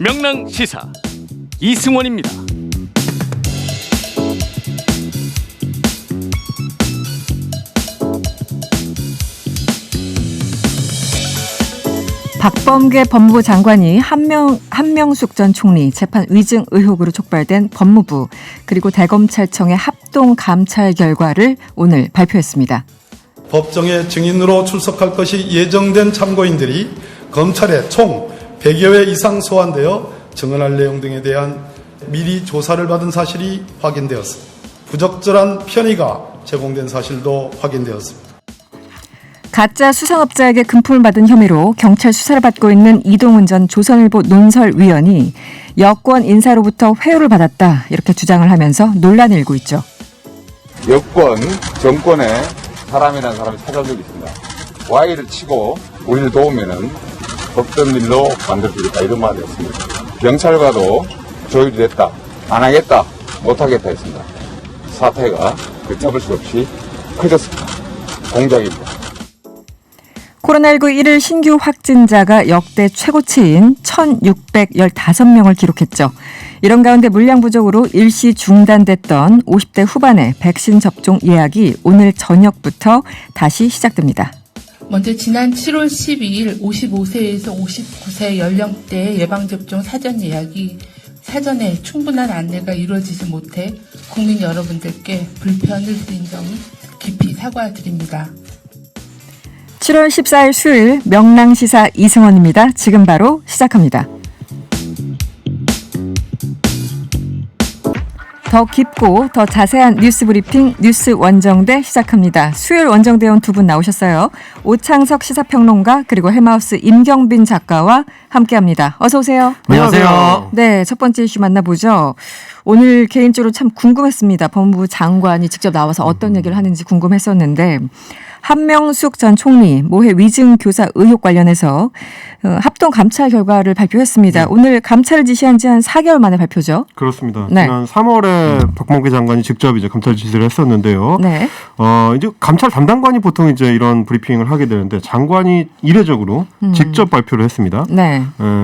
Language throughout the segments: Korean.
명랑시사 이승원입니다. 박범계 법무부 장관이 한명숙 전 총리 재판 위증 의혹으로 촉발된 법무부 그리고 대검찰청의 합동 감찰 결과를 오늘 발표했습니다. 법정에 증인으로 출석할 것이 예정된 참고인들이 검찰에 총 100여 회 이상 소환되어 증언할 내용 등에 대한 미리 조사를 받은 사실이 확인되었습니다. 부적절한 편의가 제공된 사실도 확인되었습니다. 가짜 수상업자에게 금품을 받은 혐의로 경찰 수사를 받고 있는 이동훈 전 조선일보 논설위원이 여권 인사로부터 회유를 받았다 이렇게 주장을 하면서 논란이 일고 있죠. 여권, 정권에 사람이라는 사람이 찾아온 적이 있습니다. Y를 치고 우리를 도우면은 없던 일로 만들어주겠다 이런 말이 었습니다. 경찰과도 조율이 됐다. 안 하겠다. 못 하겠다 했습니다. 사태가 걷잡을 수 없이 커졌습니다. 공작입니다. 코로나19 1일 신규 확진자가 역대 최고치인 1,615명을 기록했죠. 이런 가운데 물량 부족으로 일시 중단됐던 50대 후반의 백신 접종 예약이 오늘 저녁부터 다시 시작됩니다. 먼저 지난 7월 12일 55세에서 59세 연령대 예방접종 사전 예약이 사전에 충분한 안내가 이루어지지 못해 국민 여러분들께 불편을 드린 점 깊이 사과드립니다. 7월 14일 수요일 명랑시사 이승원입니다. 지금 바로 시작합니다. 더 깊고 더 자세한 뉴스 브리핑 뉴스 원정대 시작합니다. 수요일 원정대원 두 분 나오셨어요. 오창석 시사평론가 그리고 헬마우스 임경빈 작가와 함께합니다. 어서 오세요. 안녕하세요. 네, 첫 번째 이슈 만나보죠. 오늘 개인적으로 참 궁금했습니다. 법무부 장관이 직접 나와서 어떤 얘기를 하는지 궁금했었는데 한명숙 전 총리 모해 위증 교사 의혹 관련해서 합동 감찰 결과를 발표했습니다. 오늘 감찰을 지시한 지 한 4개월 만에 발표죠. 그렇습니다. 네. 지난 3월에 박범계 장관이 직접 이제 감찰 지시를 했었는데요. 네. 이제 감찰 담당관이 보통 이제 이런 브리핑을 하게 되는데 장관이 이례적으로 직접 발표를 했습니다. 네.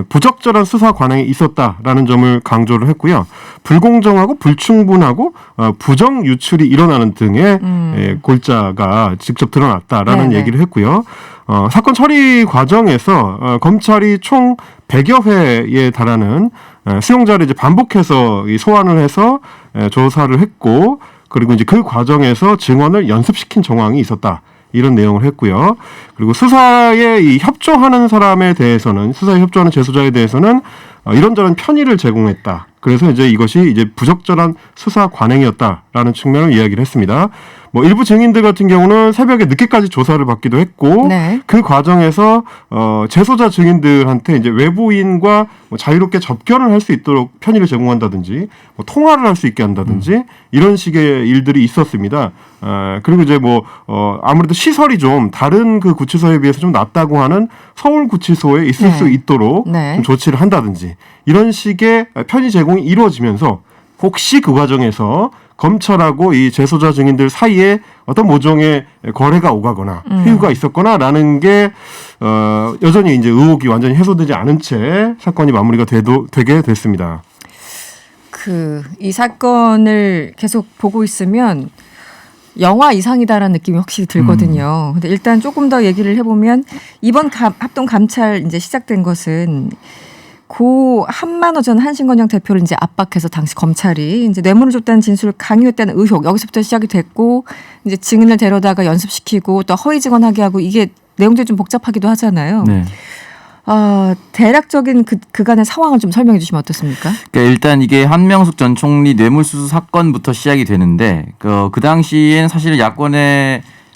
부적절한 수사 관행이 있었다라는 점을 강조를 했고요. 불공정하고 불충분하고 부정 유출이 일어나는 등의 골자가 직접 드러났다라는 네네. 얘기를 했고요. 사건 처리 과정에서 검찰이 총 100여 회에 달하는 수용자를 이제 반복해서 소환을 해서 조사를 했고, 그리고 이제 그 과정에서 증언을 연습시킨 정황이 있었다. 이런 내용을 했고요. 그리고 수사에 이 협조하는 사람에 대해서는, 수사에 협조하는 재수자에 대해서는 이런저런 편의를 제공했다. 그래서 이제 이것이 이제 부적절한 수사 관행이었다라는 측면을 이야기를 했습니다. 뭐 일부 증인들 같은 경우는 새벽에 늦게까지 조사를 받기도 했고, 네. 그 과정에서 재소자 증인들한테 이제 외부인과 뭐 자유롭게 접견을 할 수 있도록 편의를 제공한다든지, 뭐 통화를 할 수 있게 한다든지 이런 식의 일들이 있었습니다. 그리고 이제 뭐 아무래도 시설이 좀 다른 그 구치소에 비해서 좀 낫다고 하는 서울 구치소에 있을 네. 수 있도록 네. 좀 조치를 한다든지 이런 식의 편의 제공이 이루어지면서 혹시 그 과정에서 검찰하고 이 재소자 증인들 사이에 어떤 모종의 거래가 오가거나 회유가 있었거나라는 게 여전히 이제 의혹이 완전히 해소되지 않은 채 사건이 마무리가 되게 됐습니다. 이 사건을 계속 보고 있으면 영화 이상이다라는 느낌이 확실히 들거든요. 근데 일단 조금 더 얘기를 해보면 이번 합동 감찰 이제 시작된 것은 고 한만호 전 한신건영 대표를 이제 압박해서 당시 검찰이 이제 뇌물을 줬다는 진술을 강요했다는 의혹 여기서부터 시작이 됐고 이제 증인을 데려다가 연습시키고 또 허위 증언하게 하고 이게 내용들이 좀 복잡하기도 하잖아요. 네. 대략적인 그간의 상황을 좀 설명해 주시면 어떻습니까? 그러니까 일단 이게 한명숙 전 총리 뇌물수수 사건부터 시작이 되는데 그 당시엔 사실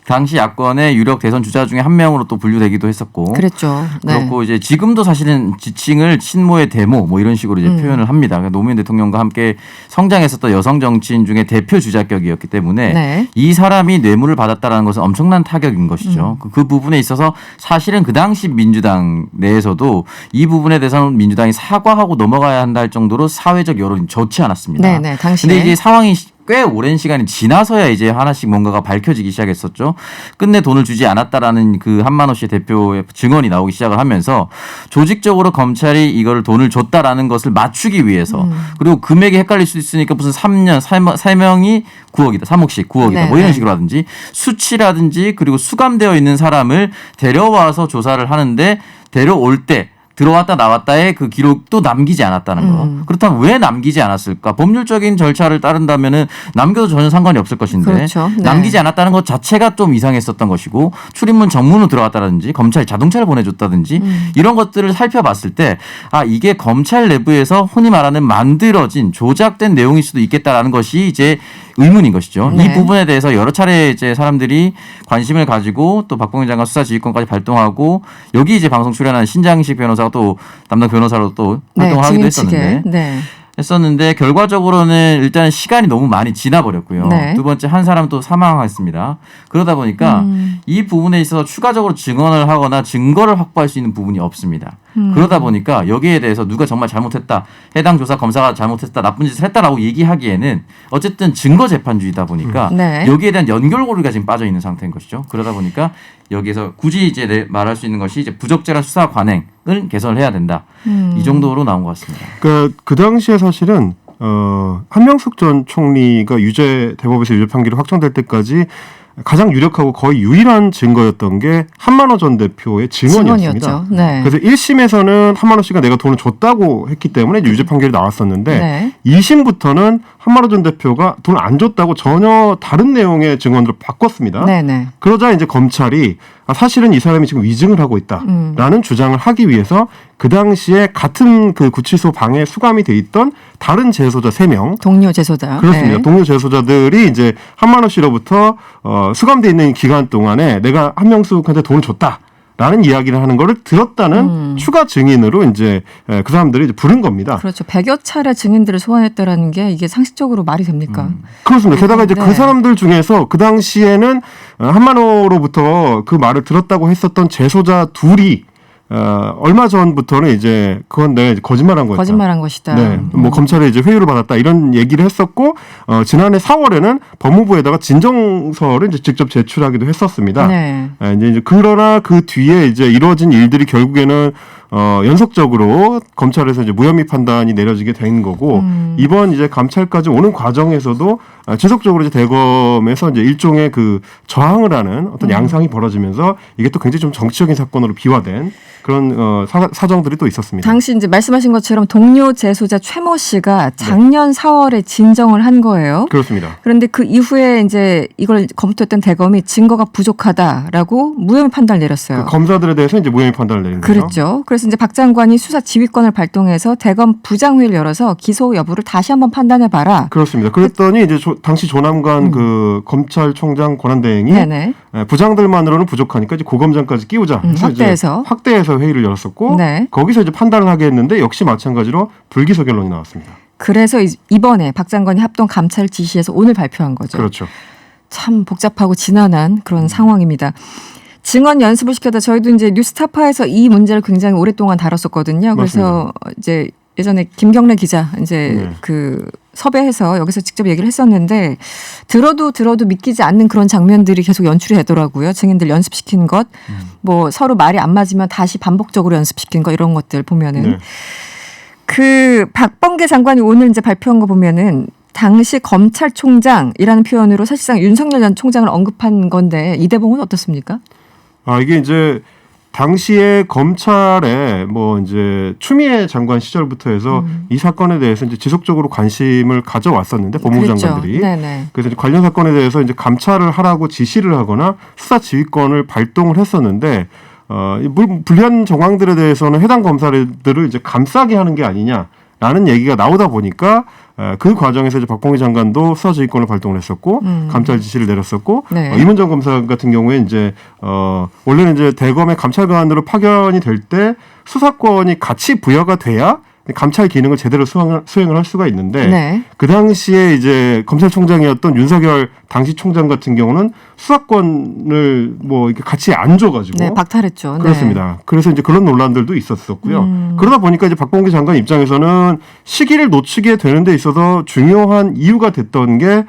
당시 야권의 유력 대선 주자 중에 한 명으로 또 분류되기도 했었고. 그랬죠. 네. 그렇고 이제 지금도 사실은 지칭을 친모의 데모 뭐 이런 식으로 이제 표현을 합니다. 그러니까 노무현 대통령과 함께 성장했었던 여성 정치인 중에 대표 주자격이었기 때문에 네. 이 사람이 뇌물을 받았다라는 것은 엄청난 타격인 것이죠. 그 부분에 있어서 사실은 그 당시 민주당 내에서도 이 부분에 대해서는 민주당이 사과하고 넘어가야 한다 할 정도로 사회적 여론이 좋지 않았습니다. 네, 당시에. 근데 이제 상황이 꽤 오랜 시간이 지나서야 이제 하나씩 뭔가가 밝혀지기 시작했었죠. 끝내 돈을 주지 않았다라는 그 한만호 씨의 대표의 증언이 나오기 시작을 하면서 조직적으로 검찰이 이걸 돈을 줬다라는 것을 맞추기 위해서 그리고 금액이 헷갈릴 수 있으니까 무슨 3년 3명이 9억이다, 3억씩 9억이다 네, 뭐 이런 네. 식으로 하든지 수치라든지 그리고 수감되어 있는 사람을 데려와서 조사를 하는데 데려올 때 들어왔다 나왔다의 그 기록도 남기지 않았다는 거. 그렇다면 왜 남기지 않았을까? 법률적인 절차를 따른다면은 남겨도 전혀 상관이 없을 것인데 그렇죠. 네. 남기지 않았다는 것 자체가 좀 이상했었던 것이고 출입문 정문으로 들어갔다든지 검찰이 자동차를 보내줬다든지 이런 것들을 살펴봤을 때 아 이게 검찰 내부에서 흔히 말하는 만들어진 조작된 내용일 수도 있겠다라는 것이 이제 의문인 것이죠. 네. 이 부분에 대해서 여러 차례 이제 사람들이 관심을 가지고 또 박봉계 장관 수사지휘권까지 발동하고 여기 이제 방송 출연한 신장식 변호사가 또 담당 변호사로 또 활동을 하기도 했었는데 했었는데 결과적으로는 일단 시간이 너무 많이 지나버렸고요. 네. 두 번째 한 사람 또 사망했습니다. 그러다 보니까 이 부분에 있어서 추가적으로 증언을 하거나 증거를 확보할 수 있는 부분이 없습니다. 그러다 보니까 여기에 대해서 누가 정말 잘못했다, 해당 조사 검사가 잘못했다, 나쁜 짓을 했다라고 얘기하기에는 어쨌든 증거 재판주의다 보니까 네. 여기에 대한 연결고리가 지금 빠져 있는 상태인 것이죠. 그러다 보니까 여기에서 굳이 이제 말할 수 있는 것이 이제 부적절한 수사 관행을 개선을 해야 된다. 이 정도로 나온 것 같습니다. 그 당시에 사실은 한명숙 전 총리가 대법에서 유죄 판결이 확정될 때까지 가장 유력하고 거의 유일한 증거였던 게 한만호 전 대표의 증언이었습니다. 증언이었죠. 네. 그래서 1심에서는 한만호 씨가 내가 돈을 줬다고 했기 때문에 유죄 판결이 나왔었는데 네. 2심부터는 한만호 전 대표가 돈을 안 줬다고 전혀 다른 내용의 증언으로 바꿨습니다. 네네. 그러자 이제 검찰이 사실은 이 사람이 지금 위증을 하고 있다라는 주장을 하기 위해서 그 당시에 같은 그 구치소 방에 수감이 돼 있던 다른 재소자 3명 동료 재소자. 그렇습니다. 네. 동료 재소자들이 이제 한만호 씨로부터 수감돼 있는 기간 동안에 내가 한명숙한테 돈을 줬다라는 이야기를 하는 거를 들었다는 추가 증인으로 이제 그 사람들이 이제 부른 겁니다. 그렇죠. 100여 차례 증인들을 소환했다라는 게 이게 상식적으로 말이 됩니까? 그렇습니다. 게다가 이제 네. 그 사람들 중에서 그 당시에는 한만호로부터 그 말을 들었다고 했었던 재소자 둘이 얼마 전부터는 이제 그건 내가 이제 거짓말한 거였다. 거짓말한 것이다. 네, 뭐 검찰에 이제 회유를 받았다 이런 얘기를 했었고 지난해 4월에는 법무부에다가 진정서를 이제 직접 제출하기도 했었습니다. 네. 이제 그러나 그 뒤에 이제 이루어진 일들이 결국에는 연속적으로 검찰에서 이제 무혐의 판단이 내려지게 된 거고 이번 이제 감찰까지 오는 과정에서도 지속적으로 이제 대검에서 이제 일종의 그 저항을 하는 어떤 양상이 벌어지면서 이게 또 굉장히 좀 정치적인 사건으로 비화된 그런 사정들이 또 있었습니다. 당시 이제 말씀하신 것처럼 동료 재소자 최모 씨가 작년 4월에 진정을 한 거예요. 그렇습니다. 그런데 그 이후에 이제 이걸 검토했던 대검이 증거가 부족하다라고 무혐의 판단을 내렸어요. 그 검사들에 대해서 이제 무혐의 판단을 내린 거죠. 그렇죠. 그래서 이제 박 장관이 수사 지휘권을 발동해서 대검 부장회의를 열어서 기소 여부를 다시 한번 판단해봐라. 그렇습니다. 그랬더니 이제 당시 조남관 그 검찰총장 권한대행이 네네. 부장들만으로는 부족하니까 이제 고검장까지 끼우자. 해서 이제 확대해서 회의를 열었었고 네. 거기서 이제 판단을 하게 했는데 역시 마찬가지로 불기소 결론이 나왔습니다. 그래서 이번에 박 장관이 합동 감찰을 지시해서 오늘 발표한 거죠. 그렇죠. 참 복잡하고 지난한 그런 상황입니다. 증언 연습을 시켜다 저희도 이제 뉴스타파에서 이 문제를 굉장히 오랫동안 다뤘었거든요. 그래서 이제 예전에 김경래 기자 이제 그 섭외해서 여기서 직접 얘기를 했었는데 들어도 믿기지 않는 그런 장면들이 계속 연출이 되더라고요. 증인들 연습시킨 것, 뭐 서로 말이 안 맞으면 다시 반복적으로 연습시킨 것 이런 것들 보면은 네. 그 박범계 장관이 오늘 이제 발표한 거 보면은 당시 검찰총장이라는 표현으로 사실상 윤석열 전 총장을 언급한 건데 이 대목은 어떻습니까? 이게 이제 당시에 검찰에 뭐 이제 추미애 장관 시절부터 해서 이 사건에 대해서 이제 지속적으로 관심을 가져왔었는데 법무부 그렇죠. 장관들이 네네. 그래서 이제 관련 사건에 대해서 이제 감찰을 하라고 지시를 하거나 수사 지휘권을 발동을 했었는데 불리한 정황들에 대해서는 해당 검사들을 이제 감싸게 하는 게 아니냐라는 얘기가 나오다 보니까 그 과정에서 이제 박봉계 장관도 수사지휘권을 발동을 했었고 감찰 지시를 내렸었고 네. 임은정 검사 같은 경우에 이제 원래는 이제 대검의 감찰관으로 파견이 될 때 수사권이 같이 부여가 돼야 감찰 기능을 제대로 수행을 할 수가 있는데 네. 그 당시에 이제 검찰총장이었던 윤석열 당시 총장 같은 경우는 수사권을 뭐 이렇게 같이 안 줘가지고 네, 박탈했죠. 그렇습니다. 그래서 이제 그런 논란들도 있었었고요. 그러다 보니까 이제 박범계 장관 입장에서는 시기를 놓치게 되는 데 있어서 중요한 이유가 됐던 게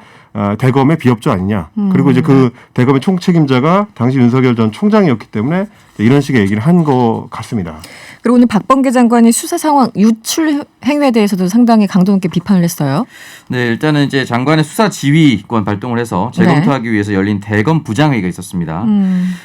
대검의 비협조 아니냐. 그리고 이제 그 대검의 총책임자가 당시 윤석열 전 총장이었기 때문에 이런 식의 얘기를 한 것 같습니다. 그리고 오늘 박범계 장관이 수사 상황 유출 행위에 대해서도 상당히 강도 높게 비판을 했어요. 네, 일단은 이제 장관의 수사 지휘권 발동을 해서 재검토하기 위해서 열린 대검 부장회의가 있었습니다.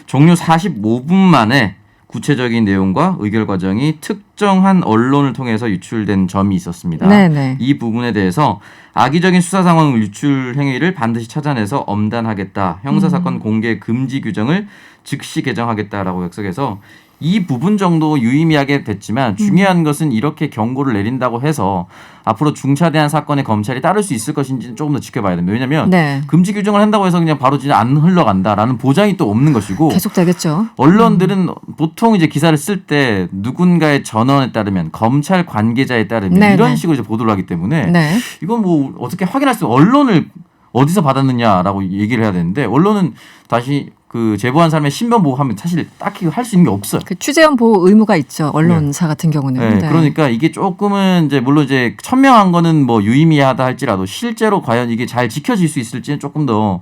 종료 45분 만에 구체적인 내용과 의결 과정이 특정한 언론을 통해서 유출된 점이 있었습니다. 네네. 이 부분에 대해서 악의적인 수사 상황 유출 행위를 반드시 찾아내서 엄단하겠다. 형사사건 공개 금지 규정을 즉시 개정하겠다라고 약속해서 이 부분 정도 유의미하게 됐지만 중요한 것은 이렇게 경고를 내린다고 해서 앞으로 중차대한 사건에 검찰이 따를 수 있을 것인지는 조금 더 지켜봐야 됩니다. 왜냐하면 네. 금지 규정을 한다고 해서 그냥 바로 안 흘러간다라는 보장이 또 없는 것이고 계속 되겠죠. 언론들은 보통 이제 기사를 쓸 때 누군가의 전언에 따르면 검찰 관계자에 따르면 네네. 이런 식으로 이제 보도를 하기 때문에 네. 이건 뭐 어떻게 확인할 수 언론을 어디서 받았느냐라고 얘기를 해야 되는데 언론은 다시 그 제보한 사람의 신변 보호하면 사실 딱히 할 수 있는 게 없어요. 그 취재원 보호 의무가 있죠. 언론사 같은 경우는. 네, 그러니까 이게 조금은 이제 물론 이제 천명한 거는 뭐 유의미하다 할지라도 실제로 과연 이게 잘 지켜질 수 있을지는 조금 더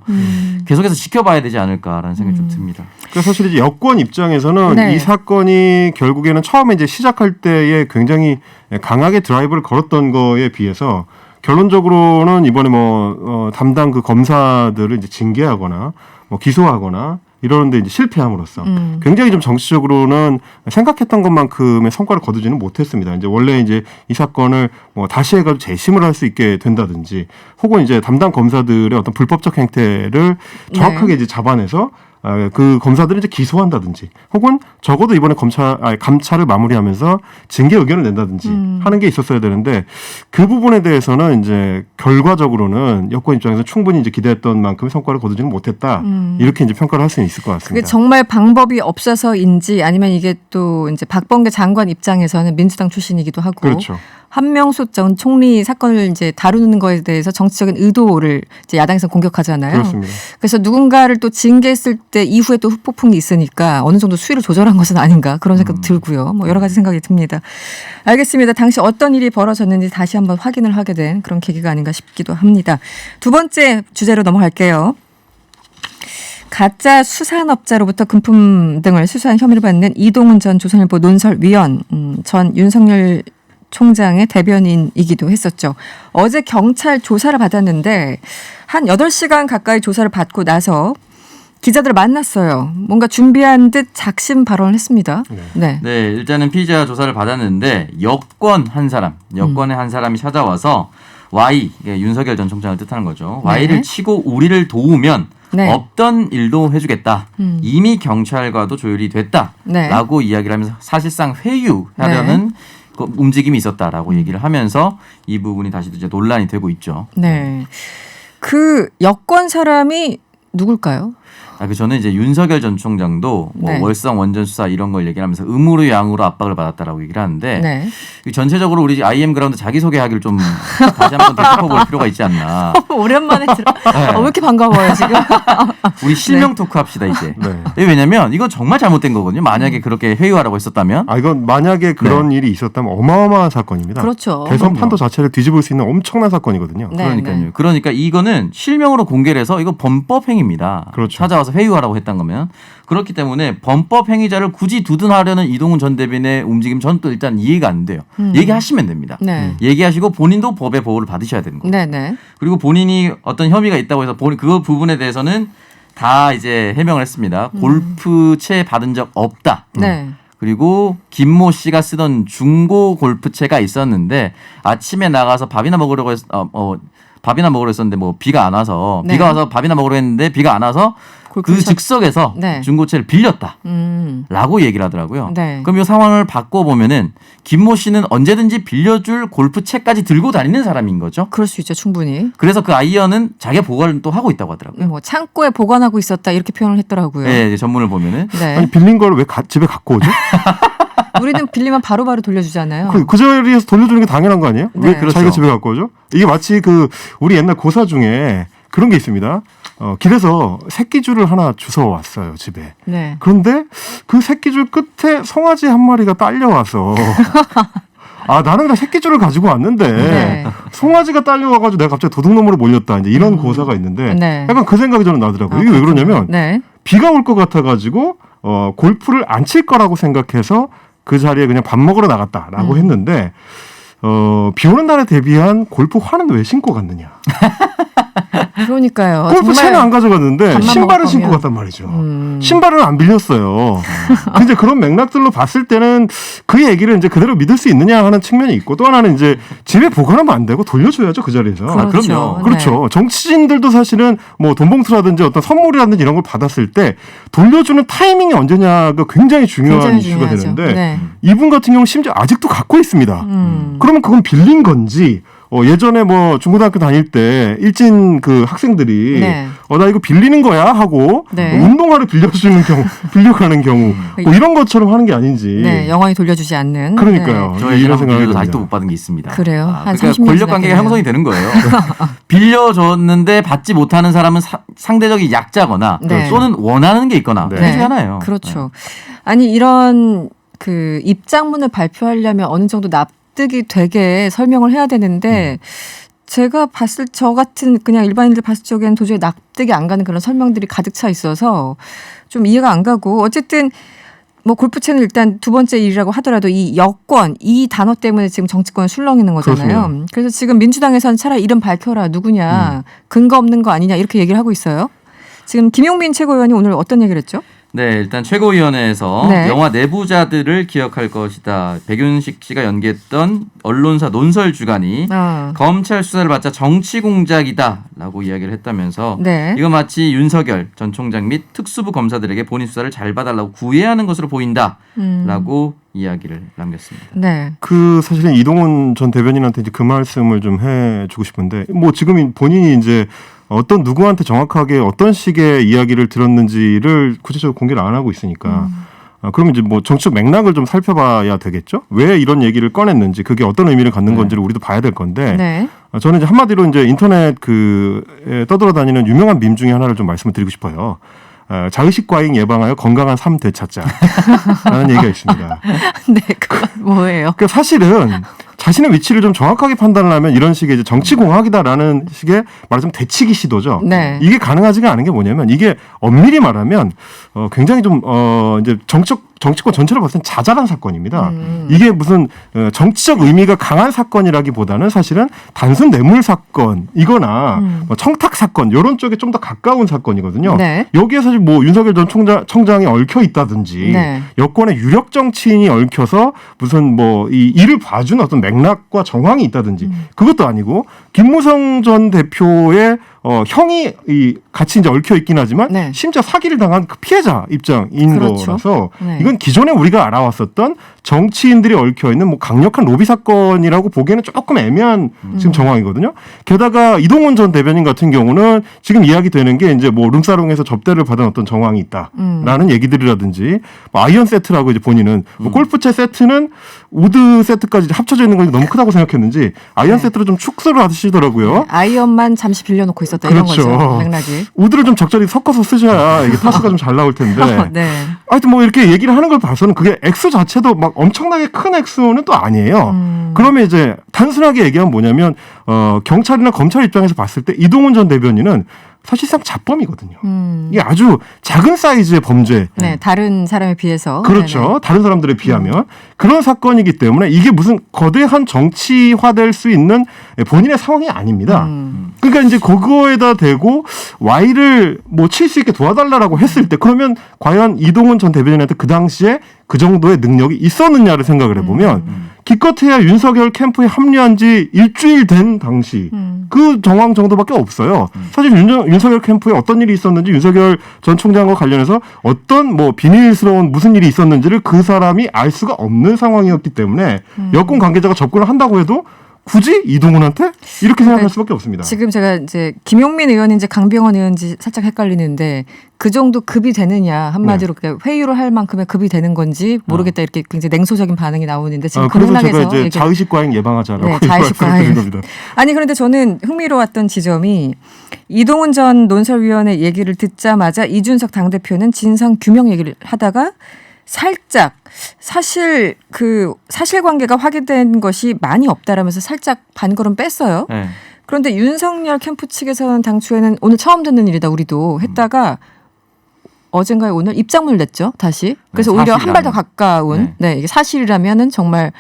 계속해서 지켜봐야 되지 않을까라는 생각이 좀 듭니다. 그러니까 사실 이제 여권 입장에서는 네. 이 사건이 결국에는 처음에 이제 시작할 때에 굉장히 강하게 드라이브를 걸었던 거에 비해서 결론적으로는 이번에 담당 그 검사들을 이제 징계하거나 뭐 기소하거나 이러는데 이제 실패함으로써 굉장히 좀 정치적으로는 생각했던 것만큼의 성과를 거두지는 못했습니다. 이제 원래 이제 이 사건을 뭐 다시 해가지고 재심을 할 수 있게 된다든지 혹은 이제 담당 검사들의 어떤 불법적 행태를 정확하게 이제 잡아내서 그 검사들을 이제 기소한다든지 혹은 적어도 이번에 감찰을 마무리하면서 징계 의견을 낸다든지 하는 게 있었어야 되는데 그 부분에 대해서는 이제 결과적으로는 여권 입장에서 충분히 이제 기대했던 만큼의 성과를 거두지는 못했다. 이렇게 이제 평가를 할 수는 있을 것 같습니다. 그게 정말 방법이 없어서인지 아니면 이게 또 이제 박범계 장관 입장에서는 민주당 출신이기도 하고 그렇죠. 한명숙 전 총리 사건을 이제 다루는 거에 대해서 정치적인 의도를 이제 야당에서 공격하잖아요. 그렇습니다. 그래서 누군가를 또 징계했을 때 이후에 또 후폭풍이 있으니까 어느 정도 수위를 조절한 것은 아닌가 그런 생각도 들고요. 뭐 여러 가지 생각이 듭니다. 알겠습니다. 당시 어떤 일이 벌어졌는지 다시 한번 확인을 하게 된 그런 계기가 아닌가 싶기도 합니다. 두 번째 주제로 넘어갈게요. 가짜 수산업자로부터 금품 등을 수수한 혐의를 받는 이동훈 전 조선일보 논설위원 전 윤석열 총장의 대변인이기도 했었죠. 어제 경찰 조사를 받았는데 한 8시간 가까이 조사를 받고 나서 기자들을 만났어요. 뭔가 준비한 듯 작심 발언을 했습니다. 네. 네, 일단은 피의자 조사를 받았는데 여권의 한 사람이 찾아와서 Y, 이게 윤석열 전 총장을 뜻하는 거죠. 네. Y를 치고 우리를 도우면 네. 없던 일도 해주겠다. 이미 경찰과도 조율이 됐다라고 네. 이야기를 하면서 사실상 회유하려는 그 움직임이 있었다라고 얘기를 하면서 이 부분이 다시 이제 논란이 되고 있죠. 네. 그 여권 사람이 누굴까요? 저는 이제 윤석열 전 총장도 뭐 네. 월성 원전 수사 이런 걸 얘기하면서 음으로 양으로 압박을 받았다라고 얘기를 하는데 네. 전체적으로 우리 IM 그라운드 자기소개하기를 좀 다시 한번 되짚어볼 필요가 있지 않나. 오랜만에 들어. 왜 이렇게 반가워요 지금? 우리 실명 토크 합시다 이제. 네. 왜냐면 이건 정말 잘못된 거거든요. 만약에 그렇게 회유하라고 했었다면. 이건 만약에 그런 일이 있었다면 어마어마한 사건입니다. 그렇죠. 대선 판도 자체를 뒤집을 수 있는 엄청난 사건이거든요. 네. 그러니까요. 네. 그러니까 이거는 실명으로 공개를 해서 이거 범법 행위입니다. 그렇죠. 찾아와서 회유하라고 했던 거면. 그렇기 때문에 범법 행위자를 굳이 두둔하려는 이동훈 전 대변인의 움직임 저는 또 일단 이해가 안 돼요. 얘기하시면 됩니다. 네. 얘기하시고 본인도 법의 보호를 받으셔야 되는 거예요. 네네. 그리고 본인이 어떤 혐의가 있다고 해서 그 부분에 대해서는 다 이제 해명을 했습니다. 골프채 받은 적 없다. 네. 그리고 김모 씨가 쓰던 중고 골프채가 있었는데 아침에 나가서 밥이나 먹으려고 했었는데 뭐 비가 안 와서 네. 비가 와서 밥이나 먹으려 했는데 비가 안 와서 그 골프채- 즉석에서 네. 중고채를 빌렸다. 라고 얘기를 하더라고요. 네. 그럼 이 상황을 바꿔보면은 김모 씨는 언제든지 빌려줄 골프채까지 들고 다니는 사람인 거죠. 그럴 수 있죠 충분히. 그래서 그 아이언은 자기가 보관을 또 하고 있다고 하더라고요. 뭐 창고에 보관하고 있었다 이렇게 표현을 했더라고요. 네, 이제 전문을 보면은. 네. 아니 빌린 걸 왜 집에 갖고 오죠? 우리는 빌리면 바로바로 돌려주잖아요. 그 자리에서 돌려주는 게 당연한 거 아니에요? 네. 왜 그렇죠. 자기가 집에 갖고 오죠? 이게 마치 우리 옛날 고사 중에 그런 게 있습니다. 길에서 새끼줄을 하나 주워 왔어요, 집에. 네. 그런데 그 새끼줄 끝에 송아지 한 마리가 딸려와서 나는 그냥 새끼줄을 가지고 왔는데 네. 송아지가 딸려와가지고 내가 갑자기 도둑놈으로 몰렸다. 이제 이런 고사가 있는데 네. 약간 그 생각이 저는 나더라고요. 이게 왜 그러냐면 네. 비가 올 것 같아가지고 골프를 안 칠 거라고 생각해서 그 자리에 그냥 밥 먹으러 나갔다라고 했는데 비 오는 날에 대비한 골프화는 왜 신고 갔느냐? 그러니까요. 골프채는 안 가져갔는데 밥만 신발을 먹을 신고 거면. 갔단 말이죠. 신발은 안 빌렸어요. 근데 그런 맥락들로 봤을 때는 그 얘기를 이제 그대로 믿을 수 있느냐 하는 측면이 있고 또 하나는 이제 집에 보관하면 안 되고 돌려줘야죠 그 자리에서. 그럼요. 그렇죠. 네. 정치인들도 사실은 뭐 돈봉투라든지 어떤 선물이라든지 이런 걸 받았을 때 돌려주는 타이밍이 언제냐가 굉장히 중요한 굉장히 이슈가 중요하죠. 되는데 네. 이분 같은 경우 심지어 아직도 갖고 있습니다. 그러면 그건 빌린 건지 예전에 뭐 중고등학교 다닐 때 일진 그 학생들이 네. 나 이거 빌리는 거야 하고 네. 운동화를 빌려주는 경우 빌려가는 경우 뭐 이런 것처럼 하는 게 아닌지. 네, 영원히 돌려주지 않는. 그러니까요. 네. 저희 이런 이런 생각이 빌려도 아직도 듭니다. 못 받은 게 있습니다. 그래요? 한 그러니까 30년 권력 관계가 지났겠네요. 형성이 되는 거예요. 빌려줬는데 받지 못하는 사람은 상대적인 약자거나 네. 또는 원하는 게 있거나 네. 그러지 않아요. 그렇죠. 아니 이런 그 입장문을 발표하려면 어느 정도 납득이 되게 설명을 해야 되는데 제가 봤을 저 같은 그냥 일반인들 봤을 적에는 도저히 납득이 안 가는 그런 설명들이 가득 차 있어서 좀 이해가 안 가고 어쨌든 뭐 골프채는 일단 두 번째 일이라고 하더라도 이 여권 이 단어 때문에 지금 정치권은 술렁이는 거잖아요. 그렇습니다. 그래서 지금 민주당에서는 차라리 이름 밝혀라 누구냐 근거 없는 거 아니냐 이렇게 얘기를 하고 있어요. 지금 김용민 최고위원이 오늘 어떤 얘기를 했죠? 네, 일단 최고위원회에서 네. 영화 내부자들을 기억할 것이다. 백윤식 씨가 연기했던 언론사 논설 주간이 검찰 수사를 받자 정치 공작이다라고 이야기를 했다면서 네. 이거 마치 윤석열 전 총장 및 특수부 검사들에게 본인 수사를 잘 봐달라고 구애하는 것으로 보인다라고 이야기를 남겼습니다. 네. 그 사실은 이동훈 전 대변인한테 이제 그 말씀을 좀 해주고 싶은데 뭐 지금 본인이 이제 어떤 누구한테 정확하게 어떤 식의 이야기를 들었는지를 구체적으로 공개를 안 하고 있으니까 그러면 이제 뭐 정치적 맥락을 좀 살펴봐야 되겠죠. 왜 이런 얘기를 꺼냈는지 그게 어떤 의미를 갖는 건지를 우리도 봐야 될 건데 네. 저는 이제 한마디로 이제 인터넷 떠돌아다니는 유명한 밈 중에 하나를 좀 말씀을 드리고 싶어요. 자의식 과잉 예방하여 건강한 삶 되찾자라는 얘기가 있습니다. 네, 그건 뭐예요? 그러니까 사실은 자신의 위치를 좀 정확하게 판단을 하면 이런 식의 이제 정치공학이다라는 식의 말하자면 대치기 시도죠. 네. 이게 가능하지가 않은 게 뭐냐면 이게 엄밀히 말하면 굉장히 좀 이제 정치권 전체로 봤을 땐 자잘한 사건입니다. 이게 무슨 정치적 의미가 강한 사건이라기보다는 사실은 단순 뇌물 사건이거나 뭐 청탁 사건 이런 쪽에 좀 더 가까운 사건이거든요. 네. 여기에 사실 뭐 윤석열 전 청장이 얽혀 있다든지 네. 여권의 유력 정치인이 얽혀서 무슨 뭐 이 일을 봐주는 어떤 맥락과 정황이 있다든지 그것도 아니고 김무성 전 대표의 형이 같이 이제 얽혀 있긴 하지만 네. 심지어 사기를 당한 그 피해자 입장인 그렇죠. 거라서 네. 이건 기존에 우리가 알아왔었던 정치인들이 얽혀 있는 뭐 강력한 로비 사건이라고 보기에는 조금 애매한 지금 정황이거든요. 게다가 이동훈 전 대변인 같은 경우는 지금 이야기되는 게 이제 뭐 룸사롱에서 접대를 받은 어떤 정황이 있다라는 얘기들이라든지 뭐 아이언 세트라고 이제 본인은 뭐 골프채 세트는 우드 세트까지 합쳐져 있는 건 너무 크다고 생각했는지 아이언 세트로 좀 축소를 하시더라고요. 아이언만 잠시 빌려놓고 있었다 그렇죠. 이런 거죠. 맥락이. 우드를 좀 적절히 섞어서 쓰셔야 이게 타수가 좀 잘 나올 텐데. 네. 하여튼 뭐 이렇게 얘기를 하는 걸 봐서는 그게 액수 자체도 막 엄청나게 큰 액수는 또 아니에요. 그러면 이제 단순하게 얘기하면 뭐냐면 경찰이나 검찰 입장에서 봤을 때 이동훈 전 대변인은 사실상 자범이거든요. 이게 아주 작은 사이즈의 범죄. 네, 다른 사람에 비해서. 그렇죠. 네네. 다른 사람들에 비하면 그런 사건이기 때문에 이게 무슨 거대한 정치화될 수 있는 본인의 상황이 아닙니다. 그러니까 이제 그거에다 대고 Y를 뭐 칠 수 있게 도와달라고 했을 때 그러면 과연 이동훈 전 대변인한테 그 당시에 그 정도의 능력이 있었느냐를 생각을 해보면 기껏해야 윤석열 캠프에 합류한 지 일주일 된 당시 그 정황 정도밖에 없어요. 사실 윤석열 캠프에 어떤 일이 있었는지 윤석열 전 총장과 관련해서 어떤 뭐 비밀스러운 무슨 일이 있었는지를 그 사람이 알 수가 없는 상황이었기 때문에 여권 관계자가 접근을 한다고 해도 굳이 이동훈한테 이렇게 생각할 수밖에 없습니다. 지금 제가 이제 김용민 의원인지 강병원 의원인지 살짝 헷갈리는데 그 정도 급이 되느냐 한마디로 그냥 회유를 할 만큼의 급이 되는 건지 모르겠다 이렇게 굉장히 냉소적인 반응이 나오는데 지금 그 그래서 맥락에서 제가 이제 자의식 과잉 예방하자라고 네, 자의식 과잉. 겁니다. 아니 그런데 저는 흥미로웠던 지점이 이동훈 전 논설위원의 얘기를 듣자마자 이준석 당대표는 진상 규명 얘기를 하다가 살짝 사실 그 사실관계가 확인된 것이 많이 없다라면서 살짝 반걸음 뺐어요. 네. 그런데 윤석열 캠프 측에서는 당초에는 오늘 처음 듣는 일이다 우리도 했다가 어젠가에 오늘 입장문을 냈죠 다시. 그래서 네, 오히려 한 발 더 사실이라면. 가까운 네, 이게 사실이라면은 정말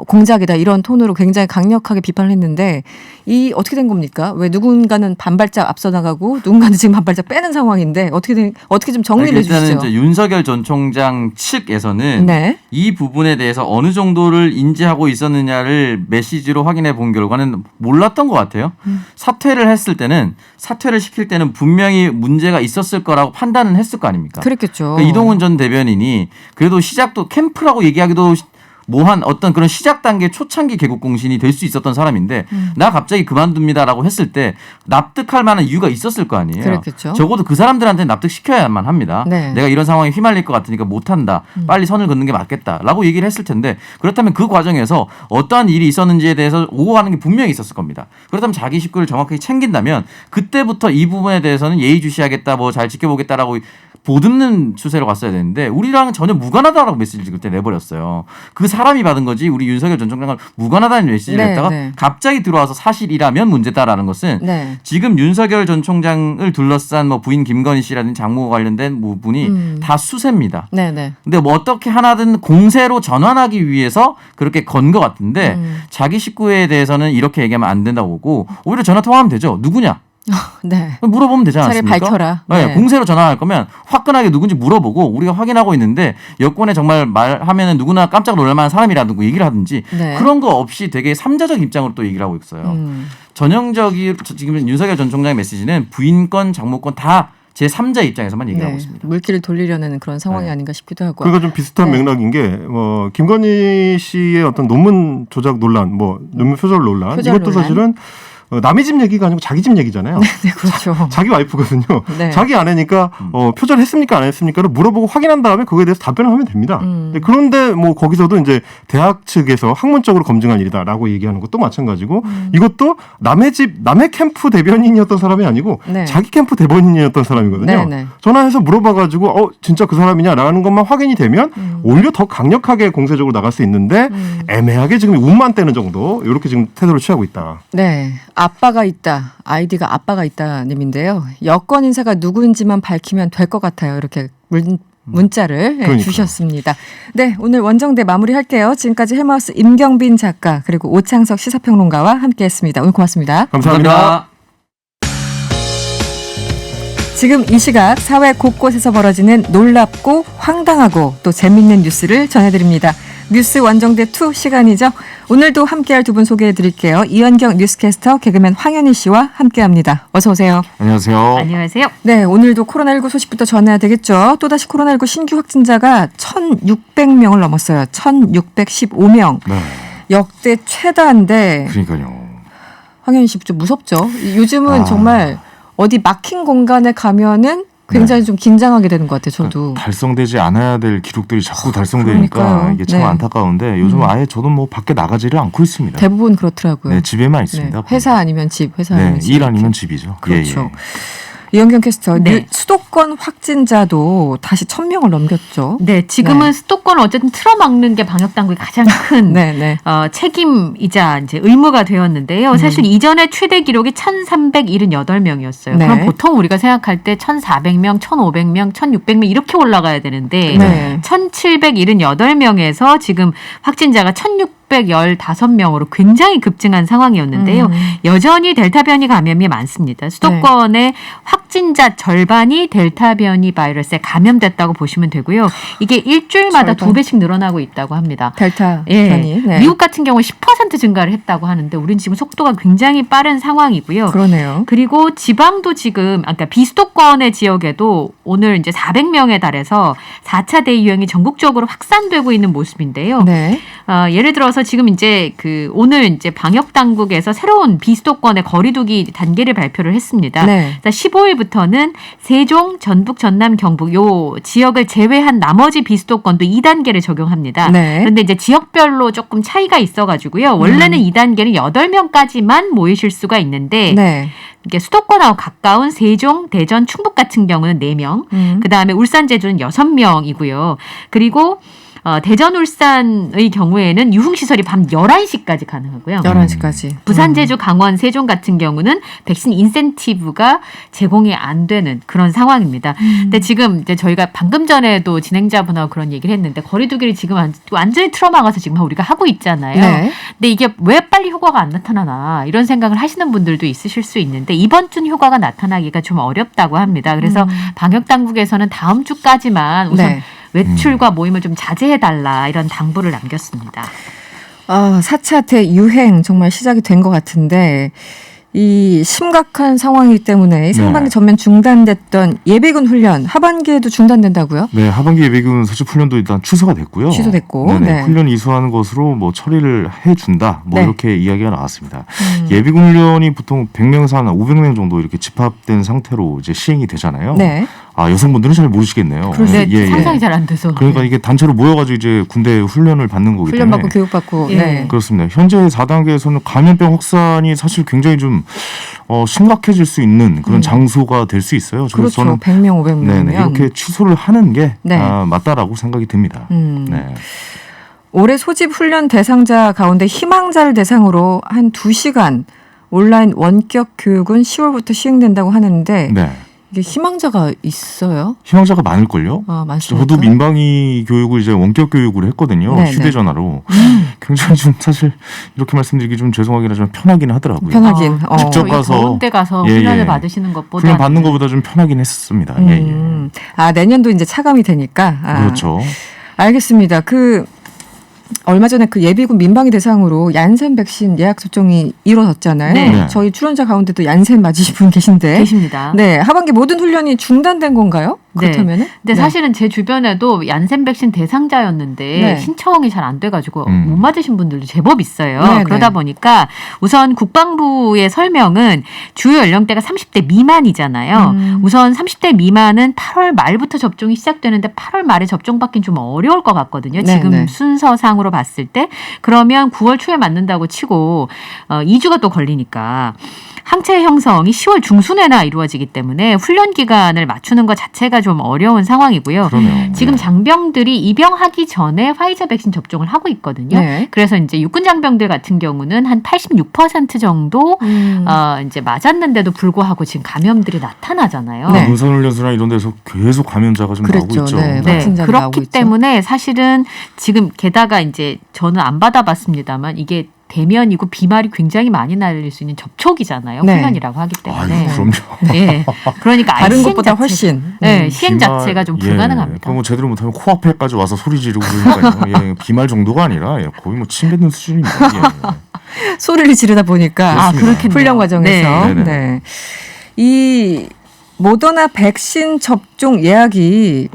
공작이다 이런 톤으로 굉장히 강력하게 비판을 했는데 이 어떻게 된 겁니까? 왜 누군가는 반발짝 앞서 나가고 누군가는 지금 반발짝 빼는 상황인데 어떻게 좀 정리를 일단은 해주시죠. 이제 윤석열 전 총장 측에서는 네. 이 부분에 대해서 어느 정도를 인지하고 있었느냐를 메시지로 확인해 본 결과는 몰랐던 것 같아요. 사퇴를 했을 때는 사퇴를 시킬 때는 분명히 문제가 있었을 거라고 판단은 했을 거 아닙니까? 그랬겠죠. 그러니까 이동훈 전 대변인이 그래도 시작도 캠프라고 얘기하기도 뭐한 어떤 그런 시작 단계 초창기 개국 공신이 될 수 있었던 사람인데 나 갑자기 그만둡니다라고 했을 때 납득할 만한 이유가 있었을 거 아니에요. 그랬겠죠. 적어도 그 사람들한테 납득시켜야만 합니다. 네. 내가 이런 상황에 휘말릴 것 같으니까 못한다. 빨리 선을 긋는 게 맞겠다라고 얘기를 했을 텐데 그렇다면 그 과정에서 어떠한 일이 있었는지에 대해서 오고 가는 게 분명히 있었을 겁니다. 그렇다면 자기 식구를 정확하게 챙긴다면 그때부터 이 부분에 대해서는 예의주시하겠다 뭐 잘 지켜보겠다라고 보듬는 추세로 갔어야 되는데 우리랑 전혀 무관하다라고 메시지를 그때 내버렸어요. 그 사람이 받은 거지 우리 윤석열 전 총장은 무관하다는 메시지를 네, 냈다가 네. 갑자기 들어와서 사실이라면 문제다라는 것은 네. 지금 윤석열 전 총장을 둘러싼 뭐 부인 김건희 씨라든지 장모와 관련된 부분이 다 수세입니다. 네네. 근데 뭐 어떻게 하나든 공세로 전환하기 위해서 그렇게 건 것 같은데 자기 식구에 대해서는 이렇게 얘기하면 안 된다고 보고 오히려 전화 통화하면 되죠. 누구냐? 네. 물어보면 되지 차라리 않습니까? 밝혀라. 네. 네. 공세로 전환할 거면 화끈하게 누군지 물어보고 우리가 확인하고 있는데 여권에 정말 말하면은 누구나 깜짝 놀랄 만한 사람이라든가 얘기를 하든지 네. 그런 거 없이 되게 삼자적 입장으로 또 얘기를 하고 있어요. 전형적인 지금 윤석열 전 총장의 메시지는 부인권, 장모권 다 제3자 입장에서만 얘기를 하고 있습니다. 물기를 돌리려는 그런 상황이 네. 아닌가 싶기도 하고. 그러니까 좀 비슷한 네. 맥락인 게 김건희 씨의 어떤 논문 조작 논란, 뭐 논문 표절 논란 표절 이것도 논란. 사실은 남의 집 얘기가 아니고 자기 집 얘기잖아요. 네, 그렇죠. 자기 와이프거든요. 네. 자기 아내니까 표절했습니까 안 했습니까를 물어보고 확인한 다음에 그거에 대해서 답변을 하면 됩니다. 그런데 뭐 거기서도 이제 대학 측에서 학문적으로 검증한 일이다라고 얘기하는 것도 마찬가지고 이것도 남의 집 남의 캠프 대변인이었던 사람이 아니고 네. 자기 캠프 대변인이었던 사람이거든요. 네, 네. 전화해서 물어봐가지고 진짜 그 사람이냐라는 것만 확인이 되면 오히려 더 강력하게 공세적으로 나갈 수 있는데 애매하게 지금 운만 떼는 정도 이렇게 지금 태도를 취하고 있다. 네. 아빠가 있다. 아이디가 아빠가 있다 님인데요. 여권 인사가 누구인지만 밝히면 될 것 같아요. 이렇게 문자를 그러니까요. 주셨습니다. 네, 오늘 원정대 마무리할게요. 지금까지 헬마우스 임경빈 작가 그리고 오창석 시사평론가와 함께했습니다. 오늘 고맙습니다. 감사합니다. 지금 이 시각 사회 곳곳에서 벌어지는 놀랍고 황당하고 또 재밌는 뉴스를 전해드립니다. 뉴스 원정대 2 시간이죠. 오늘도 함께할 두 분 소개해드릴게요. 이현경 뉴스캐스터, 개그맨 황현희 씨와 함께합니다. 어서 오세요. 안녕하세요. 안녕하세요. 네, 오늘도 코로나19 소식부터 전해야 되겠죠. 또다시 코로나19 신규 확진자가 1,600명을 넘었어요. 1,615명. 네. 역대 최다인데 그러니까요. 황현희 씨 좀 무섭죠. 요즘은 정말 어디 막힌 공간에 가면은 굉장히 좀 긴장하게 되는 것 같아요. 저도. 달성되지 않아야 될 기록들이 자꾸 달성되니까 그러니까요. 이게 참 네. 안타까운데 요즘 아예 저도 뭐 밖에 나가지를 않고 있습니다. 대부분 그렇더라고요. 네, 집에만 있습니다. 네, 회사 아니면 집, 회사 아니면 네, 집. 일 아니면 집이죠. 그렇죠. 예, 예. 이현경 캐스터, 네. 수도권 확진자도 다시 1,000명을 넘겼죠. 네, 지금은 네. 수도권 어쨌든 틀어막는 게 방역 당국의 가장 큰 네, 네. 책임이자 이제 의무가 되었는데요. 사실 이전에 최대 기록이 1,378명이었어요. 네. 그럼 보통 우리가 생각할 때 1,400명, 1,500명, 1,600명 이렇게 올라가야 되는데 네. 1,778명에서 지금 확진자가 1,615명으로 굉장히 급증한 상황이었는데요. 여전히 델타 변이 감염이 많습니다. 수도권의 확진자 절반이 델타 변이 바이러스에 감염됐다고 보시면 되고요. 이게 일주일마다 절반. 2배씩 늘어나고 있다고 합니다. 델타 예. 변이. 네. 미국 같은 경우는 10% 증가를 했다고 하는데 우리는 지금 속도가 굉장히 빠른 상황이고요. 그러네요. 그리고 지방도 지금 아까 비수도권의 지역에도 오늘 이제 400명에 달해서 4차 대유행이 전국적으로 확산되고 있는 모습인데요. 네. 예를 들어서 지금 이제 오늘 이제 방역 당국에서 새로운 비수도권의 거리두기 단계를 발표를 했습니다. 네. 15일부터는 세종, 전북, 전남, 경북 요 지역을 제외한 나머지 비수도권도 2단계를 적용합니다. 네. 그런데 이제 지역별로 조금 차이가 있어가지고요. 원래는 2단계는 8명까지만 모이실 수가 있는데 네. 이게 수도권하고 가까운 세종, 대전, 충북 같은 경우는 4명, 그다음에 울산, 제주는 6명이고요. 그리고 대전, 울산의 경우에는 유흥시설이 밤 11시까지 가능하고요. 11시까지. 부산, 제주, 강원, 세종 같은 경우는 백신 인센티브가 제공이 안 되는 그런 상황입니다. 근데 지금 이제 저희가 방금 전에도 진행자분하고 그런 얘기를 했는데 거리두기를 지금 완전히 틀어막아서 지금 우리가 하고 있잖아요. 네. 근데 이게 왜 빨리 효과가 안 나타나나 이런 생각을 하시는 분들도 있으실 수 있는데 이번 주는 효과가 나타나기가 좀 어렵다고 합니다. 그래서 방역 당국에서는 다음 주까지만 우선 네. 외출과 모임을 좀 자제해달라 이런 당부를 남겼습니다. 4차 대유행 정말 시작이 된 것 같은데 이 심각한 상황이기 때문에 상반기 전면 중단됐던 예비군 훈련 하반기에도 중단된다고요? 네, 하반기 예비군 소집 훈련도 일단 취소가 됐고요. 취소됐고. 네네, 네. 훈련 이수하는 것으로 뭐 처리를 해준다. 뭐 네. 이렇게 이야기가 나왔습니다. 예비군 훈련이 보통 100명에서 한 500명 정도 이렇게 집합된 상태로 이제 시행이 되잖아요. 네. 여성분들은 잘 모르시겠네요. 네, 상상이 잘 안 돼서. 그러니까 이게 단체로 모여가지고 이제 군대 훈련을 받는 거기 때문에. 훈련받고 교육받고. 예. 네. 그렇습니다. 현재 4단계에서는 감염병 확산이 사실 굉장히 좀 심각해질 수 있는 그런 장소가 될 수 있어요. 그래서 그렇죠. 저는 100명, 500명이면. 네네, 이렇게 취소를 하는 게 네. 맞다라고 생각이 듭니다. 네. 올해 소집 훈련 대상자 가운데 희망자를 대상으로 한 2시간 온라인 원격 교육은 10월부터 시행된다고 하는데 네. 이게 희망자가 있어요? 희망자가 많을걸요? 많습니까? 저도 민방위 교육을 이제 원격 교육을 했거든요. 네네. 휴대전화로. 굉장히 좀 사실 이렇게 말씀드리기 좀 죄송하긴 하지만 편하긴 하더라고요. 편하긴. 직접 가서 좋은 데 가서 예, 훈련을 예. 받으시는 것보다 훈련 받는 것보다 좀 편하긴 했었습니다. 예, 예. 내년도 이제 차감이 되니까. 그렇죠. 알겠습니다. 얼마 전에 예비군 민방위 대상으로 얀센 백신 예약 접종이 이루어졌잖아요. 네. 저희 출연자 가운데도 얀센 맞으신 분 계신데. 계십니다. 네, 하반기 모든 훈련이 중단된 건가요? 그렇다면은? 근데 사실은 제 주변에도 얀센 백신 대상자였는데 네. 신청이 잘 안 돼가지고 못 맞으신 분들도 제법 있어요. 네, 그러다 네. 보니까 우선 국방부의 설명은 주요 연령대가 30대 미만이잖아요. 우선 30대 미만은 8월 말부터 접종이 시작되는데 8월 말에 접종받긴 좀 어려울 것 같거든요. 네, 지금 네. 순서상으로 봤을 때. 그러면 9월 초에 맞는다고 치고 2주가 또 걸리니까 항체 형성이 10월 중순에나 이루어지기 때문에 훈련 기간을 맞추는 것 자체가 좀 어려운 상황이고요. 그러네요. 지금 장병들이 입영하기 전에 화이자 백신 접종을 하고 있거든요. 네. 그래서 이제 육군 장병들 같은 경우는 한 86% 정도 이제 맞았는데도 불구하고 지금 감염들이 나타나잖아요. 네. 문선훈련소나 이런 데서 계속 감염자가 좀 그랬죠. 나오고 있죠. 네. 네, 확진자가 나오고 그렇기 있죠. 때문에 사실은 지금 게다가 이제 저는 안 받아봤습니다만 이게 대면이고 비말이 굉장히 많이 날릴 수 있는 접촉이잖아요. 네. 훈련이라고 하기 때문에. 그럼요. 예. 그러니까 다른 시행 것보다 자체- 훨씬. 네, 시행 비말, 자체가 좀 예, 불가능합니다. 그럼 뭐 제대로 못하면 코앞에까지 와서 소리 지르고 그러니까요. 예, 비말 정도가 아니라 거의 뭐 침 뱉는 수준입니다. 예. 소리를 지르다 보니까 그렇겠네요. 훈련 과정에서. 네. 네네. 네. 이 모더나 백신 접종 예약이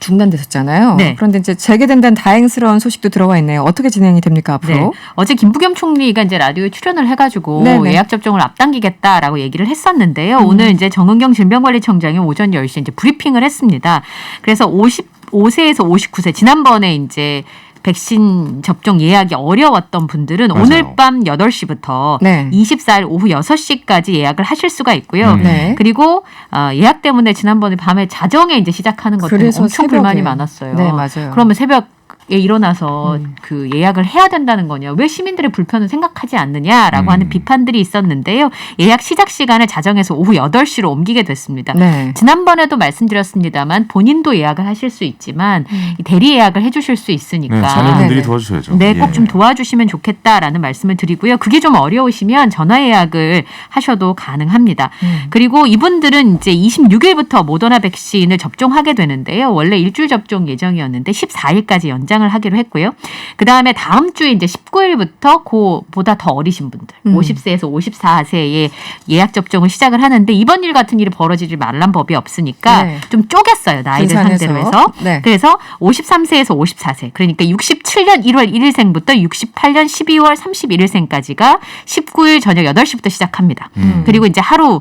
중단됐었잖아요. 네. 그런데 이제 재개된다는 다행스러운 소식도 들어와 있네요. 어떻게 진행이 됩니까 앞으로? 네. 어제 김부겸 총리가 이제 라디오에 출연을 해가지고 네네. 예약 접종을 앞당기겠다라고 얘기를 했었는데요. 오늘 이제 정은경 질병관리청장이 오전 10시에 이제 브리핑을 했습니다. 그래서 55세에서 59세 지난번에 이제 백신 접종 예약이 어려웠던 분들은 맞아요. 오늘 밤 8시부터 네. 24일 오후 6시까지 예약을 하실 수가 있고요. 네. 그리고 예약 때문에 지난번에 밤에 자정에 이제 시작하는 것 때문에 그래서 엄청 새벽에. 불만이 많았어요. 네, 맞아요. 그러면 새벽에 일어나서 그 예약을 해야 된다는 거냐. 왜 시민들의 불편을 생각하지 않느냐라고 하는 비판들이 있었는데요. 예약 시작 시간을 자정에서 오후 8시로 옮기게 됐습니다. 네. 지난번에도 말씀드렸습니다만 본인도 예약을 하실 수 있지만 이 대리 예약을 해 주실 수 있으니까 네, 자녀분들이 네네. 도와주셔야죠. 네, 꼭 예. 좀 도와주시면 좋겠다라는 말씀을 드리고요. 그게 좀 어려우시면 전화 예약을 하셔도 가능합니다. 그리고 이분들은 이제 26일부터 모더나 백신을 접종하게 되는데요. 원래 일주일 접종 예정이었는데 14일까지 연장이 연장을 하기로 했고요. 그 다음에 다음 주에 이제 19일부터 그보다 더 어리신 분들, 50세에서 54세에 예약 접종을 시작을 하는데 이번 일 같은 일이 벌어지지 말란 법이 없으니까 네. 좀 쪼갰어요. 나이들 분산해서. 상대로 해서. 네. 그래서 53세에서 54세, 그러니까 67년 1월 1일생부터 68년 12월 31일생까지가 19일 저녁 8시부터 시작합니다. 그리고 이제 하루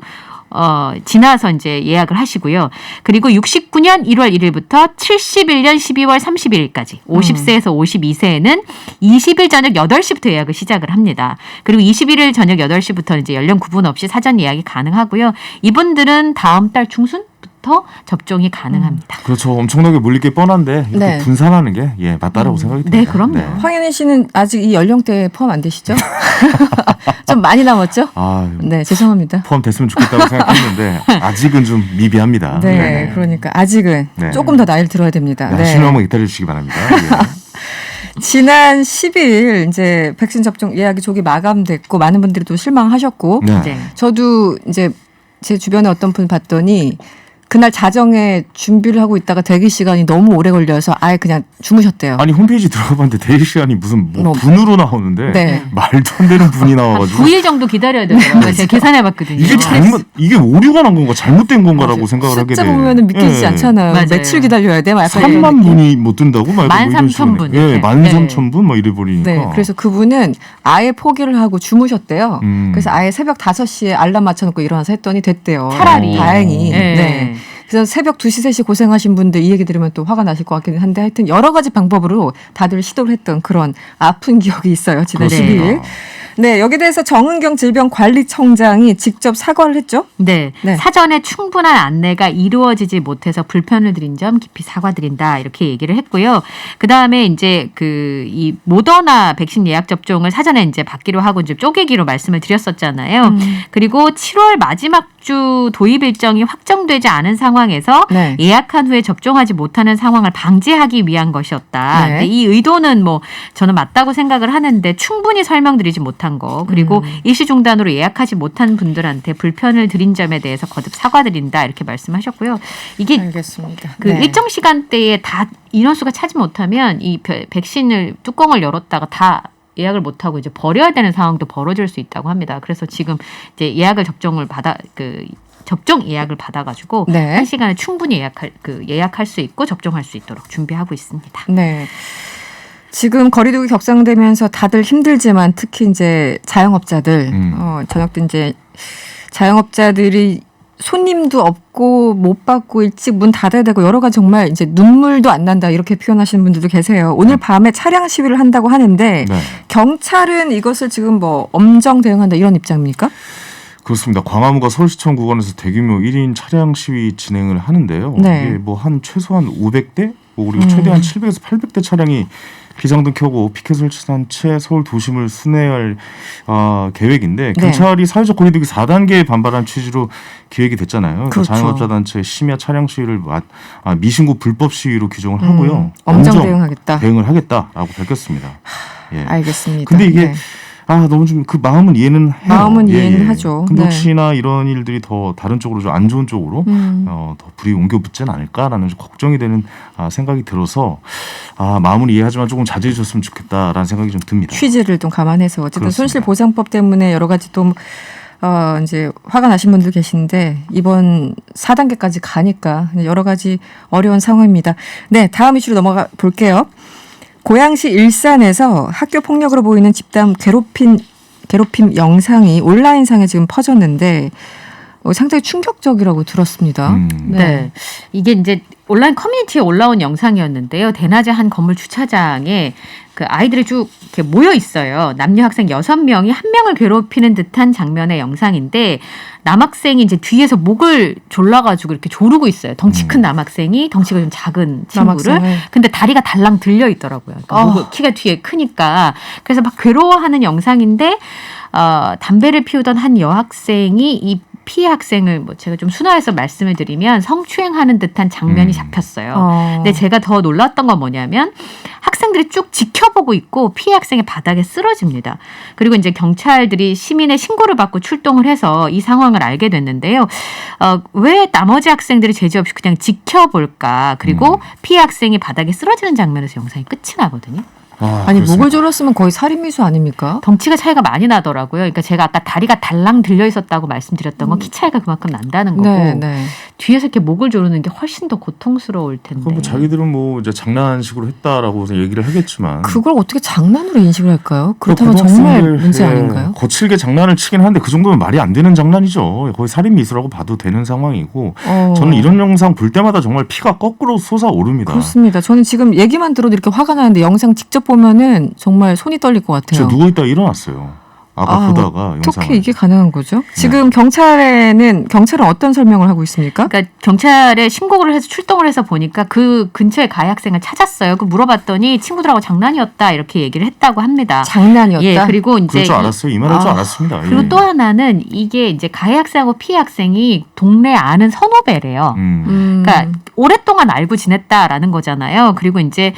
지나서 이제 예약을 하시고요. 그리고 69년 1월 1일부터 71년 12월 31일까지 50세에서 52세에는 20일 저녁 8시부터 예약을 시작을 합니다. 그리고 21일 저녁 8시부터 이제 연령 구분 없이 사전 예약이 가능하고요. 이분들은 다음 달 중순부터 접종이 가능합니다. 그렇죠. 엄청나게 몰릴 게 뻔한데 이렇게 네. 분산하는 게 맞다라고 생각이 듭니다. 네, 그럼요. 황현희 씨는 아직 이 연령대에 포함 안 되시죠? 좀 많이 남았죠? 아, 네, 죄송합니다. 포함됐으면 좋겠다고 생각했는데 아직은 좀 미비합니다. 네, 그러니까 아직은 네. 조금 더 나이를 들어야 됩니다. 네. 네. 신호만 기다려 주시기 바랍니다. 예. 지난 10일 이제 백신 접종 예약이 조기 마감됐고 많은 분들이 또 실망하셨고 네. 네. 저도 이제 제 주변에 어떤 분 봤더니 그날 자정에 준비를 하고 있다가 대기 시간이 너무 오래 걸려서 아예 그냥 주무셨대요. 아니 홈페이지 들어가봤는데 대기 시간이 무슨 뭐 뭐, 분으로 나오는데 네. 말도 안 되는 분이 한 나와가지고 9일 정도 기다려야 되더라고요. 제가 계산해봤거든요. 이게 오류가 난 건가 잘못된 건가라고 생각을 하게 숫자 돼요. 보면은 믿기지 예. 않잖아요. 맞아요. 며칠 기다려야 돼? 막 약간 이런 3만 느낌. 분이 못 든다고? 13,000분. 예, 네. 13,000분 막 이래 버리니까. 네, 그래서 그분은 아예 포기를 하고 주무셨대요. 그래서 아예 새벽 5시에 알람 맞춰놓고 일어나서 했더니 됐대요. 차라리. 다행히. 네. 네. 그래서 새벽 2시, 3시 고생하신 분들 이 얘기 들으면 또 화가 나실 것 같긴 한데 하여튼 여러 가지 방법으로 다들 시도를 했던 그런 아픈 기억이 있어요. 지난 그렇습니다. 12일. 네, 여기에 대해서 정은경 질병관리청장이 직접 사과를 했죠. 네. 네. 사전에 충분한 안내가 이루어지지 못해서 불편을 드린 점 깊이 사과드린다 이렇게 얘기를 했고요. 그 다음에 이제 이 모더나 백신 예약 접종을 사전에 이제 받기로 하고 이제 쪼개기로 말씀을 드렸었잖아요. 그리고 7월 마지막 주 도입 일정이 확정되지 않은 상황에서 네. 예약한 후에 접종하지 못하는 상황을 방지하기 위한 것이었다. 네. 근데 이 의도는 뭐 저는 맞다고 생각을 하는데 충분히 설명드리지 못한 거 그리고 일시 중단으로 예약하지 못한 분들한테 불편을 드린 점에 대해서 거듭 사과드린다 이렇게 말씀하셨고요. 이게 알겠습니다. 그 네. 일정 시간대에 다 인원수가 차지 못하면 이 백신을 뚜껑을 열었다가 다 예약을 못하고 이제 버려야 되는 상황도 벌어질 수 있다고 합니다. 그래서 지금 이제 접종 예약을 받아가지고 네. 한 시간에 충분히 예약할 수 있고 접종할 수 있도록 준비하고 있습니다. 네. 지금 거리두기 격상되면서 다들 힘들지만 특히 이제 자영업자들, 저녁 때 이제 자영업자들이 손님도 없고 못 받고 일찍 문 닫아야 되고 여러 가지 정말 이제 눈물도 안 난다 이렇게 표현하시는 분들도 계세요. 오늘 밤에 차량 시위를 한다고 하는데 네. 경찰은 이것을 지금 뭐 엄정 대응한다 이런 입장입니까? 그렇습니다. 광화문과 서울시청 구간에서 대규모 1인 차량 시위 진행을 하는데요. 네. 이게 뭐 한 최소한 500대, 그리고 최대한 700에서 800대 차량이 비상등 켜고 피켓 설치한 채 서울 도심을 순회할 계획인데 경찰이 사회적 거리두기 4단계에 반발한 취지로 기획이 됐잖아요. 그렇죠. 자영업자 단체 심야 차량 시위를 미신고 불법 시위로 규정을 하고요. 엄정 대응을 하겠다라고 밝혔습니다. 예. 알겠습니다. 근데 이게 네. 너무 좀 그 마음은 이해는 해요. 마음은 이해는 하죠. 근데 네. 혹시나 이런 일들이 더 다른 쪽으로 좀 안 좋은 쪽으로 더 불이 옮겨 붙지는 않을까라는 좀 걱정이 되는 생각이 들어서 마음은 이해하지만 조금 자제해 줬으면 좋겠다라는 생각이 좀 듭니다. 취지를 좀 감안해서 어쨌든 그렇습니다. 손실보상법 때문에 여러 가지 또 이제 화가 나신 분들 계신데 이번 4단계까지 가니까 여러 가지 어려운 상황입니다. 네, 다음 이슈로 넘어가 볼게요. 고양시 일산에서 학교 폭력으로 보이는 집단 괴롭힘 영상이 온라인상에 지금 퍼졌는데 상당히 충격적이라고 들었습니다. 네. 이게 이제 온라인 커뮤니티에 올라온 영상이었는데요. 대낮에 한 건물 주차장에 그 아이들이 쭉 이렇게 모여 있어요. 남녀 학생 6명이 한 명을 괴롭히는 듯한 장면의 영상인데 남학생이 이제 뒤에서 목을 졸라가지고 이렇게 조르고 있어요. 덩치 큰 남학생이 덩치가 좀 작은 친구를. 남학생을. 근데 다리가 달랑 들려 있더라고요. 그러니까 키가 뒤에 크니까. 그래서 막 괴로워하는 영상인데 담배를 피우던 한 여학생이 이 피해 학생을 뭐 제가 좀 순화해서 말씀을 드리면 성추행하는 듯한 장면이 잡혔어요. 근데 제가 더 놀랐던 건 뭐냐면 학생들이 쭉 지켜보고 있고 피해 학생이 바닥에 쓰러집니다. 그리고 이제 경찰들이 시민의 신고를 받고 출동을 해서 이 상황을 알게 됐는데요. 왜 나머지 학생들이 제재 없이 그냥 지켜볼까? 그리고 피해 학생이 바닥에 쓰러지는 장면에서 영상이 끝이 나거든요. 아니 목을 졸랐으면 거의 살인미수 아닙니까? 덩치가 차이가 많이 나더라고요. 그러니까 제가 아까 다리가 달랑 들려 있었다고 말씀드렸던 건 키 차이가 그만큼 난다는 거고 네. 뒤에서 이렇게 목을 조르는 게 훨씬 더 고통스러울 텐데. 그럼 뭐 자기들은 뭐 이제 장난식으로 했다라고 얘기를 하겠지만 그걸 어떻게 장난으로 인식을 할까요? 그렇다면 정말 문제 아닌가요? 거칠게 장난을 치긴 하는데 그 정도면 말이 안 되는 장난이죠. 거의 살인 미수라고 봐도 되는 상황이고 저는 이런 영상 볼 때마다 정말 피가 거꾸로 솟아오릅니다. 그렇습니다. 저는 지금 얘기만 들어도 이렇게 화가 나는데 영상 직접 보면은 정말 손이 떨릴 것 같아요. 저 누워 있다가 일어났어요. 아까 보다가 영상. 어떻게 이게 가능한 거죠? 지금 경찰은 어떤 설명을 하고 있습니까? 그러니까 경찰에 신고를 해서 출동을 해서 보니까 그 근처에 가해 학생을 찾았어요. 그 물어봤더니 친구들하고 장난이었다 이렇게 얘기를 했다고 합니다. 장난이었다. 예, 그리고 이제 그럴 줄 알았어요. 이 말할 줄 알았습니다. 그리고 또 하나는 이게 이제 가해 학생하고 피해 학생이 동네 아는 선후배래요. 그러니까 오랫동안 알고 지냈다라는 거잖아요. 그리고 이제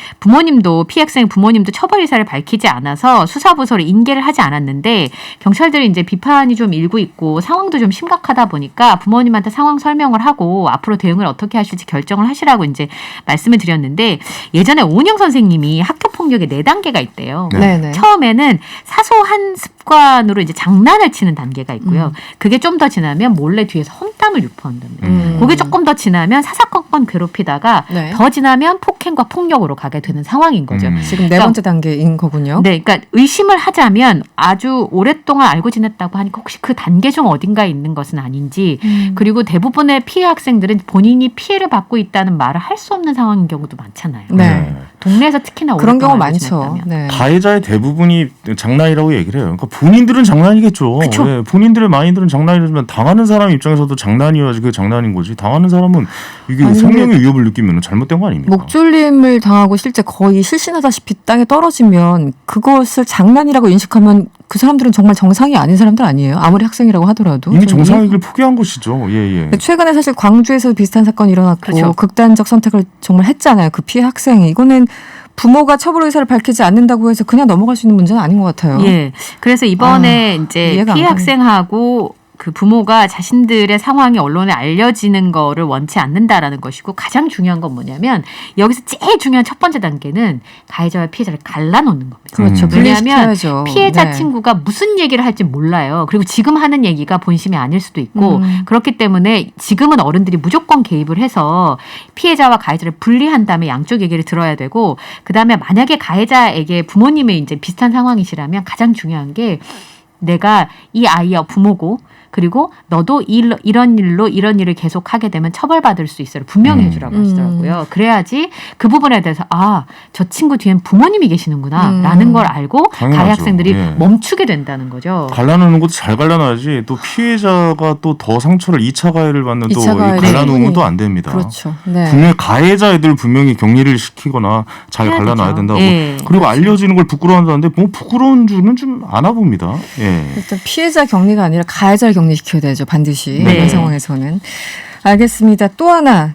피해 학생 부모님도 처벌 의사를 밝히지 않아서 수사부서로 인계를 하지 않았는데 경찰들이 이제 비판이 좀 일고 있고 상황도 좀 심각하다 보니까 부모님한테 상황 설명을 하고 앞으로 대응을 어떻게 하실지 결정을 하시라고 이제 말씀을 드렸는데 예전에 오은영 선생님이 학교 폭력에 4단계가 있대요. 네. 처음에는 사소한 습관으로 이제 장난을 치는 단계가 있고요. 그게 좀 더 지나면 몰래 뒤에서 험담을 유포한답니다. 그게 조금 더 지나면 사사건건 괴롭히다가 네. 더 지나면 폭행과 폭력으로 가게 되는 상황인 거죠. 지금 4번째 단계인 거군요. 네, 그러니까 의심을 하자면 아주 오랫동안 알고 지냈다고 하니까 혹시 그 단계 중 어딘가에 있는 것은 아닌지 그리고 대부분의 피해 학생들은 본인이 피해를 받고 있다는 말을 할 수 없는 상황인 경우도 많잖아요. 네. 동네에서 특히나 그런 경우 오랫동안 알고 많죠. 지냈다면. 네. 가해자의 대부분이 장난이라고 얘기를 해요. 그러니까 본인들은 장난이겠죠. 네, 본인들의 마인드는 장난이지만 당하는 사람 입장에서도 장난이어야지 그게 장난인 거지. 당하는 사람은 이게 생명의 위협을 느끼면 잘못된 거 아닙니까? 목졸림을 당하고 실제 거의 실신하다시피 땅에 떨어지면 그것을 장난이라고 인식하면 그 사람들은 정말 정상이 아닌 사람들 아니에요. 아무리 학생이라고 하더라도. 이미 정상이길 포기한 것이죠. 예. 최근에 사실 광주에서 비슷한 사건이 일어났고 그렇죠. 극단적 선택을 정말 했잖아요. 그 피해 학생이. 이거는 부모가 처벌 의사를 밝히지 않는다고 해서 그냥 넘어갈 수 있는 문제는 아닌 것 같아요. 예. 그래서 이번에 이제 이해가 안 피해 가네. 학생하고 그 부모가 자신들의 상황이 언론에 알려지는 거를 원치 않는다라는 것이고 가장 중요한 건 뭐냐면 여기서 제일 중요한 첫 번째 단계는 가해자와 피해자를 갈라놓는 겁니다. 그렇죠. 왜냐하면 분리시켜야죠. 피해자 네. 친구가 무슨 얘기를 할지 몰라요. 그리고 지금 하는 얘기가 본심이 아닐 수도 있고 그렇기 때문에 지금은 어른들이 무조건 개입을 해서 피해자와 가해자를 분리한 다음에 양쪽 얘기를 들어야 되고 그다음에 만약에 가해자에게 부모님의 이제 비슷한 상황이시라면 가장 중요한 게 내가 이 아이의 부모고 그리고 너도 이런 일을 계속하게 되면 처벌받을 수 있어요. 분명히 해주라고 하시더라고요. 그래야지 그 부분에 대해서 저 친구 뒤엔 부모님이 계시는구나 라는 걸 알고 당연하죠. 가해 학생들이 예. 멈추게 된다는 거죠. 갈라놓는 것도 잘 갈라놔야지 또 피해자가 또 더 상처를 2차 가해를 받는 또 2차 가해를 갈라놓으면 충분히. 또 안 됩니다. 그렇죠. 네. 분명히 가해자 애들 분명히 격리를 시키거나 잘 해야 갈라놔야 되죠. 된다고. 예. 그리고 알려지는 걸 부끄러워한다는데 뭐 부끄러운 줄은 좀 안 와봅니다. 예. 일단 피해자 격리가 아니라 가해자를 격리시켜야 되죠. 반드시. 네. 이런 상황에서는. 알겠습니다. 또 하나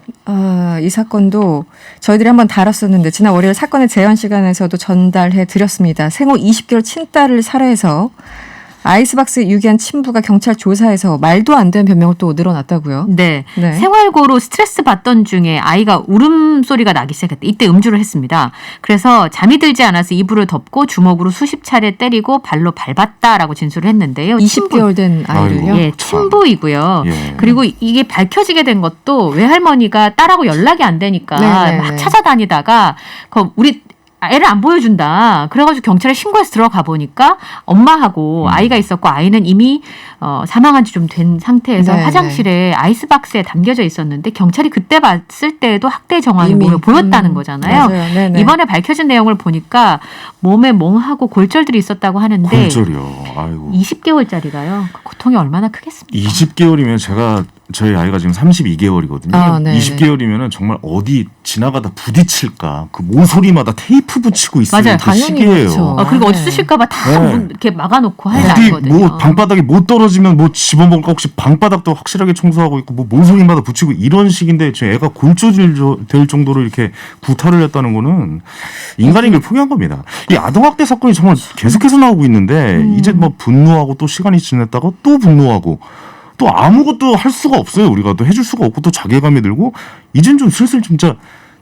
이 사건도 저희들이 한번 다뤘었는데 지난 월요일 사건의 재현 시간에서도 전달해 드렸습니다. 생후 20개월 친딸을 살해해서 아이스박스에 유기한 친부가 경찰 조사에서 말도 안 되는 변명을 또 늘어났다고요. 네. 네. 생활고로 스트레스 받던 중에 아이가 울음소리가 나기 시작했다. 이때 음주를 했습니다. 그래서 잠이 들지 않아서 이불을 덮고 주먹으로 수십 차례 때리고 발로 밟았다라고 진술을 했는데요. 20개월 된 아이를요. 예, 친부이고요. 예. 그리고 이게 밝혀지게 된 것도 외할머니가 딸하고 연락이 안 되니까 네네네. 막 찾아다니다가 우리 애를 안 보여준다. 그래가지고 경찰에 신고해서 들어가 보니까 엄마하고 아이가 있었고 아이는 이미 사망한 지 좀 된 상태에서 네네. 화장실에 아이스박스에 담겨져 있었는데 경찰이 그때 봤을 때도 학대 정황이 이미. 몸에 보였다는 거잖아요. 맞아요. 네네. 이번에 밝혀진 내용을 보니까 몸에 멍하고 골절들이 있었다고 하는데 골절이요. 아이고. 20개월짜리가요. 그 고통이 얼마나 크겠습니까? 20개월이면 저희 아이가 지금 32개월이거든요. 아, 네. 20개월이면은 정말 어디 지나가다 부딪힐까 그 모서리마다 테이프 붙이고 있을 맞아요. 그 당연히 시기예요. 그렇죠. 그리고 어디 네. 쓰실까봐 다 네. 이렇게 막아놓고 할 어디 나이거든요. 뭐 방바닥에 못 떨어지면 뭐 집어먹을까 혹시 방바닥도 확실하게 청소하고 있고 뭐 모서리마다 붙이고 이런 식인데 지금 애가 골조질 될 정도로 이렇게 구타를 했다는 거는 인간에게 포기한 겁니다. 이 아동학대 사건이 정말 계속해서 나오고 있는데 이제 뭐 분노하고 또 시간이 지났다가 또 분노하고 또 아무것도 할 수가 없어요. 우리가 또 해줄 수가 없고 또 자괴감이 들고 이젠 좀 슬슬 진짜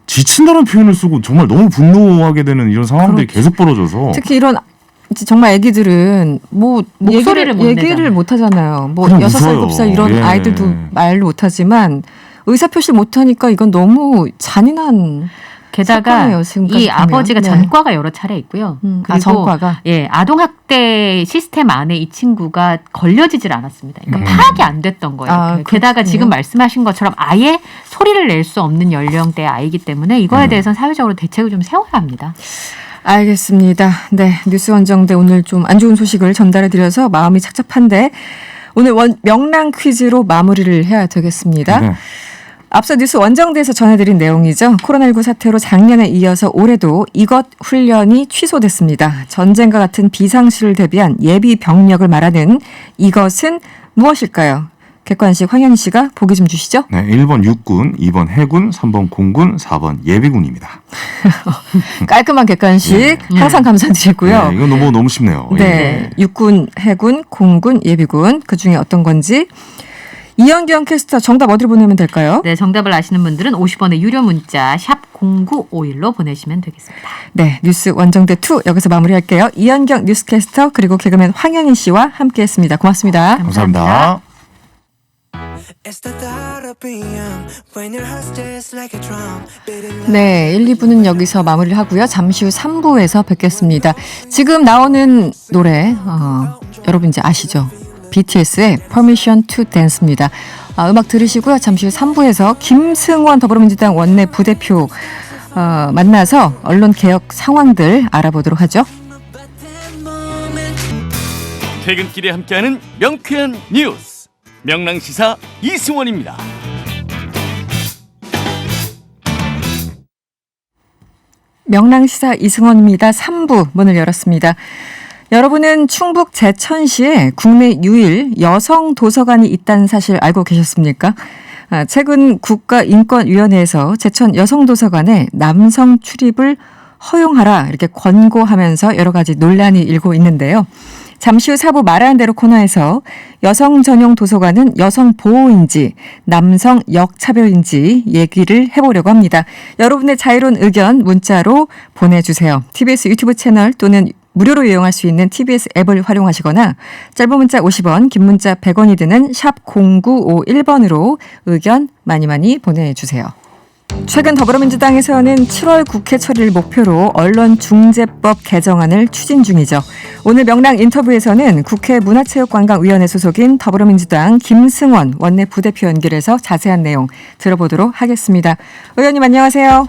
지친다는 표현을 쓰고 정말 너무 분노하게 되는 이런 상황들이 계속 벌어져서 특히 이런 정말 아기들은 뭐 목소리를 못 얘기를 내잖아요. 못 하잖아요. 뭐 그럼 6살, 무서워요. 9살 이런 예. 아이들도 말을 못 하지만 의사표시를 못 하니까 이건 너무 잔인한 게다가 사건이에요, 지금까지 이 보면. 아버지가 네. 전과가 여러 차례 있고요. 그리고 전과가. 예, 아동학대 시스템 안에 이 친구가 걸려지질 않았습니다. 그러니까 파악이 안 됐던 거예요. 아, 게다가 그렇군요. 지금 말씀하신 것처럼 아예 소리를 낼 수 없는 연령대의 아이기 때문에 이거에 대해서는 사회적으로 대책을 좀 세워야 합니다. 알겠습니다. 네, 뉴스 원정대 오늘 좀 안 좋은 소식을 전달해드려서 마음이 착잡한데 오늘 명랑 퀴즈로 마무리를 해야 되겠습니다. 네. 앞서 뉴스 원정대에서 전해드린 내용이죠. 코로나19 사태로 작년에 이어서 올해도 이것 훈련이 취소됐습니다. 전쟁과 같은 비상시를 대비한 예비 병력을 말하는 이것은 무엇일까요? 객관식 황현희 씨가 보기 좀 주시죠. 네, 1번 육군, 2번 해군, 3번 공군, 4번 예비군입니다. 깔끔한 객관식 항상 감사드리고요. 네, 이거 너무 쉽네요. 네, 육군, 해군, 공군, 예비군 그중에 어떤 건지 이현경 캐스터 정답 어디로 보내면 될까요? 네, 정답을 아시는 분들은 50원의 유료 문자 샵 0951로 보내시면 되겠습니다. 네, 뉴스 원정대 2 여기서 마무리할게요. 이현경 뉴스캐스터 그리고 개그맨 황현희 씨와 함께했습니다. 고맙습니다. 감사합니다. 네, 1, 2부는 여기서 마무리를 하고요. 잠시 후 3부에서 뵙겠습니다. 지금 나오는 노래 여러분 이제 아시죠? BTS의 Permission to Dance입니다. 음악 들으시고요. 잠시 후 3부에서 김승원 더불어민주당 원내 부대표 만나서 언론개혁 상황들 알아보도록 하죠. 퇴근길에 함께하는 명쾌한 뉴스 명랑시사 이승원입니다. 명랑시사 이승원입니다. 3부 문을 열었습니다. 여러분은 충북 제천시에 국내 유일 여성 도서관이 있다는 사실 알고 계셨습니까? 최근 국가인권위원회에서 제천 여성도서관에 남성 출입을 허용하라 이렇게 권고하면서 여러 가지 논란이 일고 있는데요. 잠시 후 4부 말하는 대로 코너에서 여성 전용 도서관은 여성 보호인지 남성 역차별인지 얘기를 해보려고 합니다. 여러분의 자유로운 의견 문자로 보내주세요. TBS 유튜브 채널 또는 무료로 이용할 수 있는 TBS 앱을 활용하시거나 짧은 문자 50원, 긴 문자 100원이 드는 샵 0951번으로 의견 많이 보내주세요. 최근 더불어민주당에서는 7월 국회 처리를 목표로 언론중재법 개정안을 추진 중이죠. 오늘 명랑 인터뷰에서는 국회 문화체육관광위원회 소속인 더불어민주당 김승원 원내 부대표 연결해서 자세한 내용 들어보도록 하겠습니다. 의원님 안녕하세요.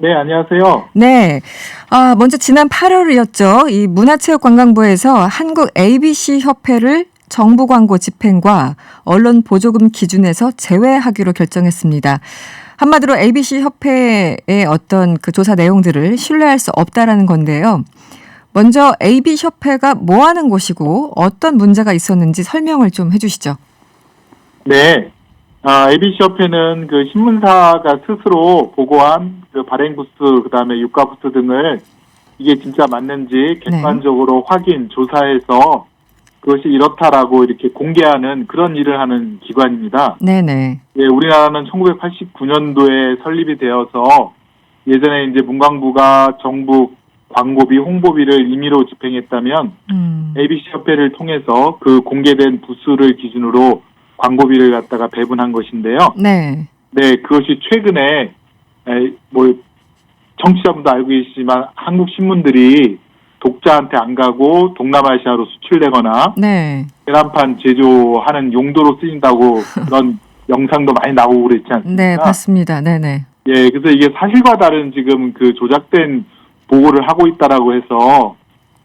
네, 안녕하세요. 네. 먼저 지난 8월이었죠. 이 문화체육관광부에서 한국 ABC 협회를 정부 광고 집행과 언론 보조금 기준에서 제외하기로 결정했습니다. 한마디로 ABC 협회의 어떤 그 조사 내용들을 신뢰할 수 없다라는 건데요. 먼저 ABC 협회가 뭐 하는 곳이고 어떤 문제가 있었는지 설명을 좀 해주시죠. 네. ABC 협회는 그 신문사가 스스로 보고한 그 발행 부수, 그 다음에 유가 부수 등을 이게 진짜 맞는지 객관적으로 확인, 조사해서 그것이 이렇다라고 이렇게 공개하는 그런 일을 하는 기관입니다. 네네. 예, 우리나라는 1989년도에 설립이 되어서 예전에 이제 문광부가 정부 광고비, 홍보비를 임의로 집행했다면 ABC 협회를 통해서 그 공개된 부수를 기준으로 광고비를 갖다가 배분한 것인데요. 네. 네, 그것이 최근에 뭐 청취자분도 알고 계시지만 한국 신문들이 독자한테 안 가고 동남아시아로 수출되거나 네. 계란판 제조하는 용도로 쓰인다고 그런 영상도 많이 나오고 그랬지 않습니까? 네, 봤습니다. 네네. 예, 그래서 이게 사실과 다른 지금 그 조작된 보고를 하고 있다라고 해서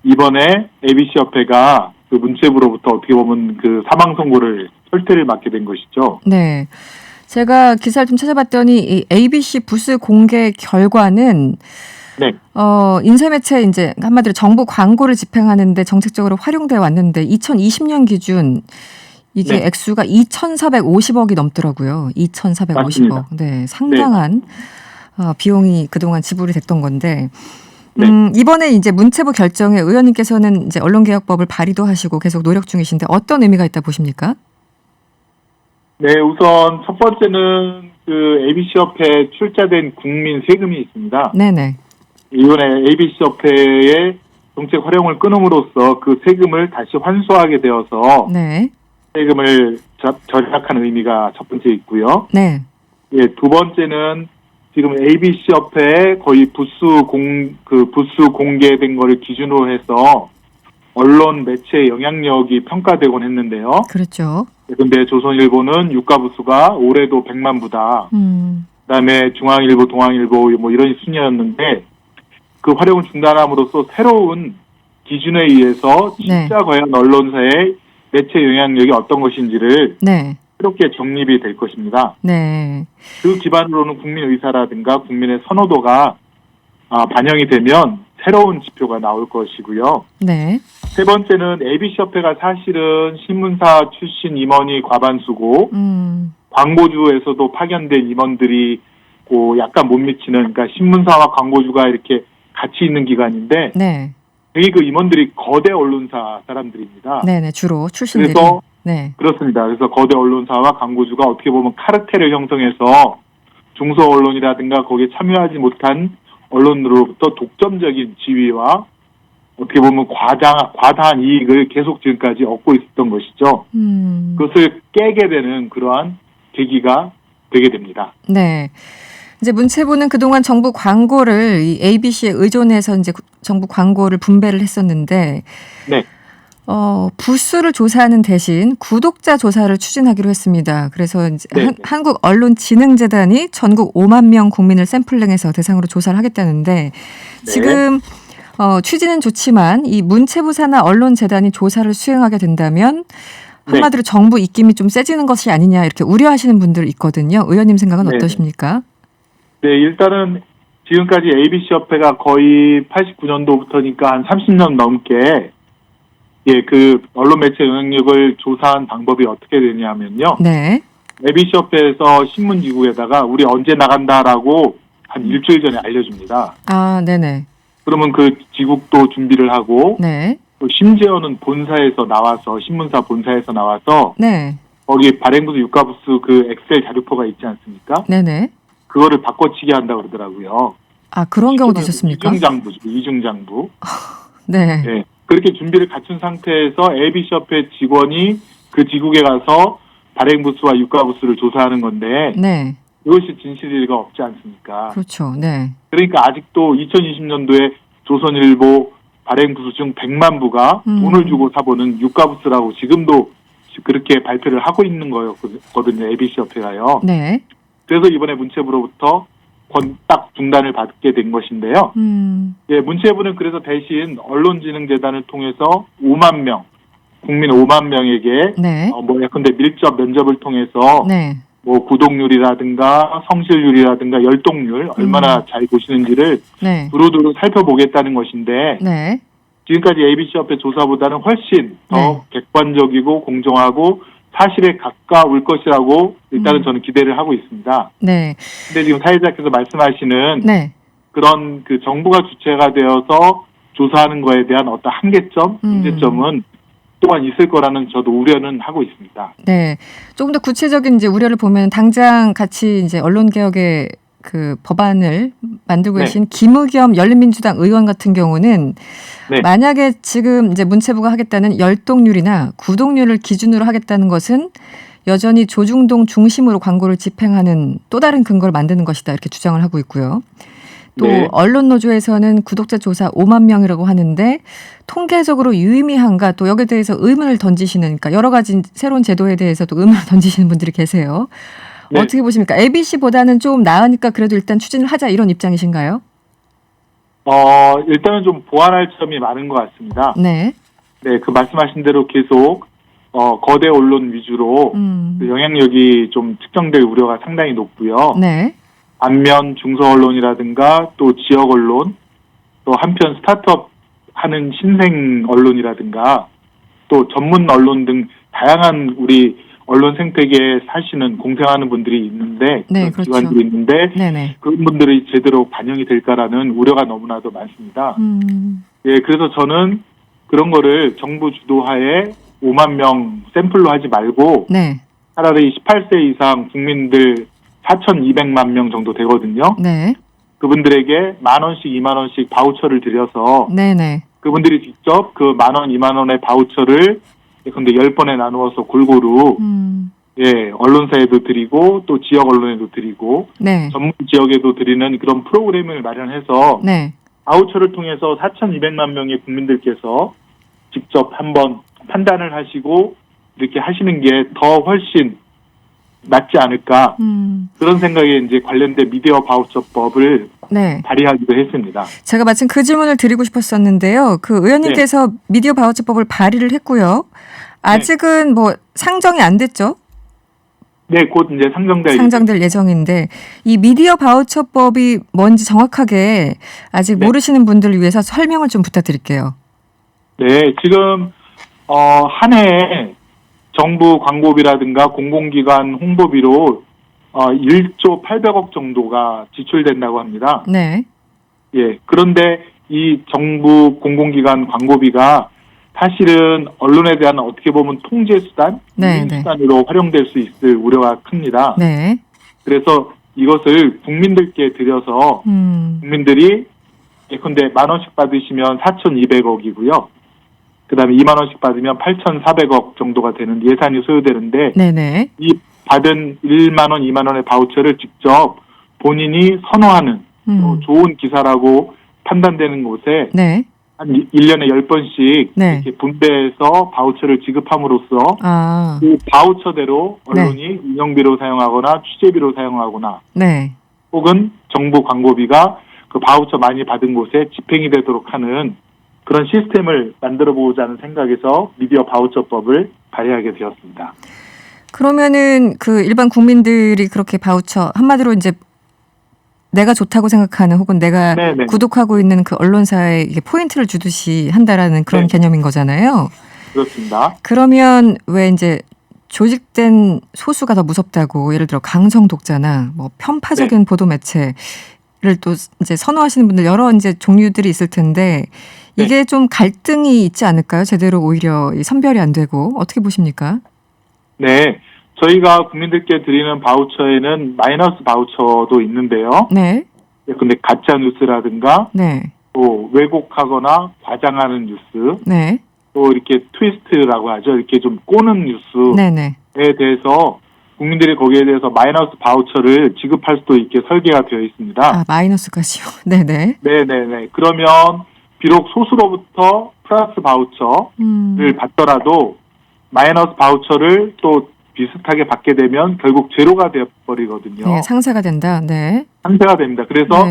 이번에 ABC협회가 그 문체부로부터 어떻게 보면 그 사망 선고를 철퇴를 맡게 된 것이죠. 네. 제가 기사를 좀 찾아봤더니 이 ABC 부스 공개 결과는 네. 인쇄매체 이제 한마디로 정부 광고를 집행하는데 정책적으로 활용돼 왔는데 2020년 기준 이게 네. 액수가 2,450억이 넘더라고요. 2,450억. 맞습니다. 네, 상당한 비용이 그동안 지불이 됐던 건데 네. 이번에 이제 문체부 결정에 의원님께서는 이제 언론개혁법을 발의도 하시고 계속 노력 중이신데 어떤 의미가 있다 보십니까? 네, 우선 첫 번째는 그 ABC협회에 출자된 국민 세금이 있습니다. 네네. 이번에 ABC협회의 정책 활용을 끊음으로써 그 세금을 다시 환수하게 되어서 네. 세금을 절약한 의미가 첫 번째 있고요. 네. 예, 두 번째는 지금 ABC협회에 거의 부수 공개된 거를 기준으로 해서 언론 매체의 영향력이 평가되곤 했는데요. 그렇죠. 근데 조선일보는 유가 부수가 올해도 100만 부다. 그다음에 중앙일보, 동아일보 뭐 이런 순이었는데 그 활용을 중단함으로써 새로운 기준에 의해서 진짜 과연 언론사의 매체 영향력이 어떤 것인지를 네. 새롭게 정립이 될 것입니다. 네. 그 기반으로는 국민 의사라든가 국민의 선호도가 반영이 되면 새로운 지표가 나올 것이고요. 네. 세 번째는 ABC협회가 사실은 신문사 출신 임원이 과반수고 광고주에서도 파견된 임원들이 약간 못 미치는, 그러니까 신문사와 광고주가 이렇게 같이 있는 기관인데 네. 여기 그 임원들이 거대 언론사 사람들입니다. 네네, 주로 출신들이. 그래서 네. 그렇습니다. 그래서 거대 언론사와 광고주가 어떻게 보면 카르텔을 형성해서 중소 언론이라든가 거기에 참여하지 못한 언론으로부터 독점적인 지위와 어떻게 보면 과다한 이익을 계속 지금까지 얻고 있었던 것이죠. 그것을 깨게 되는 그러한 계기가 되게 됩니다. 네. 이제 문체부는 그동안 정부 광고를 이 ABC에 의존해서 이제 정부 광고를 분배를 했었는데, 네. 부수를 조사하는 대신 구독자 조사를 추진하기로 했습니다. 그래서 이제 네. 한국언론진흥재단이 전국 5만 명 국민을 샘플링해서 대상으로 조사를 하겠다는데 지금 취지는 좋지만 이 문체부 산하 언론재단이 조사를 수행하게 된다면 한마디로 정부 입김이 좀 세지는 것이 아니냐 이렇게 우려하시는 분들 있거든요. 의원님 생각은 어떠십니까? 네, 일단은 지금까지 ABC협회가 거의 89년도부터니까 한 30년 넘게 그 언론 매체 영향력을 조사한 방법이 어떻게 되냐면요. 네. ABC협회에서 신문지국에다가 우리 언제 나간다라고 한 일주일 전에 알려줍니다. 아, 네네. 그러면 그 지국도 준비를 하고 네. 또 심지어는 본사에서 나와서 신문사 본사에서 나와서 네. 거기 발행부수 유가부수 그 엑셀 자료표가 있지 않습니까? 네네. 그거를 바꿔치기 한다고 그러더라고요. 아, 그런 경우도 있었습니까? 이중장부. 네. 네. 그렇게 준비를 갖춘 상태에서 ABC협회 직원이 그 지국에 가서 발행부수와 유가부수를 조사하는 건데 네. 이것이 진실일 리가 없지 않습니까? 그렇죠. 네. 그러니까 아직도 2020년도에 조선일보 발행부수 중 100만 부가 돈을 주고 사보는 유가부수라고 지금도 그렇게 발표를 하고 있는 거였거든요. ABC협회가요. 네. 그래서 이번에 문체부로부터 딱 중단을 받게 된 것인데요. 예, 문체부는 그래서 대신 언론진흥재단을 통해서 5만 명, 국민 5만 명에게 네. 예컨대 밀접 면접을 통해서 네. 뭐 구독률이라든가 성실률이라든가 열독률 얼마나 잘 보시는지를 네. 두루두루 살펴보겠다는 것인데 네. 지금까지 ABC협회 조사보다는 훨씬 더 객관적이고 공정하고 사실에 가까울 것이라고 일단은 저는 기대를 하고 있습니다. 네. 근데 지금 사회자께서 말씀하시는 네. 그런 그 정부가 주체가 되어서 조사하는 거에 대한 어떤 한계점, 문제점은 또한 있을 거라는 저도 우려는 하고 있습니다. 네. 조금 더 구체적인 이제 우려를 보면 당장 같이 이제 언론개혁의 그 법안을 만들고 계신 김의겸 열린민주당 의원 같은 경우는 만약에 지금 이제 문체부가 하겠다는 열독률이나 구독률을 기준으로 하겠다는 것은 여전히 조중동 중심으로 광고를 집행하는 또 다른 근거를 만드는 것이다 이렇게 주장을 하고 있고요. 또 언론노조에서는 구독자 조사 5만 명이라고 하는데 통계적으로 유의미한가 또 여기에 대해서 의문을 던지시는, 그러니까 여러 가지 새로운 제도에 대해서도 의문을 던지시는 분들이 계세요. 어떻게 보십니까? ABC보다는 좀 나으니까 그래도 일단 추진을 하자 이런 입장이신가요? 일단은 좀 보완할 점이 많은 것 같습니다. 네. 네, 그 말씀하신 대로 계속 거대 언론 위주로 그 영향력이 좀 측정될 우려가 상당히 높고요. 네. 반면 중소 언론이라든가 또 지역 언론, 또 한편 스타트업 하는 신생 언론이라든가 또 전문 언론 등 다양한 우리 언론 생태계에 사시는 공생하는 분들이 있는데 네, 그런 그렇죠. 기관들이 있는데 네네. 그런 분들이 제대로 반영이 될까라는 우려가 너무나도 많습니다. 예, 그래서 저는 그런 거를 정부 주도하에 5만 명 샘플로 하지 말고 네. 차라리 18세 이상 국민들 4,200만 명 정도 되거든요. 네. 그분들에게 10,000원씩 2만 원씩 바우처를 드려서 네네. 그분들이 직접 그 10,000원, 2만 원의 바우처를 근데 10번에 나누어서 골고루 예, 언론사에도 드리고 또 지역 언론에도 드리고 네. 전문 지역에도 드리는 그런 프로그램을 마련해서 네. 바우처를 통해서 4,200만 명의 국민들께서 직접 한번 판단을 하시고 이렇게 하시는 게 더 훨씬 낫지 않을까 그런 생각에 이제 관련된 미디어 바우처법을 네. 발의하기도 했습니다. 제가 마침 그 질문을 드리고 싶었었는데요. 그 의원님께서 미디어 바우처법을 발의를 했고요. 아직은 뭐 상정이 안 됐죠? 네, 곧 이제 상정될 예정인데 이 미디어 바우처법이 뭔지 정확하게 아직 모르시는 분들을 위해서 설명을 좀 부탁드릴게요. 네, 지금 한 해에 정부 광고비라든가 공공기관 홍보비로 1조 800억 정도가 지출된다고 합니다. 네. 예, 그런데 이 정부 공공기관 광고비가 사실은 언론에 대한 어떻게 보면 통제 수단, 수단으로 활용될 수 있을 우려가 큽니다. 네. 그래서 이것을 국민들께 드려서 국민들이 예컨대 10,000원씩 받으시면 4,200억이고요. 그다음에 2만 원씩 받으면 8,400억 정도가 되는 예산이 소요되는데 네네. 이 받은 1만 원, 2만 원의 바우처를 직접 본인이 선호하는 좋은 기사라고 판단되는 곳에 네. 한 1년에 10번씩 네. 이렇게 분배해서 바우처를 지급함으로써 그 바우처대로 언론이 운영비로 사용하거나 취재비로 사용하거나 네. 혹은 정부 광고비가 그 바우처 많이 받은 곳에 집행이 되도록 하는 그런 시스템을 만들어 보자는 생각에서 미디어 바우처법을 발의하게 되었습니다. 그러면은 그 일반 국민들이 그렇게 바우처 한마디로 이제 내가 좋다고 생각하는 혹은 내가 구독하고 있는 그 언론사에 이게 포인트를 주듯이 한다라는 그런 개념인 거잖아요. 그렇습니다. 그러면 왜 이제 조직된 소수가 더 무섭다고 예를 들어 강성 독자나 뭐 편파적인 보도 매체를 또 이제 선호하시는 분들 여러 이제 종류들이 있을 텐데 이게 좀 갈등이 있지 않을까요? 제대로 오히려 선별이 안 되고 어떻게 보십니까? 네. 저희가 국민들께 드리는 바우처에는 마이너스 바우처도 있는데요. 네. 근데 가짜 뉴스라든가 또 왜곡하거나 과장하는 뉴스 네. 또 이렇게 트위스트라고 하죠. 이렇게 좀 꼬는 뉴스에 대해서 국민들이 거기에 대해서 마이너스 바우처를 지급할 수도 있게 설계가 되어 있습니다. 아, 마이너스까지요. 네네. 네네네. 그러면 비록 소수로부터 플러스 바우처를 받더라도 마이너스 바우처를 또 비슷하게 받게 되면 결국 제로가 되어버리거든요. 네, 상쇄가 된다. 네. 상쇄가 됩니다. 그래서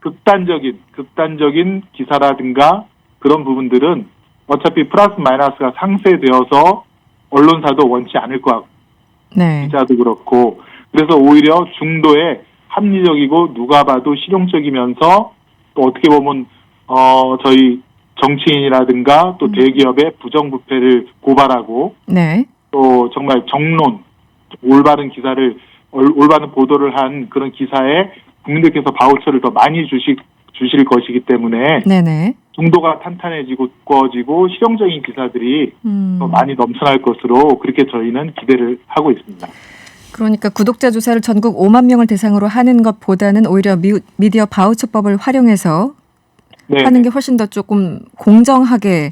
극단적인 기사라든가 그런 부분들은 어차피 플러스 마이너스가 상쇄되어서 언론사도 원치 않을 것 같고 기자도 그렇고 그래서 오히려 중도에 합리적이고 누가 봐도 실용적이면서 또 어떻게 보면 저희 정치인이라든가 또 대기업의 부정부패를 고발하고 또 정말 정론, 올바른 기사를 올바른 보도를 한 그런 기사에 국민들께서 바우처를 더 많이 주실 것이기 때문에 중도가 탄탄해지고 두꺼워지고 실용적인 기사들이 더 많이 넘쳐날 것으로 그렇게 저희는 기대를 하고 있습니다. 그러니까 구독자 조사를 전국 5만 명을 대상으로 하는 것보다는 오히려 미디어 바우처법을 활용해서 하는 게 훨씬 더 조금 공정하게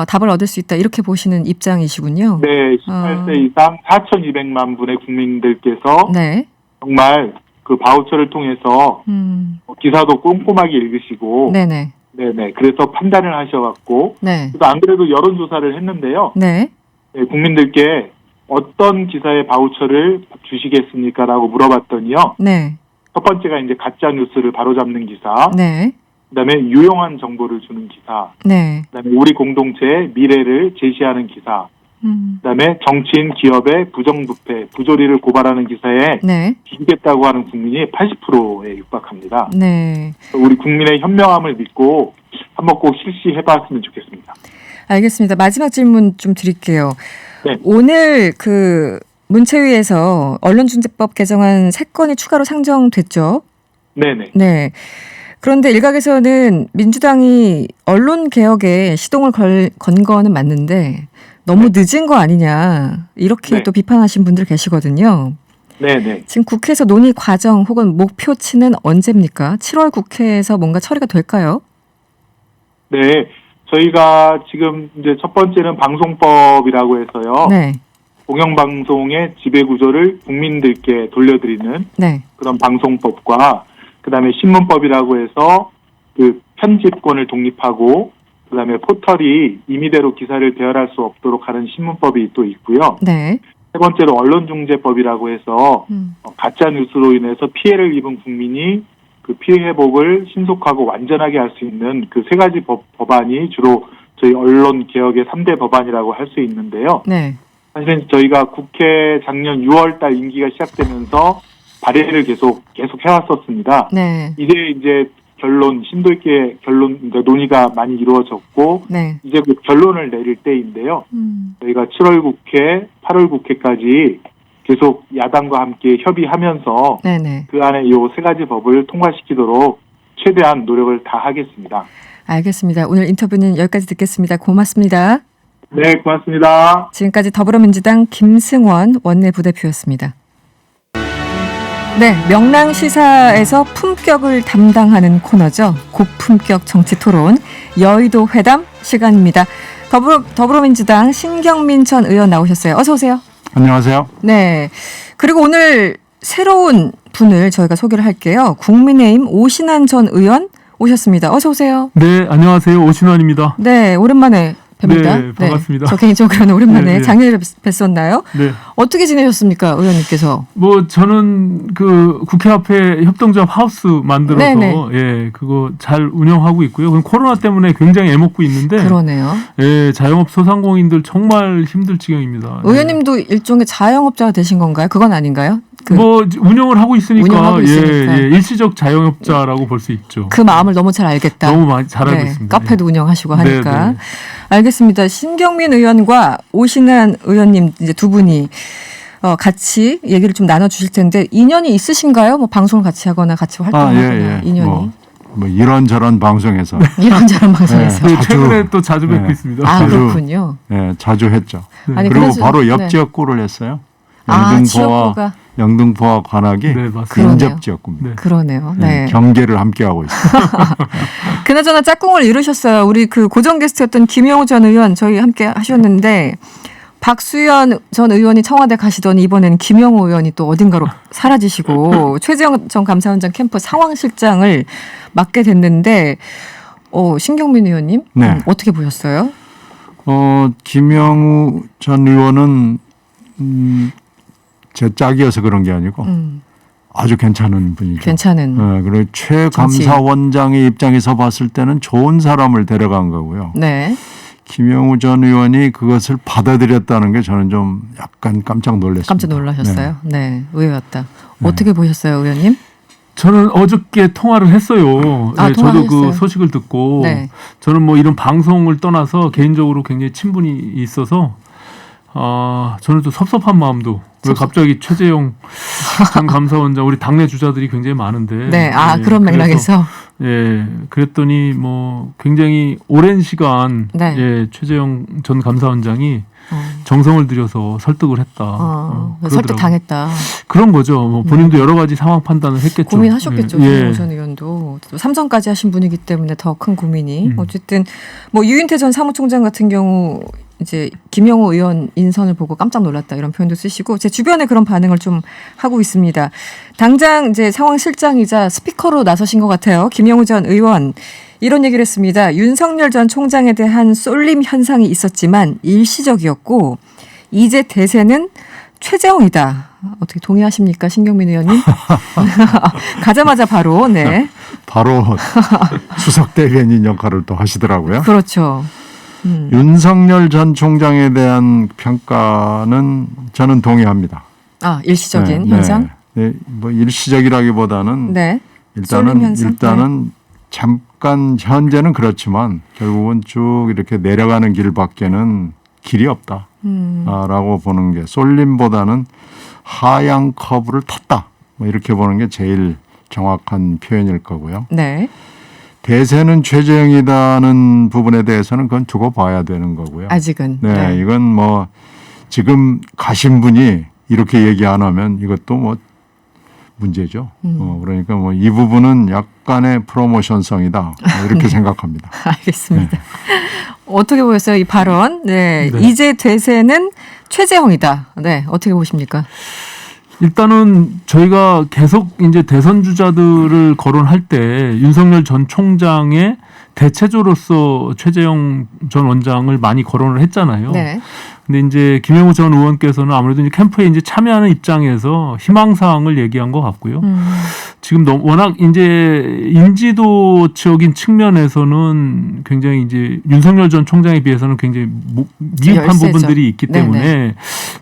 답을 얻을 수 있다 이렇게 보시는 입장이시군요. 네, 18세 이상 4,200만 분의 국민들께서 정말 그 바우처를 통해서 기사도 꼼꼼하게 읽으시고 그래서 판단을 하셔갖고 또 안 그래도 여론조사를 했는데요. 국민들께 어떤 기사의 바우처를 주시겠습니까라고 물어봤더니요. 첫 번째가 이제 가짜 뉴스를 바로잡는 기사. 그다음에 유용한 정보를 주는 기사, 네. 그다음에 우리 공동체의 미래를 제시하는 기사, 그다음에 정치인, 기업의 부정부패, 부조리를 고발하는 기사에 네. 기겠다고 하는 국민이 80%에 육박합니다. 네. 우리 국민의 현명함을 믿고 한번 꼭 실시해봤으면 좋겠습니다. 알겠습니다. 마지막 질문 좀 드릴게요. 네. 오늘 그 문체위에서 언론중재법 개정안 3건이 추가로 상정됐죠? 네네. 네. 그런데 일각에서는 민주당이 언론 개혁에 시동을 건 거는 맞는데 너무 늦은 거 아니냐 이렇게 네. 또 비판하신 분들 계시거든요. 네네. 지금 국회에서 논의 과정 혹은 목표치는 언제입니까? 7월 국회에서 뭔가 처리가 될까요? 네. 저희가 지금 이제 첫 번째는 방송법이라고 해서요. 네. 공영방송의 지배구조를 국민들께 돌려드리는 네. 그런 방송법과 그다음에 신문법이라고 해서 그 편집권을 독립하고 그다음에 포털이 임의대로 기사를 배열할 수 없도록 하는 신문법이 또 있고요. 네. 세 번째로 언론중재법이라고 해서 가짜 뉴스로 인해서 피해를 입은 국민이 그 피해 회복을 신속하고 완전하게 할 수 있는 그 세 가지 법안이 주로 저희 언론 개혁의 3대 법안이라고 할 수 있는데요. 네. 사실은 저희가 국회 작년 6월 달 임기가 시작되면서 발의를 계속 해왔었습니다. 네. 이제 결론, 심도 있게 그러니까 논의가 많이 이루어졌고, 네. 이제 그 결론을 내릴 때인데요. 저희가 7월 국회, 8월 국회까지 계속 야당과 함께 협의하면서 네네. 그 안에 이 세 가지 법을 통과시키도록 최대한 노력을 다하겠습니다. 알겠습니다. 오늘 인터뷰는 여기까지 듣겠습니다. 고맙습니다. 네, 고맙습니다. 지금까지 더불어민주당 김승원 원내부대표였습니다. 네, 명랑시사에서 품격을 담당하는 코너죠. 고품격 정치토론 여의도 회담 시간입니다. 더불어민주당 신경민 전 의원 나오셨어요. 어서 오세요. 안녕하세요. 네, 그리고 오늘 새로운 분을 저희가 소개를 할게요. 국민의힘 오신환 전 의원 오셨습니다. 어서 오세요. 네, 안녕하세요. 오신환입니다. 네, 오랜만에 뵙니다. 네, 반갑습니다. 저 개인적으로는 오랜만에 네, 네. 작년에 뵀었나요? 네. 어떻게 지내셨습니까, 의원님께서? 뭐 저는 그 국회 앞에 협동조합 하우스 만들어서 네네. 예, 그거 잘 운영하고 있고요. 그럼 코로나 때문에 굉장히 애먹고 있는데 그러네요. 예, 자영업 소상공인들 정말 힘들 지경입니다. 의원님도 일종의 자영업자가 되신 건가요? 그건 아닌가요? 뭐 운영을 하고 있으니까, 운영하고 있으니까. 예, 일시적 자영업자라고 볼 수 있죠. 그 마음을 너무 잘 알겠다. 너무 많이 잘 알고 있습니다. 카페도 운영하시고 하니까. 네, 네. 알겠습니다. 신경민 의원과 오신환 의원님 이제 두 분이 같이 얘기를 좀 나눠주실 텐데 인연이 있으신가요? 뭐 방송을 같이 하거나 같이 활동하거나 인연이. 뭐 이런저런 방송에서 이런저런 방송에서. 네, 최근에 또 자주 뵙고 있습니다. 아, 그렇군요. 네, 자주 했죠. 아니, 그리고 그래서- 바로 네. 옆 지역구를 했어요. 지역구가. 영등포와 관악이 네, 맞습니다. 근접 지역구입니다. 그러네요. 네, 네. 경계를 함께하고 있습니다. 그나저나 짝꿍을 이루셨어요. 우리 그 고정 게스트였던 김영우 전 의원 저희 함께 하셨는데 박수현 전 의원이 청와대 가시더니 이번에는 김영우 의원이 또 어딘가로 사라지시고 최재형 전 감사원장 캠프 상황실장을 맡게 됐는데 신경민 의원님 네. 어떻게 보셨어요? 김영우 전 의원은 제 짝이어서 그런 게 아니고 아주 괜찮은 분이죠. 괜찮은. 그리고 최 감사원장의 입장에서 봤을 때는 좋은 사람을 데려간 거고요. 네. 김영우 전 의원이 그것을 받아들였다는 게 저는 좀 약간 깜짝 놀랐습니다. 깜짝 놀라셨어요? 네. 의외였다. 어떻게 보셨어요, 의원님? 저는 어저께 통화를 했어요. 아, 네, 저도 통화했어요. 그 소식을 듣고 네. 저는 뭐 이런 방송을 떠나서 개인적으로 굉장히 친분이 있어서 저는 또 섭섭한 마음도 왜 갑자기 최재형 전 감사원장 우리 당내 주자들이 굉장히 많은데 네, 그런 맥락에서 그랬더니 뭐 굉장히 오랜 시간 네. 최재형 전 감사원장이 정성을 들여서 설득을 했다. 설득 당했다. 그런 거죠. 뭐 본인도 여러 가지 상황 판단을 했겠죠. 고민하셨겠죠. 오 전 의원도 또 삼성까지 하신 분이기 때문에 더 큰 고민이. 어쨌든 뭐 유인태 전 사무총장 같은 경우 이제 김영우 의원 인선을 보고 깜짝 놀랐다 이런 표현도 쓰시고 제 주변에 그런 반응을 좀 하고 있습니다. 당장 이제 상황실장이자 스피커로 나서신 것 같아요. 김영우 전 의원 이런 얘기를 했습니다. 윤석열 전 총장에 대한 쏠림 현상이 있었지만 일시적이었고 이제 대세는 최재형이다. 어떻게 동의하십니까, 신경민 의원님? 가자마자 바로 네. 바로 수석 대변인 역할을 또 하시더라고요. 그렇죠. 윤석열 전 총장에 대한 평가는 저는 동의합니다. 아, 일시적인 현상? 네, 뭐 일시적이라기보다는 네. 쏠림 현상? 일단은 잠깐 현재는 그렇지만 결국은 쭉 이렇게 내려가는 길밖에는 길이 없다라고 보는 게 쏠림보다는 하향 커브를 탔다. 뭐 이렇게 보는 게 제일 정확한 표현일 거고요. 네. 대세는 최재형이라는 부분에 대해서는 그건 두고 봐야 되는 거고요. 아직은. 네, 이건 뭐 지금 가신 분이 이렇게 얘기 안 하면 이것도 뭐 문제죠. 그러니까 뭐 이 부분은 약간의 프로모션성이다. 뭐 이렇게 네. 생각합니다. 알겠습니다. 네. 어떻게 보였어요, 이 발언? 네. 네. 이제 대세는 최재형이다. 네. 어떻게 보십니까? 일단은 저희가 계속 이제 대선 주자들을 거론할 때 윤석열 전 총장의 대체조로서 최재형 전 원장을 많이 거론을 했잖아요. 네. 근데 이제 김영우 전 의원께서는 아무래도 이제 캠프에 이제 참여하는 입장에서 희망사항을 얘기한 것 같고요. 지금 워낙 이제 인지도적인 측면에서는 굉장히 이제 윤석열 전 총장에 비해서는 굉장히 미흡한 열세죠. 부분들이 있기 때문에 네네.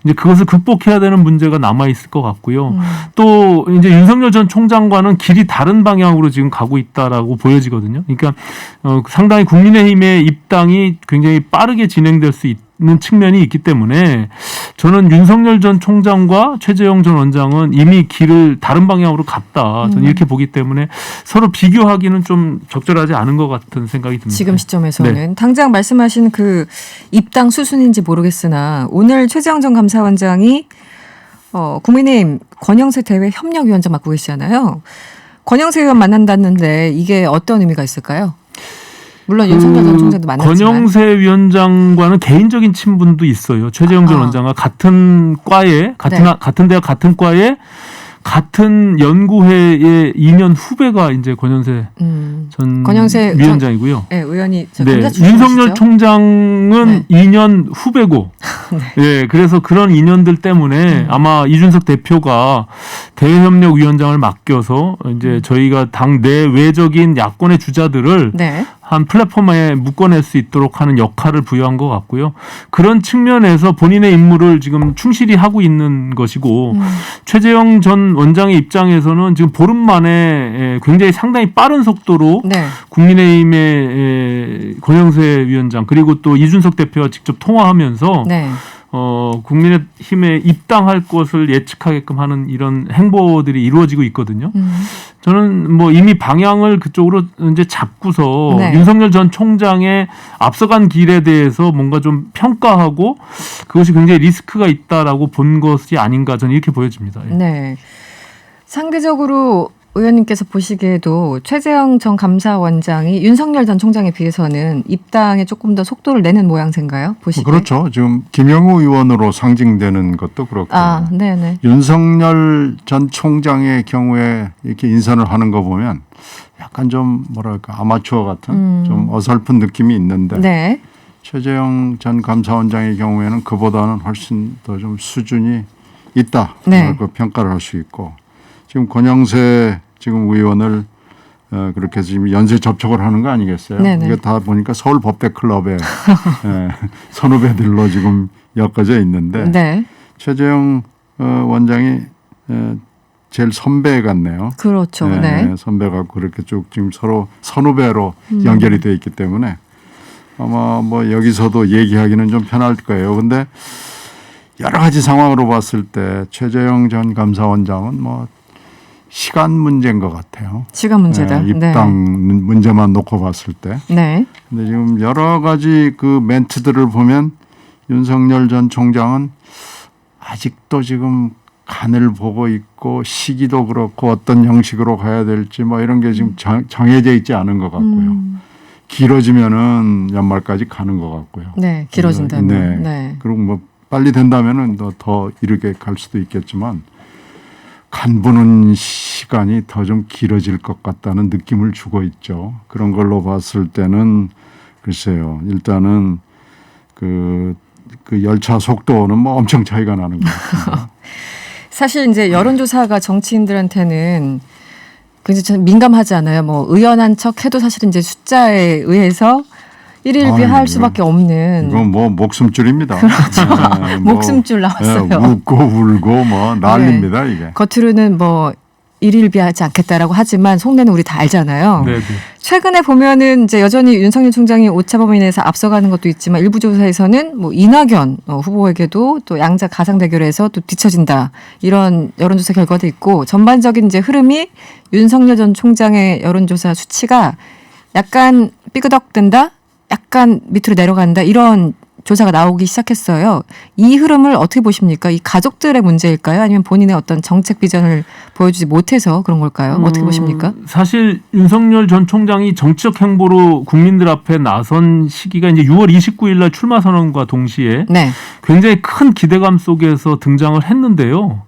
이제 그것을 극복해야 되는 문제가 남아 있을 것 같고요. 또 이제 윤석열 전 총장과는 길이 다른 방향으로 지금 가고 있다라고 보여지거든요. 그러니까 상당히 국민의힘의 입당이 굉장히 빠르게 진행될 수 있는 측면이 있기 때문에 저는 윤석열 전 총장과 최재형 전 원장은 이미 길을 다른 방향으로 갔다. 저는 이렇게 보기 때문에 서로 비교하기는 좀 적절하지 않은 것 같은 생각이 듭니다. 지금 시점에서는 네. 당장 말씀하신 그 입당 수순인지 모르겠으나 오늘 최재형 전 감사원장이 국민의힘 권영세 대외 협력위원장 맡고 계시잖아요. 권영세 의원 만난다는데 이게 어떤 의미가 있을까요? 물론 윤석열 전 총장도 만났지만. 권영세 위원장과는 개인적인 친분도 있어요. 최재형 전 원장과 같은 과에 같은 대학 같은 과에 같은 연구회의 2년 후배가 이제 권영세 전 위원장이고요. 네, 의원이 윤석열 총장은 2년 후배고, 네, 그래서 그런 인연들 때문에 아마 이준석 대표가 대외협력위원장을 맡겨서 이제 저희가 당 내외적인 야권의 주자들을 한 플랫폼에 묶어낼 수 있도록 하는 역할을 부여한 것 같고요. 그런 측면에서 본인의 임무를 지금 충실히 하고 있는 것이고 최재형 전 원장의 입장에서는 지금 보름 만에 굉장히 상당히 빠른 속도로 국민의힘의 권영세 위원장 그리고 또 이준석 대표와 직접 통화하면서 국민의힘에 입당할 것을 예측하게끔 하는 이런 행보들이 이루어지고 있거든요. 저는 뭐 이미 방향을 그쪽으로 이제 잡고서 윤석열 전 총장의 앞서간 길에 대해서 뭔가 좀 평가하고 그것이 굉장히 리스크가 있다라고 본 것이 아닌가 저는 이렇게 보여집니다. 네. 상대적으로 의원님께서 보시기에도 최재형 전 감사원장이 윤석열 전 총장에 비해서는 입당에 조금 더 속도를 내는 모양새인가요? 보시기에. 그렇죠. 지금 김영우 의원으로 상징되는 것도 그렇고 네네. 윤석열 전 총장의 경우에 이렇게 인선을 하는 거 보면 약간 좀 뭐랄까 아마추어 같은 좀 어설픈 느낌이 있는데 최재형 전 감사원장의 경우에는 그보다는 훨씬 더 좀 수준이 있다. 그 평가를 할 수 있고 지금 권영세 지금 의원을 그렇게 지금 연쇄 접촉을 하는 거 아니겠어요? 이게 다 보니까 서울 법대 클럽의 선후배들로 지금 엮어져 있는데 최재형 원장이 제일 선배 같네요. 그렇죠. 선배 같고 그렇게 쭉 지금 서로 선후배로 연결이 돼 있기 때문에 아마 뭐 여기서도 얘기하기는 좀 편할 거예요. 근데 여러 가지 상황으로 봤을 때 최재형 전 감사원장은 뭐 시간 문제인 것 같아요. 시간 문제다. 입당 문제만 놓고 봤을 때. 근데 지금 여러 가지 그 멘트들을 보면 윤석열 전 총장은 아직도 지금 간을 보고 있고 시기도 그렇고 어떤 형식으로 가야 될지 뭐 이런 게 지금 정해져 있지 않은 것 같고요. 길어지면은 연말까지 가는 것 같고요. 길어진다면. 그리고 뭐 빨리 된다면은 더 이르게 갈 수도 있겠지만 간 보는 시간이 더 좀 길어질 것 같다는 느낌을 주고 있죠. 그런 걸로 봤을 때는 글쎄요. 일단은 그 열차 속도는 뭐 엄청 차이가 나는 것 같습니다. 사실 이제 여론조사가 정치인들한테는 굉장히 좀 민감하지 않아요. 뭐 의연한 척 해도 사실은 이제 숫자에 의해서 일일비할 수밖에 없는. 이건 뭐 목숨줄입니다. 그렇죠. 네, 목숨줄 나왔어요. 네, 웃고 울고 뭐 난립니다 네. 이게. 겉으로는 뭐 일일비하지 않겠다라고 하지만 속내는 우리 다 알잖아요. 네, 네. 최근에 보면은 이제 여전히 윤석열 총장이 오차범위내에서 앞서가는 것도 있지만 일부 조사에서는 뭐 이낙연 후보에게도 또 양자 가상 대결에서 또 뒤처진다 이런 여론조사 결과도 있고 전반적인 이제 흐름이 윤석열 전 총장의 여론조사 수치가 약간 삐그덕된다, 약간 밑으로 내려간다 이런 조사가 나오기 시작했어요. 이 흐름을 어떻게 보십니까? 이 가족들의 문제일까요? 아니면 본인의 어떤 정책 비전을 보여주지 못해서 그런 걸까요? 어떻게 보십니까? 사실 윤석열 전 총장이 정치적 행보로 국민들 앞에 나선 시기가 이제 6월 29일 날 출마 선언과 동시에 네. 굉장히 큰 기대감 속에서 등장을 했는데요.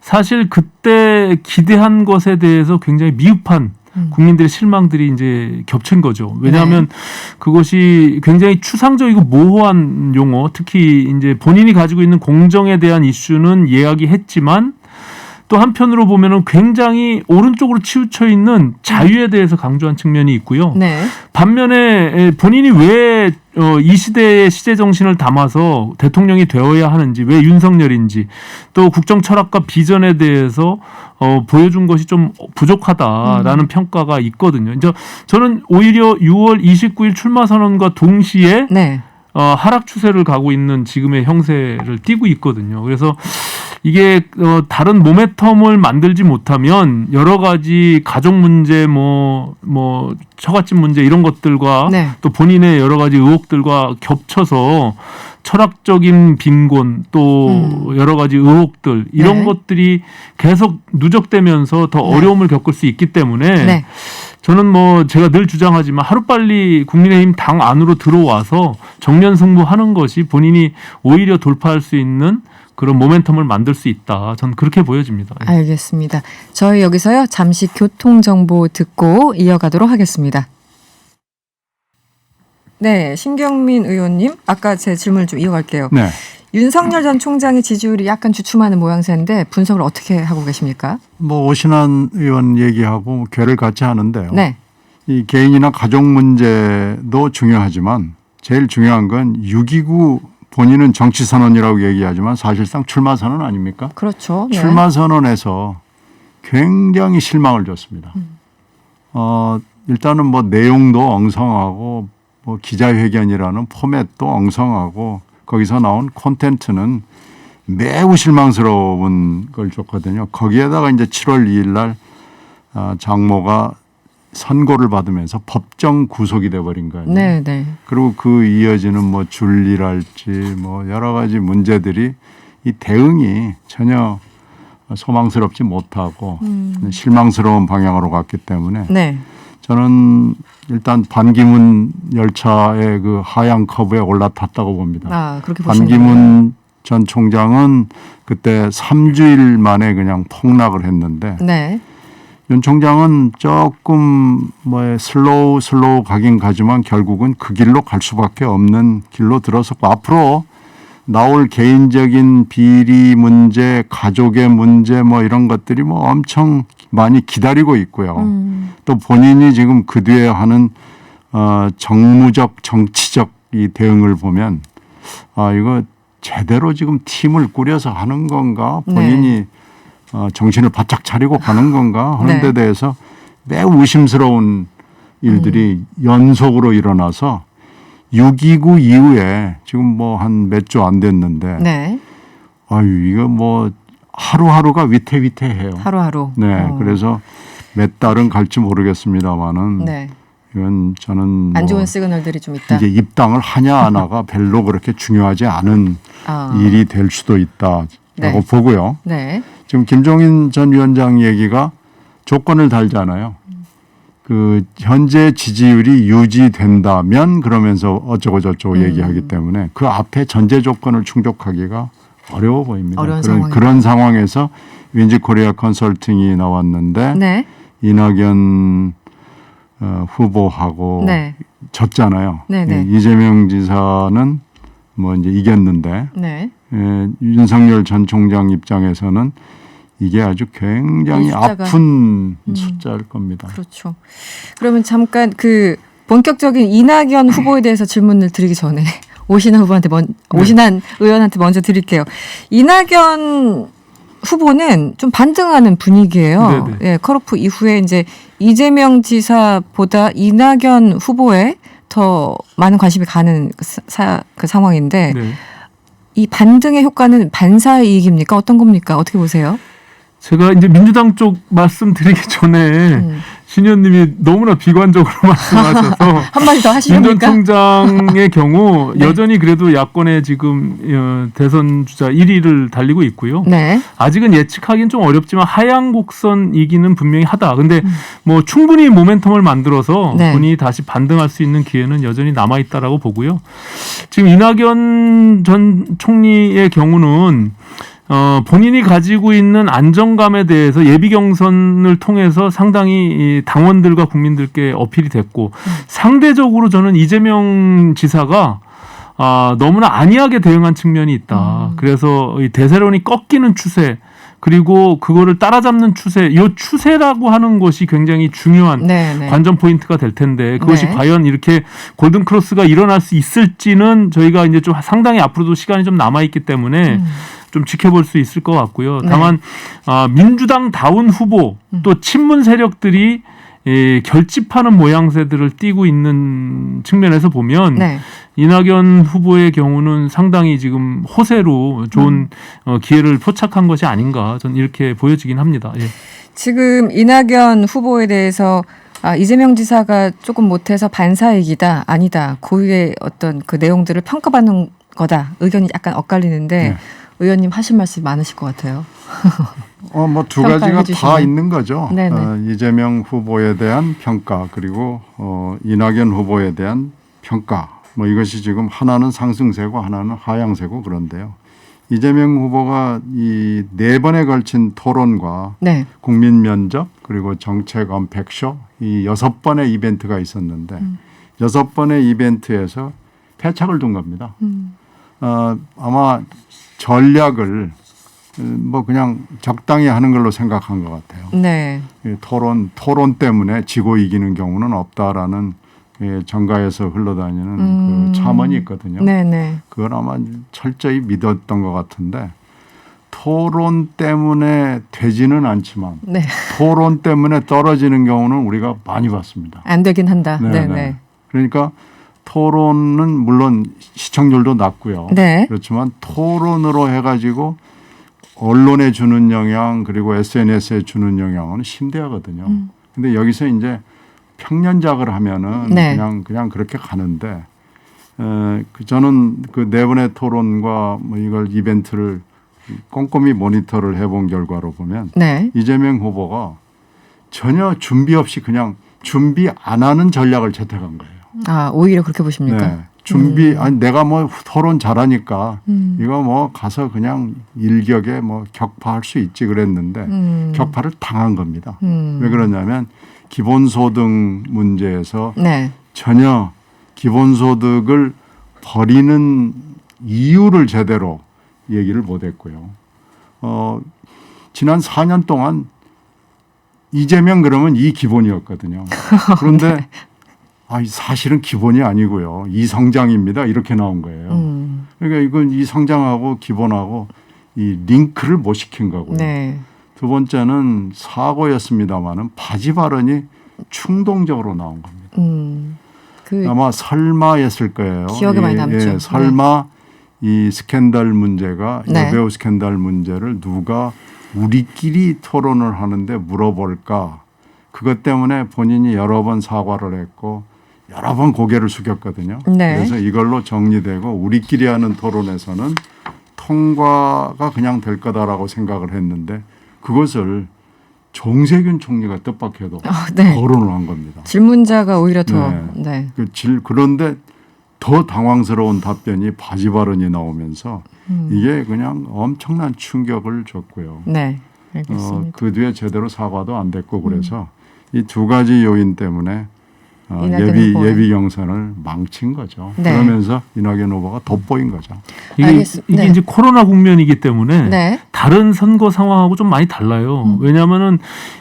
사실 그때 기대한 것에 대해서 굉장히 미흡한 국민들의 실망들이 이제 겹친 거죠. 왜냐하면 그것이 굉장히 추상적이고 모호한 용어, 특히 이제 본인이 가지고 있는 공정에 대한 이슈는 이야기했지만 또 한편으로 보면은 굉장히 오른쪽으로 치우쳐 있는 자유에 대해서 강조한 측면이 있고요. 네. 반면에 본인이 왜 이 시대의 시대 정신을 담아서 대통령이 되어야 하는지, 왜 윤석열인지, 또 국정 철학과 비전에 대해서 보여준 것이 좀 부족하다라는 평가가 있거든요. 이제 저는 오히려 6월 29일 출마 선언과 동시에 네. 하락 추세를 가고 있는 지금의 형세를 띠고 있거든요. 그래서 이게 다른 모멘텀을 만들지 못하면 여러 가지 가족 문제, 뭐 처갓집 문제 이런 것들과 네. 또 본인의 여러 가지 의혹들과 겹쳐서 철학적인 빈곤 또 여러 가지 의혹들 이런 네. 것들이 계속 누적되면서 더 어려움을 겪을 수 있기 때문에 네. 저는 뭐 제가 늘 주장하지만 하루빨리 국민의힘 당 안으로 들어와서 정면 승부하는 것이 본인이 오히려 돌파할 수 있는 그런 모멘텀을 만들 수 있다. 전 그렇게 보여집니다. 알겠습니다. 저희 여기서요. 잠시 교통정보 듣고 이어가도록 하겠습니다. 네. 신경민 의원님. 아까 제 질문을 좀 이어갈게요. 네. 윤석열 전 총장의 지지율이 약간 주춤하는 모양새인데 분석을 어떻게 하고 계십니까? 뭐 오신환 의원 얘기하고 괴를 같이 하는데요. 네. 이 개인이나 가족 문제도 중요하지만 제일 중요한 건 6.29 본인은 정치선언이라고 얘기하지만 사실상 출마선언 아닙니까? 그렇죠. 네. 출마선언에서 굉장히 실망을 줬습니다. 일단은 뭐 내용도 엉성하고 뭐 기자회견이라는 포맷도 엉성하고 거기서 나온 콘텐츠는 매우 실망스러운 걸 줬거든요. 거기에다가 이제 7월 2일 날 장모가 선고를 받으면서 법정 구속이 돼버린 거예요. 네, 네. 그리고 그 이어지는 뭐 줄리랄지 뭐 여러 가지 문제들이 이 대응이 전혀 소망스럽지 못하고 실망스러운 방향으로 갔기 때문에 네. 저는 일단 반기문 열차의 그 하향 커브에 올라탔다고 봅니다. 아, 그렇게 보시는 반기문 전 총장은 그때 3주일 만에 그냥 폭락을 했는데 네. 윤 총장은 조금 뭐 슬로우 가긴 가지만 결국은 그 길로 갈 수밖에 없는 길로 들어섰고 앞으로 나올 개인적인 비리 문제, 가족의 문제 뭐 이런 것들이 뭐 엄청 많이 기다리고 있고요. 또 본인이 지금 그 뒤에 하는 정무적, 정치적 이 대응을 보면 이거 제대로 지금 팀을 꾸려서 하는 건가? 본인이 네. 정신을 바짝 차리고 가는 건가 하는 데 네. 대해서 매우 의심스러운 일들이 연속으로 일어나서 6.29 이후에 지금 뭐 한 몇 주 안 됐는데 네. 이거 뭐 하루하루가 위태위태해요. 하루하루. 네. 그래서 몇 달은 갈지 모르겠습니다만은 네. 이건 저는 안 좋은 시그널들이 좀 있다. 이제 입당을 하냐 안 하가 별로 그렇게 중요하지 않은 일이 될 수도 있다라고 네. 보고요. 네. 지금 김종인 전 위원장 얘기가 조건을 달잖아요. 그 현재 지지율이 유지된다면 그러면서 어쩌고 저쩌고 얘기하기 때문에 그 앞에 전제 조건을 충족하기가 어려워 보입니다. 그런 상황에서 윈지코리아 컨설팅이 나왔는데 네. 이낙연 후보하고 네. 졌잖아요. 네네. 이재명 지사는 뭐 이제 이겼는데 네. 윤석열 전 총장 입장에서는 이게 아주 굉장히 아픈 숫자일 겁니다. 그렇죠. 그러면 잠깐 그 본격적인 이낙연 후보에 대해서 질문을 드리기 전에 오신환 의원한테 먼저 드릴게요. 이낙연 후보는 좀 반등하는 분위기예요. 예, 컷오프 이후에 이제 이재명 지사보다 이낙연 후보에 더 많은 관심이 가는 그 상황인데 이 반등의 효과는 반사의 이익입니까? 어떤 겁니까? 어떻게 보세요? 제가 이제 민주당 쪽 말씀드리기 전에 신 의원님이 너무나 비관적으로 말씀하셔서 한마디 더 하시렵니까? 윤 전 총장의 경우 여전히 그래도 야권의 지금 대선 주자 1위를 달리고 있고요. 아직은 예측하기는 좀 어렵지만 하향 곡선이기는 분명히 하다. 근데 뭐 충분히 모멘텀을 만들어서 본인이 다시 반등할 수 있는 기회는 여전히 남아 있다라고 보고요. 지금 이낙연 전 총리의 경우는 본인이 가지고 있는 안정감에 대해서 예비 경선을 통해서 상당히 이 당원들과 국민들께 어필이 됐고 상대적으로 저는 이재명 지사가 너무나 안이하게 대응한 측면이 있다. 그래서 이 대세론이 꺾이는 추세 그리고 그거를 따라잡는 추세, 이 추세라고 하는 것이 굉장히 중요한 관전 포인트가 될 텐데 그것이 과연 이렇게 골든 크로스가 일어날 수 있을지는 저희가 이제 좀 상당히 앞으로도 시간이 좀 남아 있기 때문에 좀 지켜볼 수 있을 것 같고요. 다만 민주당다운 후보 또 친문 세력들이 결집하는 모양새들을 띠고 있는 측면에서 보면 이낙연 후보의 경우는 상당히 지금 호세로 좋은 기회를 포착한 것이 아닌가 저는 이렇게 보여지긴 합니다. 예. 지금 이낙연 후보에 대해서 이재명 지사가 조금 못해서 반사이익이다 아니다 고유의 어떤 그 내용들을 평가받는 거다 의견이 약간 엇갈리는데 의원님 하실 말씀 많으실 것 같아요. 뭐 두 가지가 다 있는 거죠. 이재명 후보에 대한 평가 그리고 이낙연 후보에 대한 평가. 뭐 이것이 지금 하나는 상승세고 하나는 하향세고 그런데요. 이재명 후보가 이 4번에 걸친 토론과 국민 면접 그리고 정책 언팩쇼 이 6번의 이벤트가 있었는데 6번의 이벤트에서 패착을 둔 겁니다. 아마 전략을 뭐 그냥 적당히 하는 걸로 생각한 것 같아요. 토론 때문에 지고 이기는 경우는 없다라는 정가에서 흘러다니는 그 첨언이 있거든요. 그걸 아마 철저히 믿었던 것 같은데 토론 때문에 되지는 않지만 토론 때문에 떨어지는 경우는 우리가 많이 봤습니다. 안 되긴 한다. 그러니까 토론은 물론 시청률도 낮고요. 그렇지만 토론으로 해가지고 언론에 주는 영향 그리고 SNS에 주는 영향은 심대하거든요. 근데 여기서 이제 평년작을 하면은 그냥 그렇게 가는데 저는 그 4번의 토론과 뭐 이걸 이벤트를 꼼꼼히 모니터를 해본 결과로 보면 이재명 후보가 전혀 준비 없이 그냥 준비 안 하는 전략을 채택한 거예요. 오히려 그렇게 보십니까? 아니 내가 뭐 토론 잘하니까 이거 뭐 가서 그냥 일격에 뭐 격파할 수 있지 그랬는데 격파를 당한 겁니다. 왜 그러냐면 기본소득 문제에서 전혀 기본소득을 버리는 이유를 제대로 얘기를 못했고요. 지난 4년 동안 이재명 그러면 이 기본이었거든요. 그런데 사실은 기본이 아니고요. 이 성장입니다. 이렇게 나온 거예요. 그러니까 이건 이 성장하고 기본하고 이 링크를 못 시킨 거고요. 두 번째는 사고였습니다마는 바지 발언이 충동적으로 나온 겁니다. 아마 설마였을 거예요. 기억에 많이 남죠. 설마 이 스캔들 문제가 여배우 스캔들 문제를 누가 우리끼리 토론을 하는데 물어볼까. 그것 때문에 본인이 여러 번 사과를 했고 여러 번 고개를 숙였거든요. 그래서 이걸로 정리되고 우리끼리 하는 토론에서는 통과가 그냥 될 거다라고 생각을 했는데 그것을 정세균 총리가 뜻밖에도 거론을 한 겁니다. 질문자가 오히려 더. 그런데 더 당황스러운 답변이 바지 발언이 나오면서 이게 그냥 엄청난 충격을 줬고요. 알겠습니다. 그 뒤에 제대로 사과도 안 됐고 그래서 이 두 가지 요인 때문에 예비 경선을 망친 거죠. 네. 그러면서 이낙연 후보가 돋보인 거죠. 이게 네. 이제 코로나 국면이기 때문에 네. 다른 선거 상황하고 좀 많이 달라요. 왜냐하면은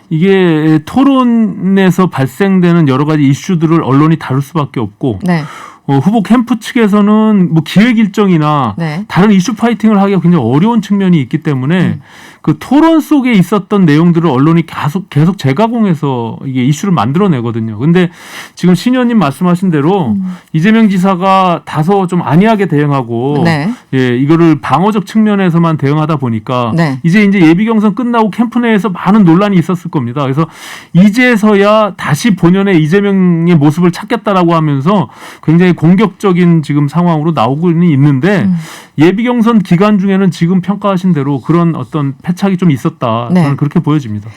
이게 토론에서 발생되는 여러 가지 이슈들을 언론이 다룰 수밖에 없고 네. 후보 캠프 측에서는 뭐 기획 일정이나 네. 다른 이슈 파이팅을 하기가 굉장히 어려운 측면이 있기 때문에 그 토론 속에 있었던 내용들을 언론이 계속 재가공해서 이게 이슈를 만들어내거든요. 근데 지금 신 의원님 말씀하신 대로 이재명 지사가 다소 좀 안이하게 대응하고 네. 예, 이거를 방어적 측면에서만 대응하다 보니까 네. 이제 예비 경선 끝나고 캠프 내에서 많은 논란이 있었을 겁니다. 그래서 이제서야 다시 본연의 이재명의 모습을 찾겠다라고 하면서 굉장히 공격적인 지금 상황으로 나오고는 있는데 예비 경선 기간 중에는 지금 평가하신 대로 그런 어떤 패착이 좀 있었다. 네. 저는 그렇게 보여집니다.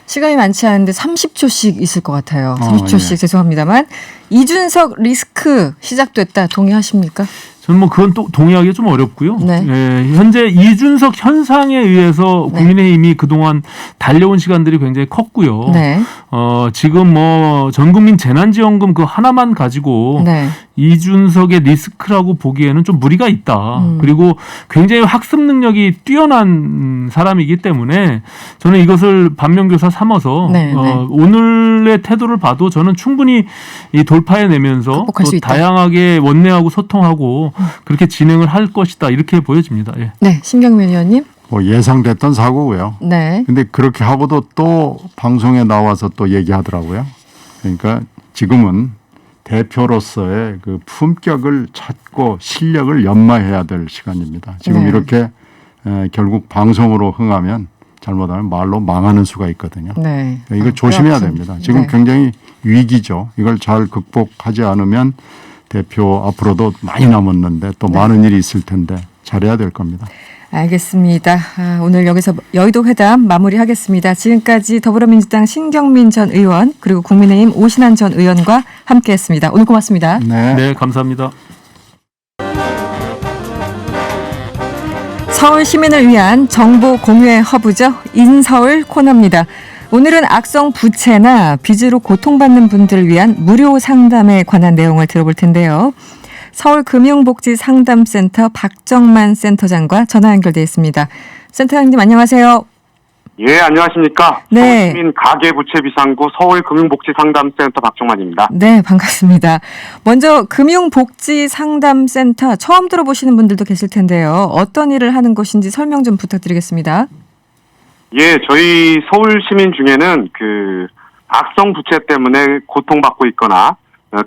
시간이 많지 않은데 30초씩 있을 것 같아요. 30초씩 예. 죄송합니다만 이준석 리스크 시작됐다. 동의하십니까? 저는 뭐 그건 또 동의하기 좀 어렵고요. 네. 예, 현재 이준석 현상에 의해서 네. 국민의힘이 그동안 달려온 시간들이 굉장히 컸고요. 네. 지금 뭐 전국민 재난지원금 그 하나만 가지고 네. 이준석의 리스크라고 보기에는 좀 무리가 있다. 그리고 굉장히 학습 능력이 뛰어난 사람이기 때문에 저는 이것을 반면교사 삼아서 네, 네. 오늘의 태도를 봐도 저는 충분히 이 돌파해내면서 극복할 수 또 있다. 다양하게 원내하고 소통하고 그렇게 진행을 할 것이다. 이렇게 보여집니다. 예. 네. 신경민 의원님. 뭐 예상됐던 사고고요. 네. 근데 그렇게 하고도 또 방송에 나와서 또 얘기하더라고요. 그러니까 지금은 대표로서의 그 품격을 찾고 실력을 연마해야 될 시간입니다. 지금 네. 이렇게 결국 방송으로 흥하면 잘못하면 말로 망하는 수가 있거든요. 네. 이걸 조심해야 그렇군. 됩니다. 지금 네. 굉장히 위기죠. 이걸 잘 극복하지 않으면 대표 앞으로도 많이 남았는데 또 많은 일이 있을 텐데 잘해야 될 겁니다. 알겠습니다. 오늘 여기서 여의도 회담 마무리하겠습니다. 지금까지 더불어민주당 신경민 전 의원 그리고 국민의힘 오신환 전 의원과 함께했습니다. 오늘 고맙습니다. 네, 감사합니다. 서울 시민을 위한 정보 공유의 허브죠. 인서울 코너입니다. 오늘은 악성 부채나 빚으로 고통받는 분들을 위한 무료 상담에 관한 내용을 들어볼 텐데요. 서울금융복지상담센터 박정만 센터장과 전화 연결되어 있습니다. 센터장님 안녕하세요. 예, 안녕하십니까. 네. 서울시민 가계부채비상구 서울금융복지상담센터 박종만입니다. 네, 반갑습니다. 먼저 금융복지상담센터 처음 들어보시는 분들도 계실 텐데요. 어떤 일을 하는 곳인지 설명 좀 부탁드리겠습니다. 예, 저희 서울시민 중에는 그 악성 부채 때문에 고통받고 있거나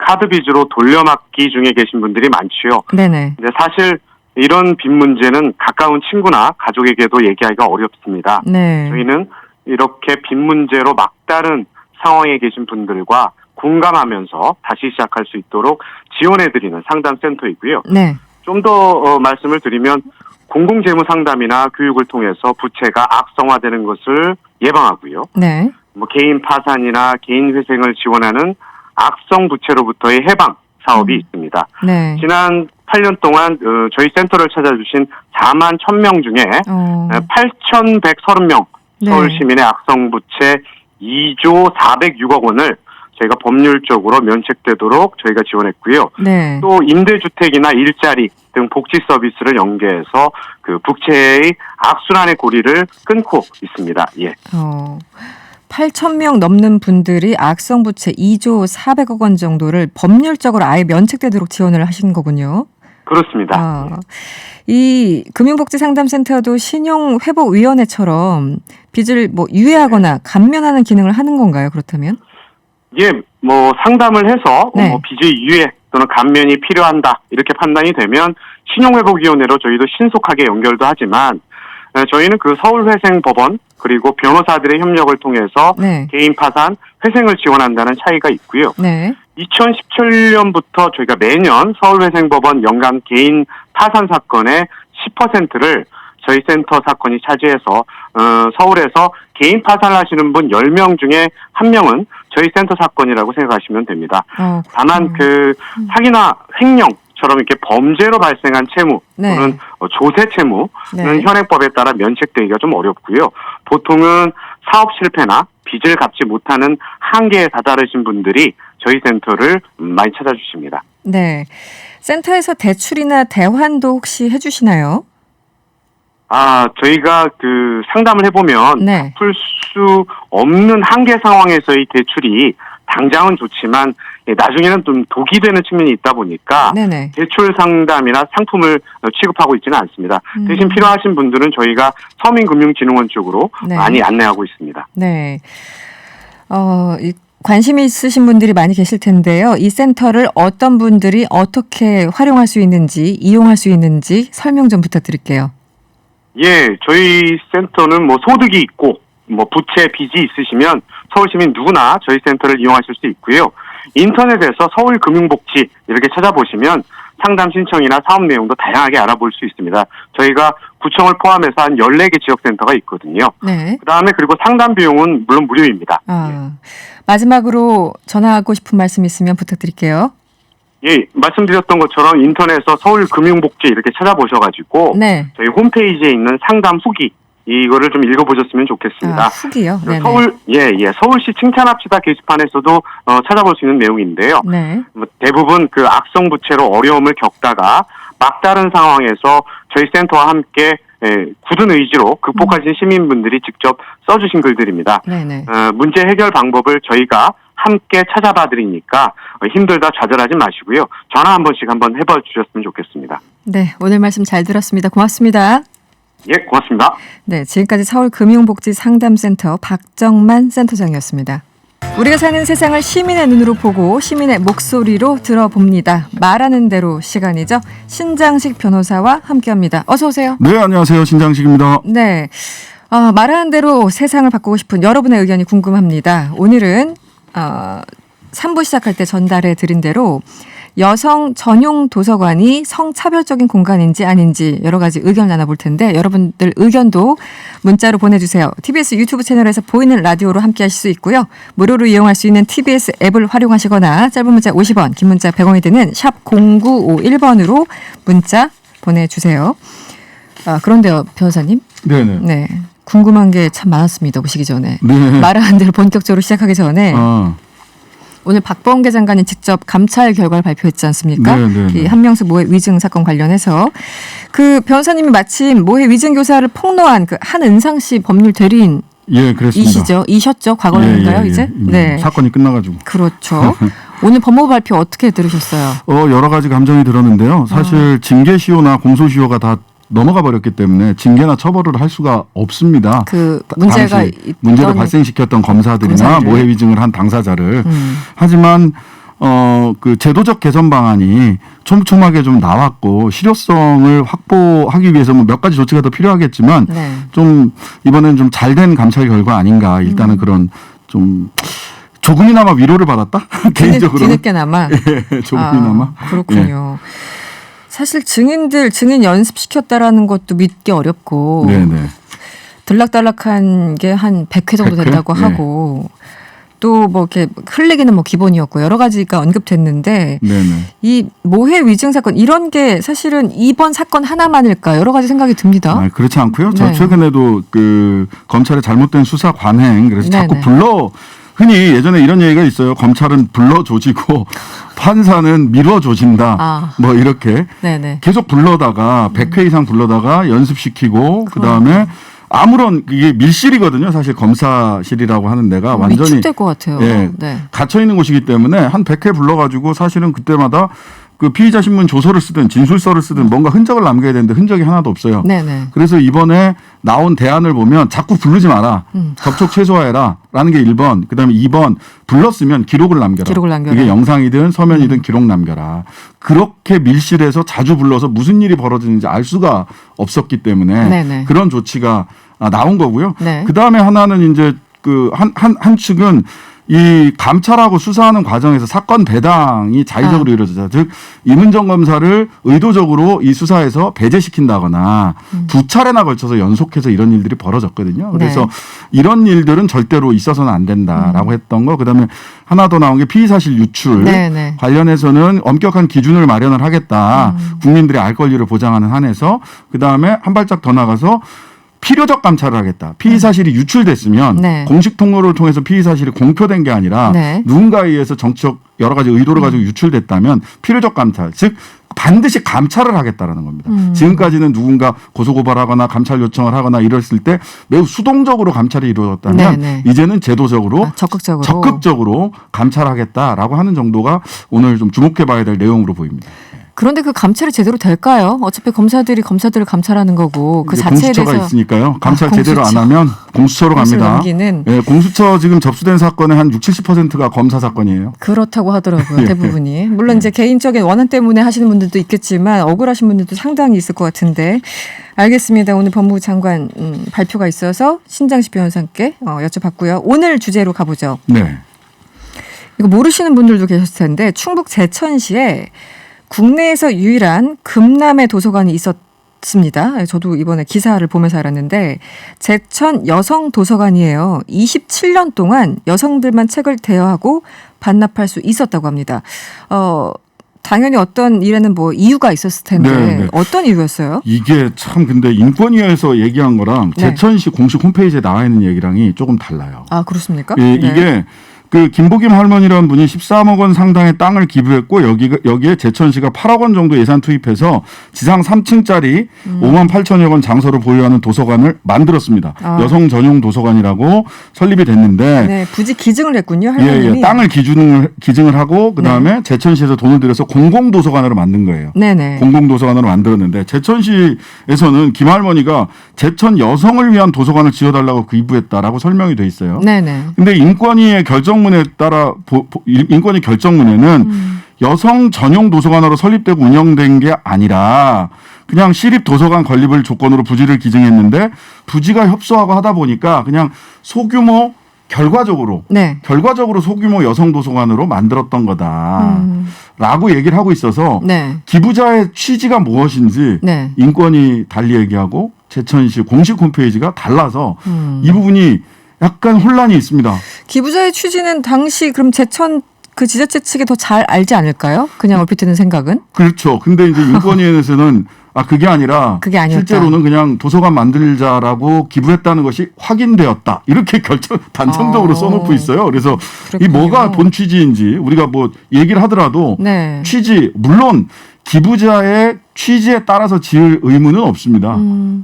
카드 빚으로 돌려막기 중에 계신 분들이 많지요. 네네. 근데 사실 이런 빚 문제는 가까운 친구나 가족에게도 얘기하기가 어렵습니다. 네. 저희는 이렇게 빚 문제로 막다른 상황에 계신 분들과 공감하면서 다시 시작할 수 있도록 지원해드리는 상담센터이고요. 네. 좀 더 말씀을 드리면 공공재무 상담이나 교육을 통해서 부채가 악성화되는 것을 예방하고요. 네. 뭐 개인 파산이나 개인 회생을 지원하는 악성 부채로부터의 해방 사업이 있습니다. 네. 지난 8년 동안 저희 센터를 찾아주신 4만 1,000명 중에 8,130명 네. 서울 시민의 악성 부채 2조 406억 원을 저희가 법률적으로 면책되도록 저희가 지원했고요. 네. 또 임대주택이나 일자리 등 복지 서비스를 연계해서 그 부채의 악순환의 고리를 끊고 있습니다. 예. 8,000명 넘는 분들이 악성 부채 2조 400억 원 정도를 법률적으로 아예 면책되도록 지원을 하신 거군요. 그렇습니다. 이 금융복지상담센터도 신용회복위원회처럼 빚을 뭐 유예하거나 감면하는 기능을 하는 건가요? 그렇다면? 예, 뭐 상담을 해서 네. 뭐 빚의 유예 또는 감면이 필요한다 이렇게 판단이 되면 신용회복위원회로 저희도 신속하게 연결도 하지만 저희는 그 서울회생법원 그리고 변호사들의 협력을 통해서 네. 개인 파산, 회생을 지원한다는 차이가 있고요. 네. 2017년부터 저희가 매년 서울회생법원 연간 개인 파산 사건의 10%를 저희 센터 사건이 차지해서 서울에서 개인 파산을 하시는 분 10명 중에 1명은 저희 센터 사건이라고 생각하시면 됩니다. 다만 그 사기나 횡령처럼 이렇게 범죄로 발생한 채무 네. 또는 조세 채무는 네. 현행법에 따라 면책되기가 좀 어렵고요. 보통은 사업 실패나 빚을 갚지 못하는 한계에 다다르신 분들이 저희 센터를 많이 찾아주십니다. 네. 센터에서 대출이나 대환도 혹시 해주시나요? 저희가 그 상담을 해보면 네. 풀 수 없는 한계 상황에서의 대출이 당장은 좋지만 나중에는 좀 독이 되는 측면이 있다 보니까 네네. 대출 상담이나 상품을 취급하고 있지는 않습니다. 대신 필요하신 분들은 저희가 서민금융진흥원 쪽으로 네. 많이 안내하고 있습니다. 네. 관심이 있으신 분들이 많이 계실 텐데요. 이 센터를 어떤 분들이 어떻게 활용할 수 있는지, 이용할 수 있는지 설명 좀 부탁드릴게요. 예, 저희 센터는 뭐 소득이 있고 뭐 부채 빚이 있으시면 서울시민 누구나 저희 센터를 이용하실 수 있고요. 인터넷에서 서울금융복지 이렇게 찾아보시면 상담 신청이나 사업 내용도 다양하게 알아볼 수 있습니다. 저희가 구청을 포함해서 한 14개 지역센터가 있거든요. 네. 그다음에 그리고 상담 비용은 물론 무료입니다. 마지막으로 전하고 싶은 말씀 있으면 부탁드릴게요. 예, 말씀드렸던 것처럼 인터넷에서 서울금융복지 이렇게 찾아보셔가지고 네. 저희 홈페이지에 있는 상담 후기 이거를 좀 읽어보셨으면 좋겠습니다. 후기요? 네네. 서울시 칭찬합시다 게시판에서도 찾아볼 수 있는 내용인데요. 네. 대부분 그 악성 부채로 어려움을 겪다가 막다른 상황에서 저희 센터와 함께 굳은 의지로 극복하신 시민분들이 직접 써주신 글들입니다. 네네. 문제 해결 방법을 저희가 함께 찾아봐 드리니까 힘들다 좌절하지 마시고요. 전화 한 번씩 한번 해봐 주셨으면 좋겠습니다. 네, 오늘 말씀 잘 들었습니다. 고맙습니다. 예, 고맙습니다. 네, 지금까지 서울금융복지상담센터 박정만 센터장이었습니다. 우리가 사는 세상을 시민의 눈으로 보고 시민의 목소리로 들어봅니다. 말하는 대로 시간이죠. 신장식 변호사와 함께합니다. 어서 오세요. 네, 안녕하세요. 신장식입니다. 네, 말하는 대로 세상을 바꾸고 싶은 여러분의 의견이 궁금합니다. 오늘은 3부 시작할 때 전달해 드린 대로 여성 전용 도서관이 성차별적인 공간인지 아닌지 여러 가지 의견을 나눠볼 텐데 여러분들 의견도 문자로 보내주세요. TBS 유튜브 채널에서 보이는 라디오로 함께 하실 수 있고요. 무료로 이용할 수 있는 TBS 앱을 활용하시거나 짧은 문자 50원, 긴 문자 100원이 드는 샵 0951번으로 문자 보내주세요. 그런데요, 변호사님. 네네. 네. 궁금한 게 참 많았습니다. 오시기 전에. 네. 말하는 대로 본격적으로 시작하기 전에 오늘 박범계 장관이 직접 감찰 결과를 발표했지 않습니까? 이 한명수 모해 위증 사건 관련해서 그 변호사님이 마침 모해 위증 교사를 폭로한 그 한은상 씨 법률 대리인 예, 그렇습니다. 이셨죠? 과거인가요, 이제? 네. 사건이 끝나가지고. 그렇죠. 오늘 법무부 발표 어떻게 들으셨어요? 여러 가지 감정이 들었는데요. 사실 징계 시효나 공소 시효가 다 넘어가 버렸기 때문에 징계나 처벌을 할 수가 없습니다. 그 문제를 발생시켰던 검사들이나 모해 위증을 한 당사자를. 하지만 그 제도적 개선 방안이 촘촘하게 좀 나왔고 실효성을 확보하기 위해서 뭐 몇 가지 조치가 더 필요하겠지만 좀 이번엔 좀 잘된 감찰 결과 아닌가. 일단은 그런 좀 조금이나마 위로를 받았다. 개인적으로 뒤늦게나마. 예, 조금이나마. 그렇군요. 예. 사실 증인 연습시켰다라는 것도 믿기 어렵고 네네. 들락달락한 게 한 100회 정도 된다고 하고 또 뭐 이렇게 흘리기는 뭐 기본이었고 여러 가지가 언급됐는데 이 모해 위증 사건 이런 게 사실은 이번 사건 하나만일까 여러 가지 생각이 듭니다. 그렇지 않고요. 저 최근에도 그 검찰의 잘못된 수사 관행 그래서 자꾸 흔히 예전에 이런 얘기가 있어요. 검찰은 불러조지고 판사는 미뤄조진다. 뭐 이렇게 계속 불러다가 100회 이상 불러다가 연습시키고 그다음에 아무런 이게 밀실이거든요. 사실 검사실이라고 하는 데가 완전히 위축될 것 같아요. 갇혀 있는 곳이기 때문에 한 100회 불러가지고 사실은 그때마다 그 피의자 신문 조서를 쓰든 진술서를 쓰든 뭔가 흔적을 남겨야 되는데 흔적이 하나도 없어요. 그래서 이번에 나온 대안을 보면 자꾸 부르지 마라. 접촉 최소화해라라는 게 1번. 그다음에 2번 불렀으면 기록을 남겨라. 이게 영상이든 서면이든 기록 남겨라. 그렇게 밀실에서 자주 불러서 무슨 일이 벌어지는지 알 수가 없었기 때문에 그런 조치가 나온 거고요. 그다음에 하나는 이제 그 한 측은 이 감찰하고 수사하는 과정에서 사건 배당이 자의적으로 이루어지죠. 즉 임은정 검사를 의도적으로 이 수사에서 배제시킨다거나 2차례나 걸쳐서 연속해서 이런 일들이 벌어졌거든요. 그래서 이런 일들은 절대로 있어서는 안 된다라고 했던 거. 그다음에 하나 더 나온 게 피의사실 유출 관련해서는 엄격한 기준을 마련을 하겠다. 국민들의 알 권리를 보장하는 한에서 그다음에 한 발짝 더 나가서 필요적 감찰을 하겠다. 피의 사실이 유출됐으면 네. 공식 통로를 통해서 피의 사실이 공표된 게 아니라 네. 누군가에 의해서 정치적 여러 가지 의도를 가지고 유출됐다면 필요적 감찰, 즉 반드시 감찰을 하겠다라는 겁니다. 지금까지는 누군가 고소고발하거나 감찰 요청을 하거나 이랬을 때 매우 수동적으로 감찰이 이루어졌다면 네, 네. 이제는 제도적으로 적극적으로 감찰하겠다라고 하는 정도가 오늘 좀 주목해봐야 될 내용으로 보입니다. 그런데 그 감찰이 제대로 될까요? 어차피 검사들이 검사들을 감찰하는 거고 그 자체에 대해서 공수처가 있으니까요. 감찰 제대로 안 하면 공수처로 갑니다. 네, 공수처 지금 접수된 사건의 한 60-70%가 검사 사건이에요. 그렇다고 하더라고요. 예. 대부분이. 물론 이제 개인적인 원한 때문에 하시는 분들도 있겠지만 억울하신 분들도 상당히 있을 것 같은데 알겠습니다. 오늘 법무부 장관 발표가 있어서 신장식 변호사께 여쭤봤고요. 오늘 주제로 가보죠. 네. 이거 모르시는 분들도 계셨을 텐데 충북 제천시에 국내에서 유일한 금남의 도서관이 있었습니다. 저도 이번에 기사를 보면서 알았는데 제천 여성 도서관이에요. 27년 동안 여성들만 책을 대여하고 반납할 수 있었다고 합니다. 당연히 어떤 일에는 뭐 이유가 있었을 텐데 네. 어떤 이유였어요? 이게 참 근데 인권위에서 얘기한 거랑 네. 제천시 공식 홈페이지에 나와 있는 얘기랑이 조금 달라요. 아 그렇습니까? 예, 네. 이게 그 김보김 할머니라는 분이 13억 원 상당의 땅을 기부했고 여기에 제천시가 8억 원 정도 예산 투입해서 지상 3층짜리 5만 8천여 원 장소를 보유하는 도서관을 만들었습니다. 여성 전용 도서관이라고 설립이 됐는데 네, 굳이 기증을 했군요. 할머님이. 예, 땅을 기증을 하고 그다음에 네. 제천시에서 돈을 들여서 공공도서관으로 만든 거예요. 네네. 공공도서관으로 만들었는데 제천시에서는 김 할머니가 제천 여성을 위한 도서관을 지어달라고 기부했다라고 설명이 돼 있어요. 네네. 근데 인권위의 결정문에 따라 인권위 결정문에는 여성 전용 도서관으로 설립되고 운영된 게 아니라 그냥 시립 도서관 건립을 조건으로 부지를 기증했는데 부지가 협소하고 하다 보니까 그냥 소규모 결과적으로 소규모 여성 도서관으로 만들었던 거다라고 얘기를 하고 있어서 네. 기부자의 취지가 무엇인지 네. 인권이 달리 얘기하고 제천시 공식 홈페이지가 달라서 이 부분이 약간 혼란이 있습니다. 기부자의 취지는 당시 그럼 제천 그 지자체 측이 더 잘 알지 않을까요? 그냥 얼핏 드는 생각은? 그렇죠. 근데 이제 인권위에서는 그게 아니라 그게 실제로는 그냥 도서관 만들자라고 기부했다는 것이 확인되었다. 이렇게 단정적으로 써놓고 있어요. 그래서 이 뭐가 본 취지인지 우리가 뭐 얘기를 하더라도 네. 취지 물론 기부자의 취지에 따라서 지을 의무는 없습니다.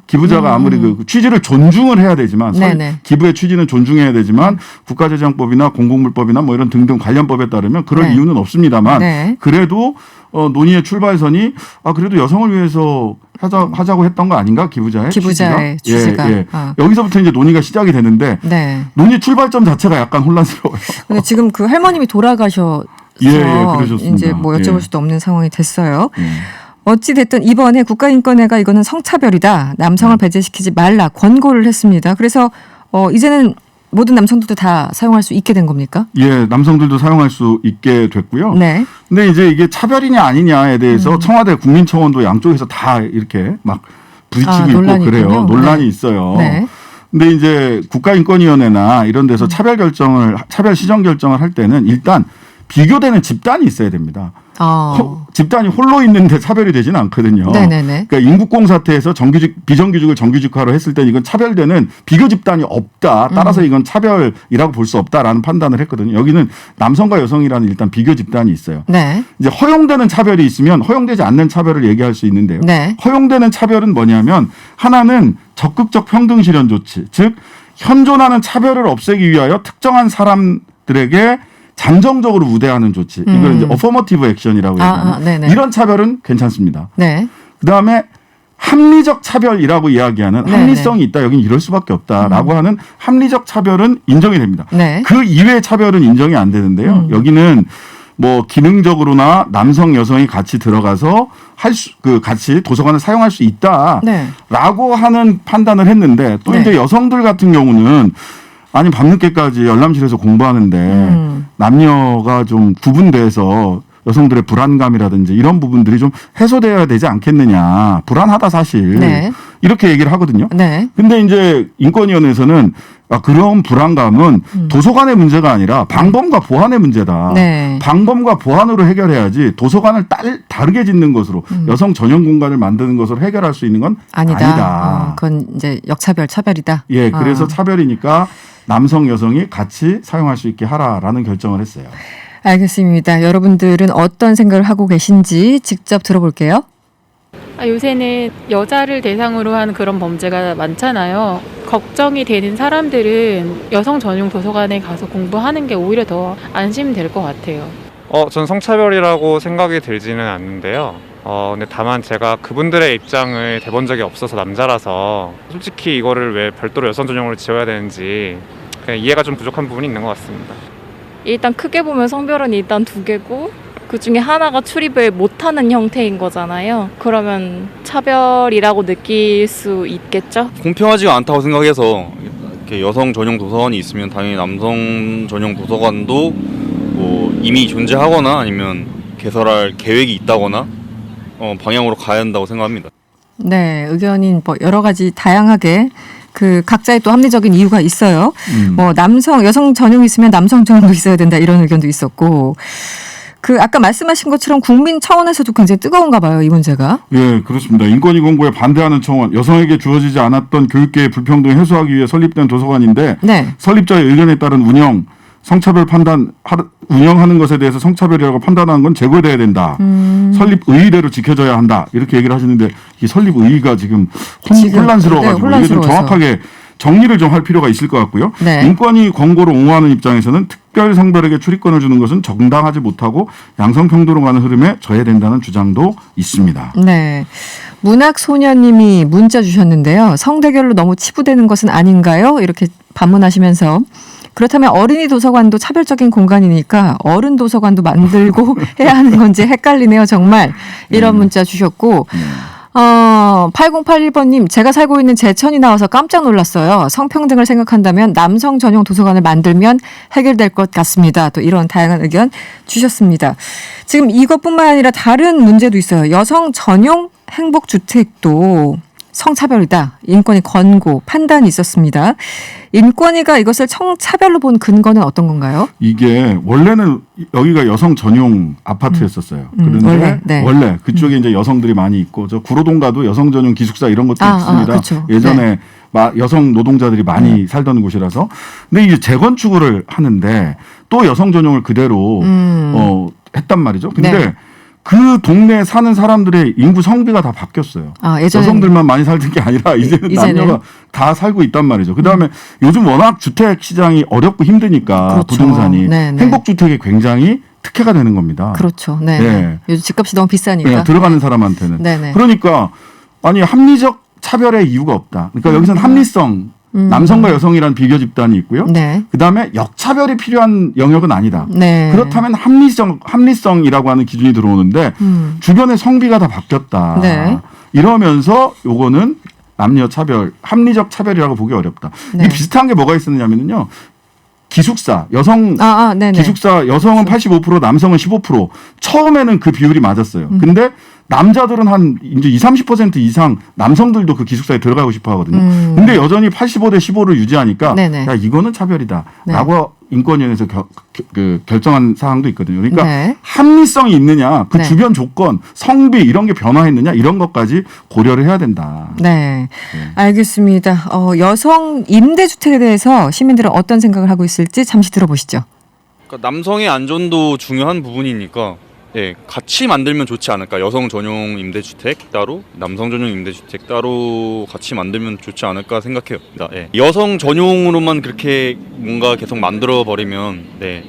기부자가 아무리 그 취지를 존중을 해야 되지만 기부의 취지는 존중해야 되지만 국가재정법이나 공공물법이나 뭐 이런 등등 관련법에 따르면 그럴 이유는 없습니다만 그래도 논의의 출발선이 그래도 여성을 위해서 하자고 했던 거 아닌가 기부자의 취지가. 예. 여기서부터 이제 논의가 시작이 되는데 논의 출발점 자체가 약간 혼란스러워요. 근데 지금 그 할머님이 돌아가셔서 그러셨습니다. 이제 뭐 여쭤볼 수도 없는 상황이 됐어요. 어찌 됐든 이번에 국가인권회가 이거는 성차별이다. 남성을 배제시키지 말라 권고를 했습니다. 그래서 이제는 모든 남성들도 다 사용할 수 있게 된 겁니까? 예, 남성들도 사용할 수 있게 됐고요. 네. 근데 이제 이게 차별이냐 아니냐에 대해서 청와대 국민청원도 양쪽에서 다 이렇게 막 부딪히고 있고 그래요. 있군요. 논란이 있어요. 네. 근데 이제 국가인권위원회나 이런 데서 차별 시정 결정을 할 때는 일단 비교되는 집단이 있어야 됩니다. 집단이 홀로 있는데 차별이 되지는 않거든요. 네네네. 그러니까 인국공 사태에서 비정규직을 정규직화로 했을 때는 이건 차별되는 비교 집단이 없다. 따라서 이건 차별이라고 볼 수 없다라는 판단을 했거든요. 여기는 남성과 여성이라는 일단 비교 집단이 있어요. 네. 이제 허용되는 차별이 있으면 허용되지 않는 차별을 얘기할 수 있는데요. 네. 허용되는 차별은 뭐냐면 하나는 적극적 평등 실현 조치, 즉 현존하는 차별을 없애기 위하여 특정한 사람들에게 잠정적으로 우대하는 조치. 이걸 이제 어퍼머티브 액션이라고 얘기하는 이런 차별은 괜찮습니다. 네. 그다음에 합리적 차별이라고 이야기하는 합리성이 있다. 여기는 이럴 수밖에 없다라고 하는 합리적 차별은 인정이 됩니다. 네. 그 이외의 차별은 인정이 안 되는데요. 여기는 뭐 기능적으로나 남성 여성이 같이 들어가서 같이 도서관을 사용할 수 있다라고 하는 판단을 했는데 또 이제 여성들 같은 경우는 밤늦게까지 열람실에서 공부하는데 남녀가 좀 구분돼서 여성들의 불안감이라든지 이런 부분들이 좀 해소되어야 되지 않겠느냐. 불안하다 사실. 네. 이렇게 얘기를 하거든요. 네. 근데 이제 인권위원회에서는 그런 불안감은 도서관의 문제가 아니라 방범과 보안의 문제다. 네. 방범과 보안으로 해결해야지 도서관을 다르게 짓는 것으로 여성 전용 공간을 만드는 것으로 해결할 수 있는 건 아니다. 그건 이제 역차별, 차별이다. 예, 그래서 차별이니까 남성, 여성이 같이 사용할 수 있게 하라라는 결정을 했어요. 알겠습니다. 여러분들은 어떤 생각을 하고 계신지 직접 들어볼게요. 요새는 여자를 대상으로 한 그런 범죄가 많잖아요. 걱정이 되는 사람들은 여성 전용 도서관에 가서 공부하는 게 오히려 더 안심될 것 같아요. 전 성차별이라고 생각이 들지는 않는데요. 근데 다만 제가 그분들의 입장을 대본 적이 없어서 남자라서 솔직히 이거를 왜 별도로 여성 전용으로 지어야 되는지 그냥 이해가 좀 부족한 부분이 있는 것 같습니다. 일단 크게 보면 성별은 일단 두 개고 그 중에 하나가 출입을 못하는 형태인 거잖아요. 그러면 차별이라고 느낄 수 있겠죠? 공평하지가 않다고 생각해서 이렇게 여성 전용 도서관이 있으면 당연히 남성 전용 도서관도 뭐 이미 존재하거나 아니면 개설할 계획이 있다거나 방향으로 가야 한다고 생각합니다. 네, 의견이 뭐 여러 가지 다양하게 그 각자의 또 합리적인 이유가 있어요. 뭐 여성 전용이 있으면 남성 전용도 있어야 된다 이런 의견도 있었고. 그 아까 말씀하신 것처럼 국민 차원에서도 굉장히 뜨거운가 봐요, 이 문제가. 예, 그렇습니다. 인권위 공고에 반대하는 청원, 여성에게 주어지지 않았던 교육계의 불평등 해소하기 위해 설립된 도서관인데 네. 설립자의 의견에 따른 성차별 운영하는 것에 대해서 성차별이라고 판단하는 건 제거돼야 된다. 설립 의의대로 지켜져야 한다. 이렇게 얘기를 하시는데 이 설립 의의가 지금 혼란스러워가지고 이게 좀 정확하게 정리를 좀 할 필요가 있을 것 같고요. 네. 인권위 권고를 옹호하는 입장에서는 특별 성별에게 출입권을 주는 것은 정당하지 못하고 양성평등으로 가는 흐름에 저해된다는 주장도 있습니다. 네. 문학소녀님이 문자 주셨는데요. 성대결로 너무 치부되는 것은 아닌가요? 이렇게 반문하시면서 그렇다면 어린이 도서관도 차별적인 공간이니까 어른 도서관도 만들고 해야 하는 건지 헷갈리네요. 정말 이런 문자 주셨고 8081번님, 제가 살고 있는 제천이 나와서 깜짝 놀랐어요. 성평등을 생각한다면 남성 전용 도서관을 만들면 해결될 것 같습니다. 또 이런 다양한 의견 주셨습니다. 지금 이것뿐만 아니라 다른 문제도 있어요. 여성 전용 행복주택도 성차별이다. 인권위 권고, 판단이 있었습니다. 인권위가 이것을 성차별로 본 근거는 어떤 건가요? 이게 원래는 여기가 여성 전용 아파트였었어요. 그런데 원래 그쪽에 이제 여성들이 많이 있고 저 구로동 가도 여성 전용 기숙사 이런 것도 있습니다. 그렇죠. 예전에 여성 노동자들이 많이 살던 곳이라서. 근데 이제 재건축을 하는데 또 여성 전용을 그대로 했단 말이죠. 근데 그 동네에 사는 사람들의 인구 성비가 다 바뀌었어요. 여성들만 많이 살던 게 아니라 이제는 남녀가 다 살고 있단 말이죠. 그다음에 요즘 워낙 주택 시장이 어렵고 힘드니까 그렇죠. 부동산이 행복주택이 굉장히 특혜가 되는 겁니다. 그렇죠. 네. 요즘 집값이 너무 비싸니까. 네, 들어가는 사람한테는. 그러니까 합리적 차별의 이유가 없다. 그러니까 여기서는 합리성. 남성과 여성이라는 비교 집단이 있고요. 그다음에 역차별이 필요한 영역은 아니다. 그렇다면 합리성이라고 하는 기준이 들어오는데 주변의 성비가 다 바뀌었다. 이러면서 요거는 남녀 차별, 합리적 차별이라고 보기 어렵다. 이게 비슷한 게 뭐가 있었냐면요. 기숙사, 기숙사 여성은 85%, 남성은 15%. 처음에는 그 비율이 맞았어요. 근데 남자들은 한 이제 20-30% 이상 남성들도 그 기숙사에 들어가고 싶어 하거든요. 근데 여전히 85대 15를 유지하니까 야, 이거는 차별이다. 라고 인권위원회에서 결정한 사항도 있거든요. 그러니까 합리성이 있느냐, 그 주변 조건, 성비 이런 게 변화했느냐 이런 것까지 고려를 해야 된다. 네. 알겠습니다. 여성 임대주택에 대해서 시민들은 어떤 생각을 하고 있을지 잠시 들어보시죠. 그러니까 남성의 안전도 중요한 부분이니까 같이 만들면 좋지 않을까. 여성 전용 임대주택 따로, 남성 전용 임대주택 따로 같이 만들면 좋지 않을까 생각해요. 여성 전용으로만 그렇게 뭔가 계속 만들어 버리면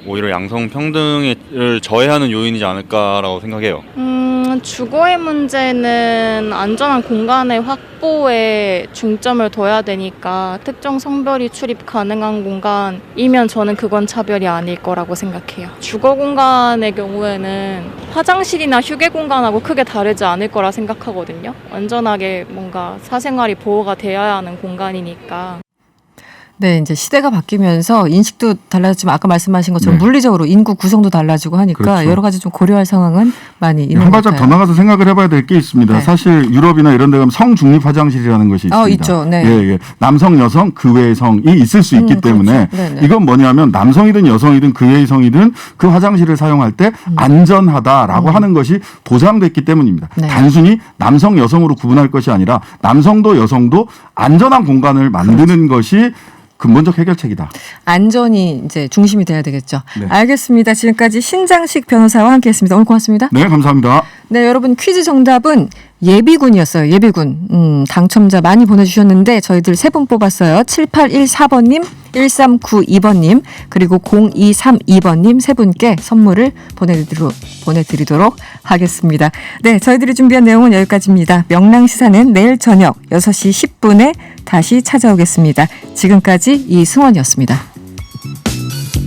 오히려 양성 평등을 저해하는 요인이지 않을까라고 생각해요. 주거의 문제는 안전한 공간의 확보에 중점을 둬야 되니까 특정 성별이 출입 가능한 공간이면 저는 그건 차별이 아닐 거라고 생각해요. 주거 공간의 경우에는 화장실이나 휴게 공간하고 크게 다르지 않을 거라 생각하거든요. 안전하게 뭔가 사생활이 보호가 되어야 하는 공간이니까. 네, 이제 시대가 바뀌면서 인식도 달라지지만 아까 말씀하신 것처럼 네. 물리적으로 인구 구성도 달라지고 하니까 그렇죠. 여러 가지 좀 고려할 상황은 많이 있는 한 것 발짝 같아요. 더 나가서 생각을 해봐야 될 게 있습니다. 네. 사실 유럽이나 이런 데 가면 성중립 화장실이라는 것이 있습니다. 있죠. 네. 예. 남성, 여성, 그 외의 성이 있을 수 있기 때문에 그렇죠. 네네. 이건 뭐냐면 남성이든 여성이든 그 외의 성이든 그 화장실을 사용할 때 안전하다라고 하는 것이 보장됐기 때문입니다. 네. 단순히 남성, 여성으로 구분할 것이 아니라 남성도 여성도 안전한 공간을 만드는 것이 근본적 해결책이다. 안전이 이제 중심이 돼야 되겠죠. 네. 알겠습니다. 지금까지 신장식 변호사와 함께했습니다. 오늘 고맙습니다. 네, 감사합니다. 네, 여러분 퀴즈 정답은 예비군이었어요. 예비군. 당첨자 많이 보내주셨는데 저희들 3분 뽑았어요. 7814번님, 1392번님, 그리고 0232번님 3분께 선물을 보내드리도록 하겠습니다. 네, 저희들이 준비한 내용은 여기까지입니다. 명랑시사는 내일 저녁 6시 10분에 다시 찾아오겠습니다. 지금까지 이승원이었습니다.